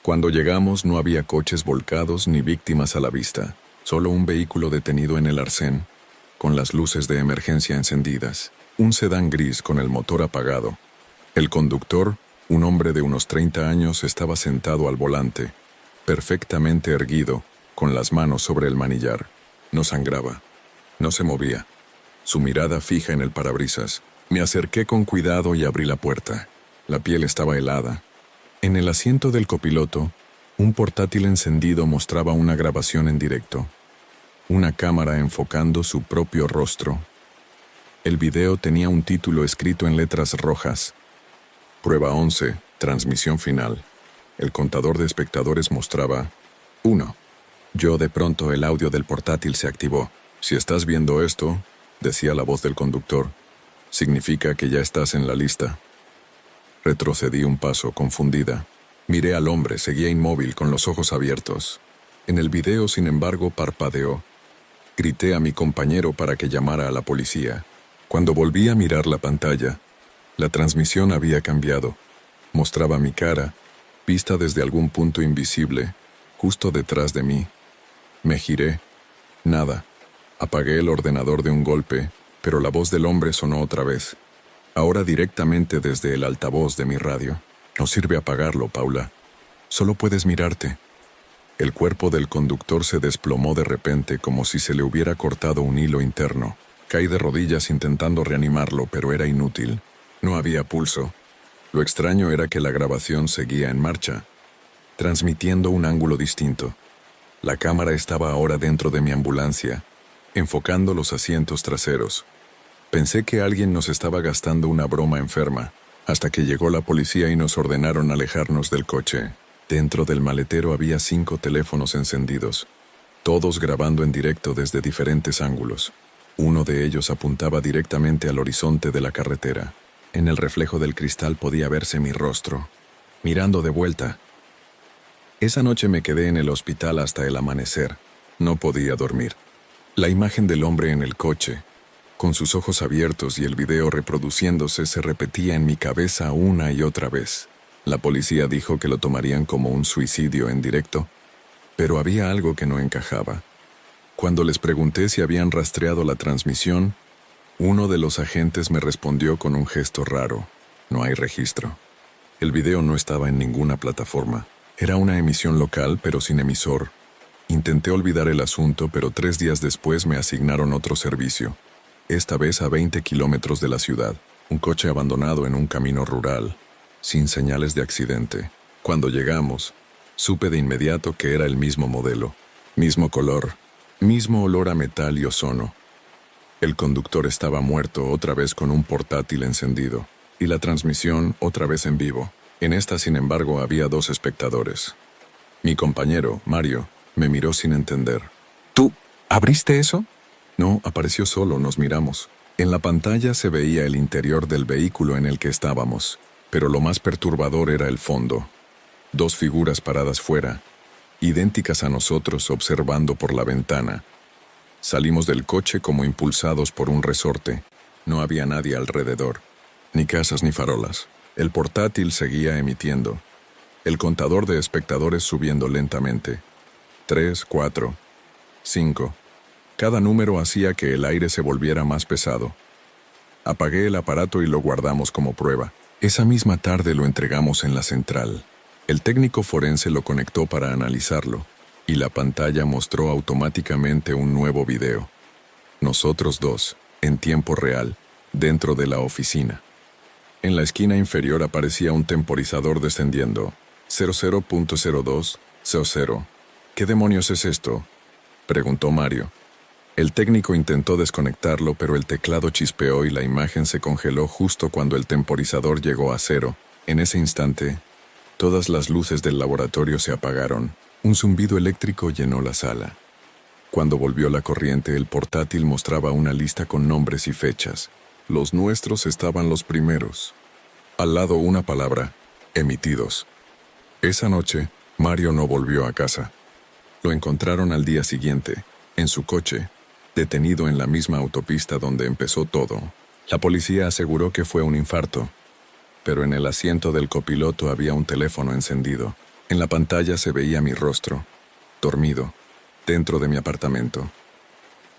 Cuando llegamos no había coches volcados ni víctimas a la vista, solo un vehículo detenido en el arcén, con las luces de emergencia encendidas. Un sedán gris con el motor apagado. El conductor, un hombre de unos 30 años, estaba sentado al volante, perfectamente erguido, con las manos sobre el manillar. No sangraba, no se movía, su mirada fija en el parabrisas. Me acerqué con cuidado y abrí la puerta. La piel estaba helada. En el asiento del copiloto, un portátil encendido mostraba una grabación en directo. Una cámara enfocando su propio rostro. El video tenía un título escrito en letras rojas: Prueba 11, transmisión final. El contador de espectadores mostraba 1. De pronto el audio del portátil se activó. «Si estás viendo esto», decía la voz del conductor, «significa que ya estás en la lista». Retrocedí un paso, confundida. Miré al hombre, seguía inmóvil, con los ojos abiertos. En el video, sin embargo, parpadeó. Grité a mi compañero para que llamara a la policía. Cuando volví a mirar la pantalla, la transmisión había cambiado. Mostraba mi cara, vista desde algún punto invisible, justo detrás de mí. Me giré. Nada. Apagué el ordenador de un golpe, pero la voz del hombre sonó otra vez, ahora directamente desde el altavoz de mi radio. «No sirve apagarlo, Paula. Solo puedes mirarte». El cuerpo del conductor se desplomó de repente, como si se le hubiera cortado un hilo interno. Caí de rodillas intentando reanimarlo, pero era inútil. No había pulso. Lo extraño era que la grabación seguía en marcha, transmitiendo un ángulo distinto. La cámara estaba ahora dentro de mi ambulancia, enfocando los asientos traseros. Pensé que alguien nos estaba gastando una broma enferma, hasta que llegó la policía y nos ordenaron alejarnos del coche. Dentro del maletero había 5 teléfonos encendidos, todos grabando en directo desde diferentes ángulos. Uno de ellos apuntaba directamente al horizonte de la carretera. En el reflejo del cristal podía verse mi rostro, mirando de vuelta. Esa noche me quedé en el hospital hasta el amanecer. No podía dormir. La imagen del hombre en el coche, con sus ojos abiertos y el video reproduciéndose, se repetía en mi cabeza una y otra vez. La policía dijo que lo tomarían como un suicidio en directo, pero había algo que no encajaba. Cuando les pregunté si habían rastreado la transmisión, uno de los agentes me respondió con un gesto raro: «No hay registro». El video no estaba en ninguna plataforma. Era una emisión local, pero sin emisor. Intenté olvidar el asunto, pero 3 días después me asignaron otro servicio, esta vez a 20 kilómetros de la ciudad. Un coche abandonado en un camino rural, sin señales de accidente. Cuando llegamos, supe de inmediato que era el mismo modelo, mismo color, mismo olor a metal y ozono. El conductor estaba muerto, otra vez con un portátil encendido, y la transmisión otra vez en vivo. En esta, sin embargo, había 2 espectadores. Mi compañero, Mario, me miró sin entender.
¿Tú abriste eso?
No, apareció solo, nos miramos. En la pantalla se veía el interior del vehículo en el que estábamos, pero lo más perturbador era el fondo. 2 figuras paradas fuera, idénticas a nosotros, observando por la ventana. Salimos del coche como impulsados por un resorte. No había nadie alrededor, ni casas ni farolas. El portátil seguía emitiendo. El contador de espectadores subiendo lentamente. 3, 4, 5. Cada número hacía que el aire se volviera más pesado. Apagué el aparato y lo guardamos como prueba. Esa misma tarde lo entregamos en la central. El técnico forense lo conectó para analizarlo, y la pantalla mostró automáticamente un nuevo video. Nosotros dos, en tiempo real, dentro de la oficina. En la esquina inferior aparecía un temporizador descendiendo. 00.0200. ¿Qué demonios es esto?, preguntó Mario. El técnico intentó desconectarlo, pero el teclado chispeó y la imagen se congeló justo cuando el temporizador llegó a 0. En ese instante, todas las luces del laboratorio se apagaron. Un zumbido eléctrico llenó la sala. Cuando volvió la corriente, el portátil mostraba una lista con nombres y fechas. Los nuestros estaban los primeros. Al lado una palabra: emitidos. Esa noche, Mario no volvió a casa. Lo encontraron al día siguiente, en su coche, detenido en la misma autopista donde empezó todo. La policía aseguró que fue un infarto, pero en el asiento del copiloto había un teléfono encendido. En la pantalla se veía mi rostro, dormido, dentro de mi apartamento.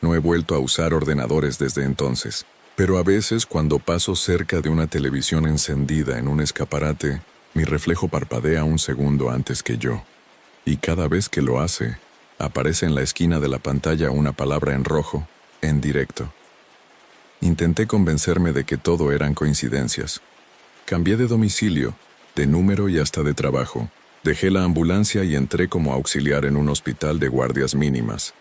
No he vuelto a usar ordenadores desde entonces, pero a veces cuando paso cerca de una televisión encendida en un escaparate, mi reflejo parpadea un segundo antes que yo. Y cada vez que lo hace, aparece en la esquina de la pantalla una palabra en rojo, en directo. Intenté convencerme de que todo eran coincidencias. Cambié de domicilio, de número y hasta de trabajo. Dejé la ambulancia y entré como auxiliar en un hospital de guardias mínimas.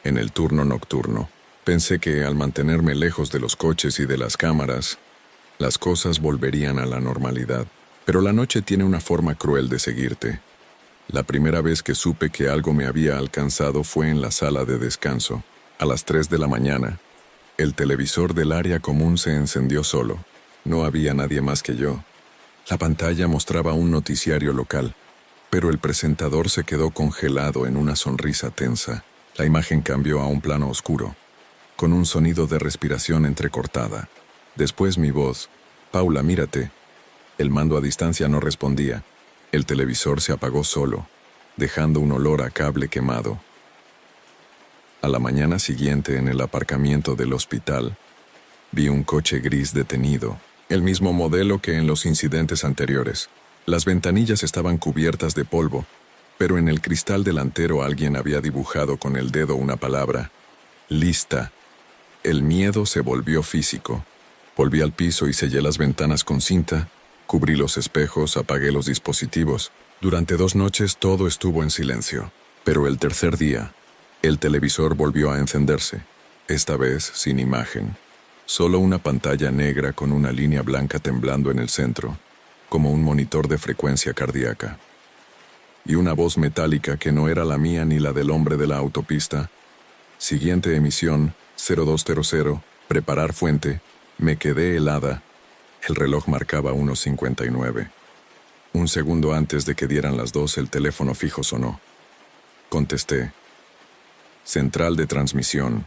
En el turno nocturno, pensé que al mantenerme lejos de los coches y de las cámaras, las cosas volverían a la normalidad. Pero la noche tiene una forma cruel de seguirte. La primera vez que supe que algo me había alcanzado fue en la sala de descanso. A las 3 de la mañana, el televisor del área común se encendió solo. No había nadie más que yo. La pantalla mostraba un noticiario local, pero el presentador se quedó congelado en una sonrisa tensa. La imagen cambió a un plano oscuro, con un sonido de respiración entrecortada. Después mi voz: «Paula, mírate». El mando a distancia no respondía. El televisor se apagó solo, dejando un olor a cable quemado. A la mañana siguiente, en el aparcamiento del hospital, vi un coche gris detenido, el mismo modelo que en los incidentes anteriores. Las ventanillas estaban cubiertas de polvo, pero en el cristal delantero alguien había dibujado con el dedo una palabra: lista. El miedo se volvió físico. Volví al piso y sellé las ventanas con cinta. Cubrí los espejos, apagué los dispositivos. Durante 2 noches todo estuvo en silencio. Pero el tercer día, el televisor volvió a encenderse, esta vez sin imagen. Solo una pantalla negra con una línea blanca temblando en el centro, como un monitor de frecuencia cardíaca. Y una voz metálica que no era la mía ni la del hombre de la autopista. Siguiente emisión, 0200, preparar fuente. Me quedé helada. El reloj marcaba 1:59. Un segundo antes de que dieran las 2, el teléfono fijo sonó. Contesté. Central de transmisión.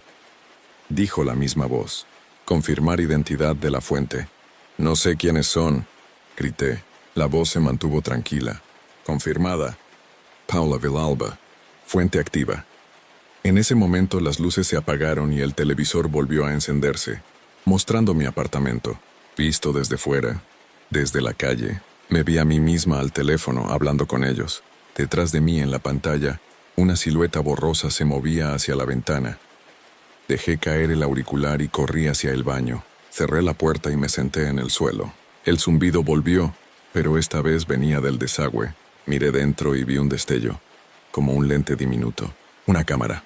Dijo la misma voz. Confirmar identidad de la fuente. No sé quiénes son, grité. La voz se mantuvo tranquila. Confirmada. Paula Villalba. Fuente activa. En ese momento las luces se apagaron y el televisor volvió a encenderse, mostrando mi apartamento. Visto desde fuera, desde la calle, me vi a mí misma al teléfono hablando con ellos. Detrás de mí en la pantalla, una silueta borrosa se movía hacia la ventana. Dejé caer el auricular y corrí hacia el baño. Cerré la puerta y me senté en el suelo. El zumbido volvió, pero esta vez venía del desagüe. Miré dentro y vi un destello, como un lente diminuto. Una cámara.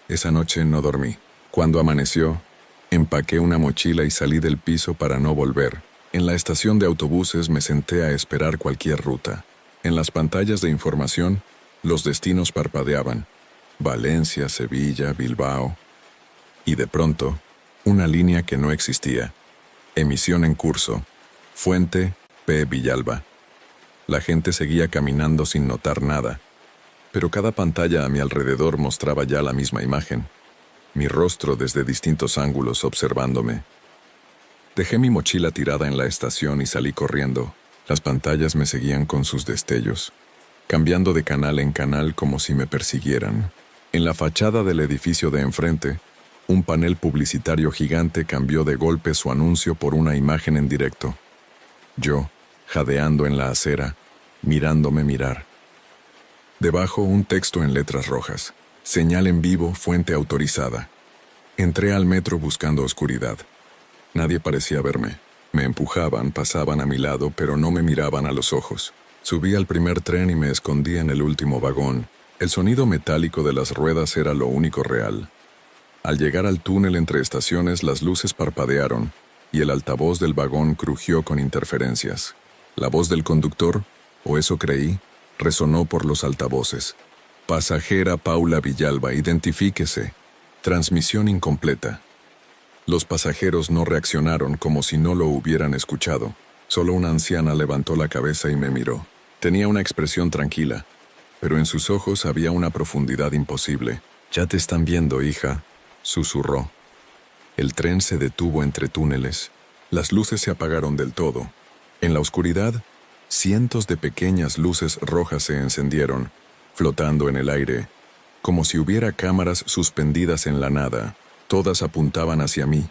Esa noche no dormí. Cuando amaneció, empaqué una mochila y salí del piso para no volver. En la estación de autobuses me senté a esperar cualquier ruta. En las pantallas de información, los destinos parpadeaban. Valencia, Sevilla, Bilbao. Y de pronto, una línea que no existía. Emisión en curso. Fuente, P. Villalba. La gente seguía caminando sin notar nada, pero cada pantalla a mi alrededor mostraba ya la misma imagen. Mi rostro desde distintos ángulos observándome. Dejé mi mochila tirada en la estación y salí corriendo. Las pantallas me seguían con sus destellos, cambiando de canal en canal como si me persiguieran. En la fachada del edificio de enfrente, un panel publicitario gigante cambió de golpe su anuncio por una imagen en directo. Yo, jadeando en la acera, mirándome mirar. Debajo un texto en letras rojas. Señal en vivo, fuente autorizada. Entré al metro buscando oscuridad. Nadie parecía verme. Me empujaban, pasaban a mi lado, pero no me miraban a los ojos. Subí al primer tren y me escondí en el último vagón. El sonido metálico de las ruedas era lo único real. Al llegar al túnel entre estaciones, las luces parpadearon y el altavoz del vagón crujió con interferencias. La voz del conductor, o eso creí, resonó por los altavoces. Pasajera Paula Villalba, identifíquese. Transmisión incompleta. Los pasajeros no reaccionaron como si no lo hubieran escuchado. Solo una anciana levantó la cabeza y me miró. Tenía una expresión tranquila, pero en sus ojos había una profundidad imposible. «Ya te están viendo, hija», susurró. El tren se detuvo entre túneles. Las luces se apagaron del todo. En la oscuridad, cientos de pequeñas luces rojas se encendieron, flotando en el aire, como si hubiera cámaras suspendidas en la nada. Todas apuntaban hacia mí.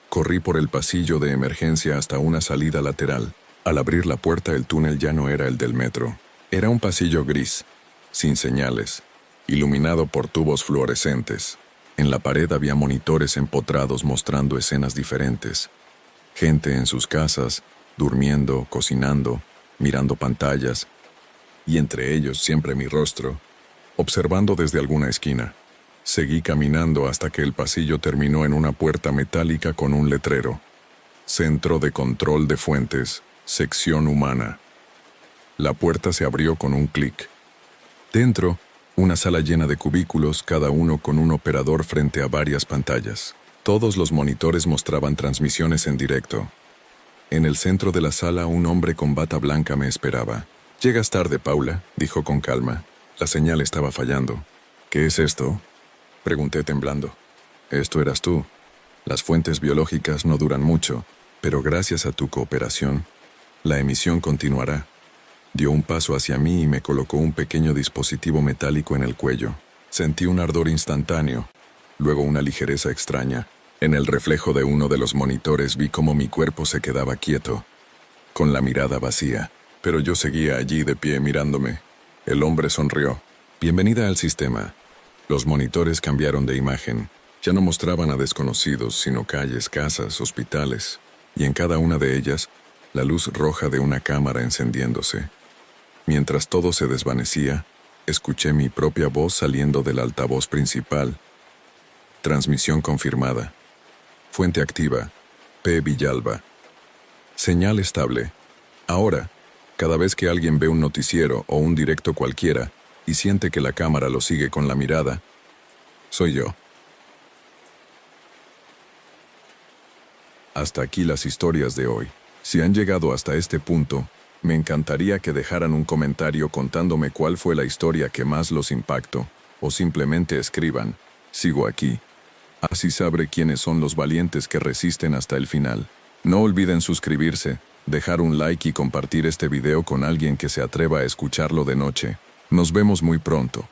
Corrí por el pasillo de emergencia hasta una salida lateral. Al abrir la puerta, el túnel ya no era el del metro. Era un pasillo gris, sin señales, iluminado por tubos fluorescentes. En la pared había monitores empotrados mostrando escenas diferentes. Gente en sus casas, durmiendo, cocinando, mirando pantallas, y entre ellos siempre mi rostro, observando desde alguna esquina. Seguí caminando hasta que el pasillo terminó en una puerta metálica con un letrero. Centro de Control de Fuentes, Sección Humana. La puerta se abrió con un clic. Dentro, una sala llena de cubículos, cada uno con un operador frente a varias pantallas. Todos los monitores mostraban transmisiones en directo. En el centro de la sala, un hombre con bata blanca me esperaba. «Llegas tarde, Paula», dijo con calma. La señal estaba fallando. «¿Qué es esto?», pregunté temblando. «Esto eras tú. Las fuentes biológicas no duran mucho, pero gracias a tu cooperación, la emisión continuará». Dio un paso hacia mí y me colocó un pequeño dispositivo metálico en el cuello. Sentí un ardor instantáneo, luego una ligereza extraña. En el reflejo de uno de los monitores vi cómo mi cuerpo se quedaba quieto, con la mirada vacía. Pero yo seguía allí de pie mirándome. El hombre sonrió. «Bienvenida al sistema». Los monitores cambiaron de imagen. Ya no mostraban a desconocidos, sino calles, casas, hospitales. Y en cada una de ellas, la luz roja de una cámara encendiéndose. Mientras todo se desvanecía, escuché mi propia voz saliendo del altavoz principal. Transmisión confirmada. Fuente activa. P. Villalba. Señal estable. Ahora, cada vez que alguien ve un noticiero o un directo cualquiera y siente que la cámara lo sigue con la mirada, soy yo. Hasta aquí las historias de hoy. Si han llegado hasta este punto, me encantaría que dejaran un comentario contándome cuál fue la historia que más los impactó, o simplemente escriban, «Sigo aquí». Así sabré quiénes son los valientes que resisten hasta el final. No olviden suscribirse, dejar un like y compartir este video con alguien que se atreva a escucharlo de noche. Nos vemos muy pronto.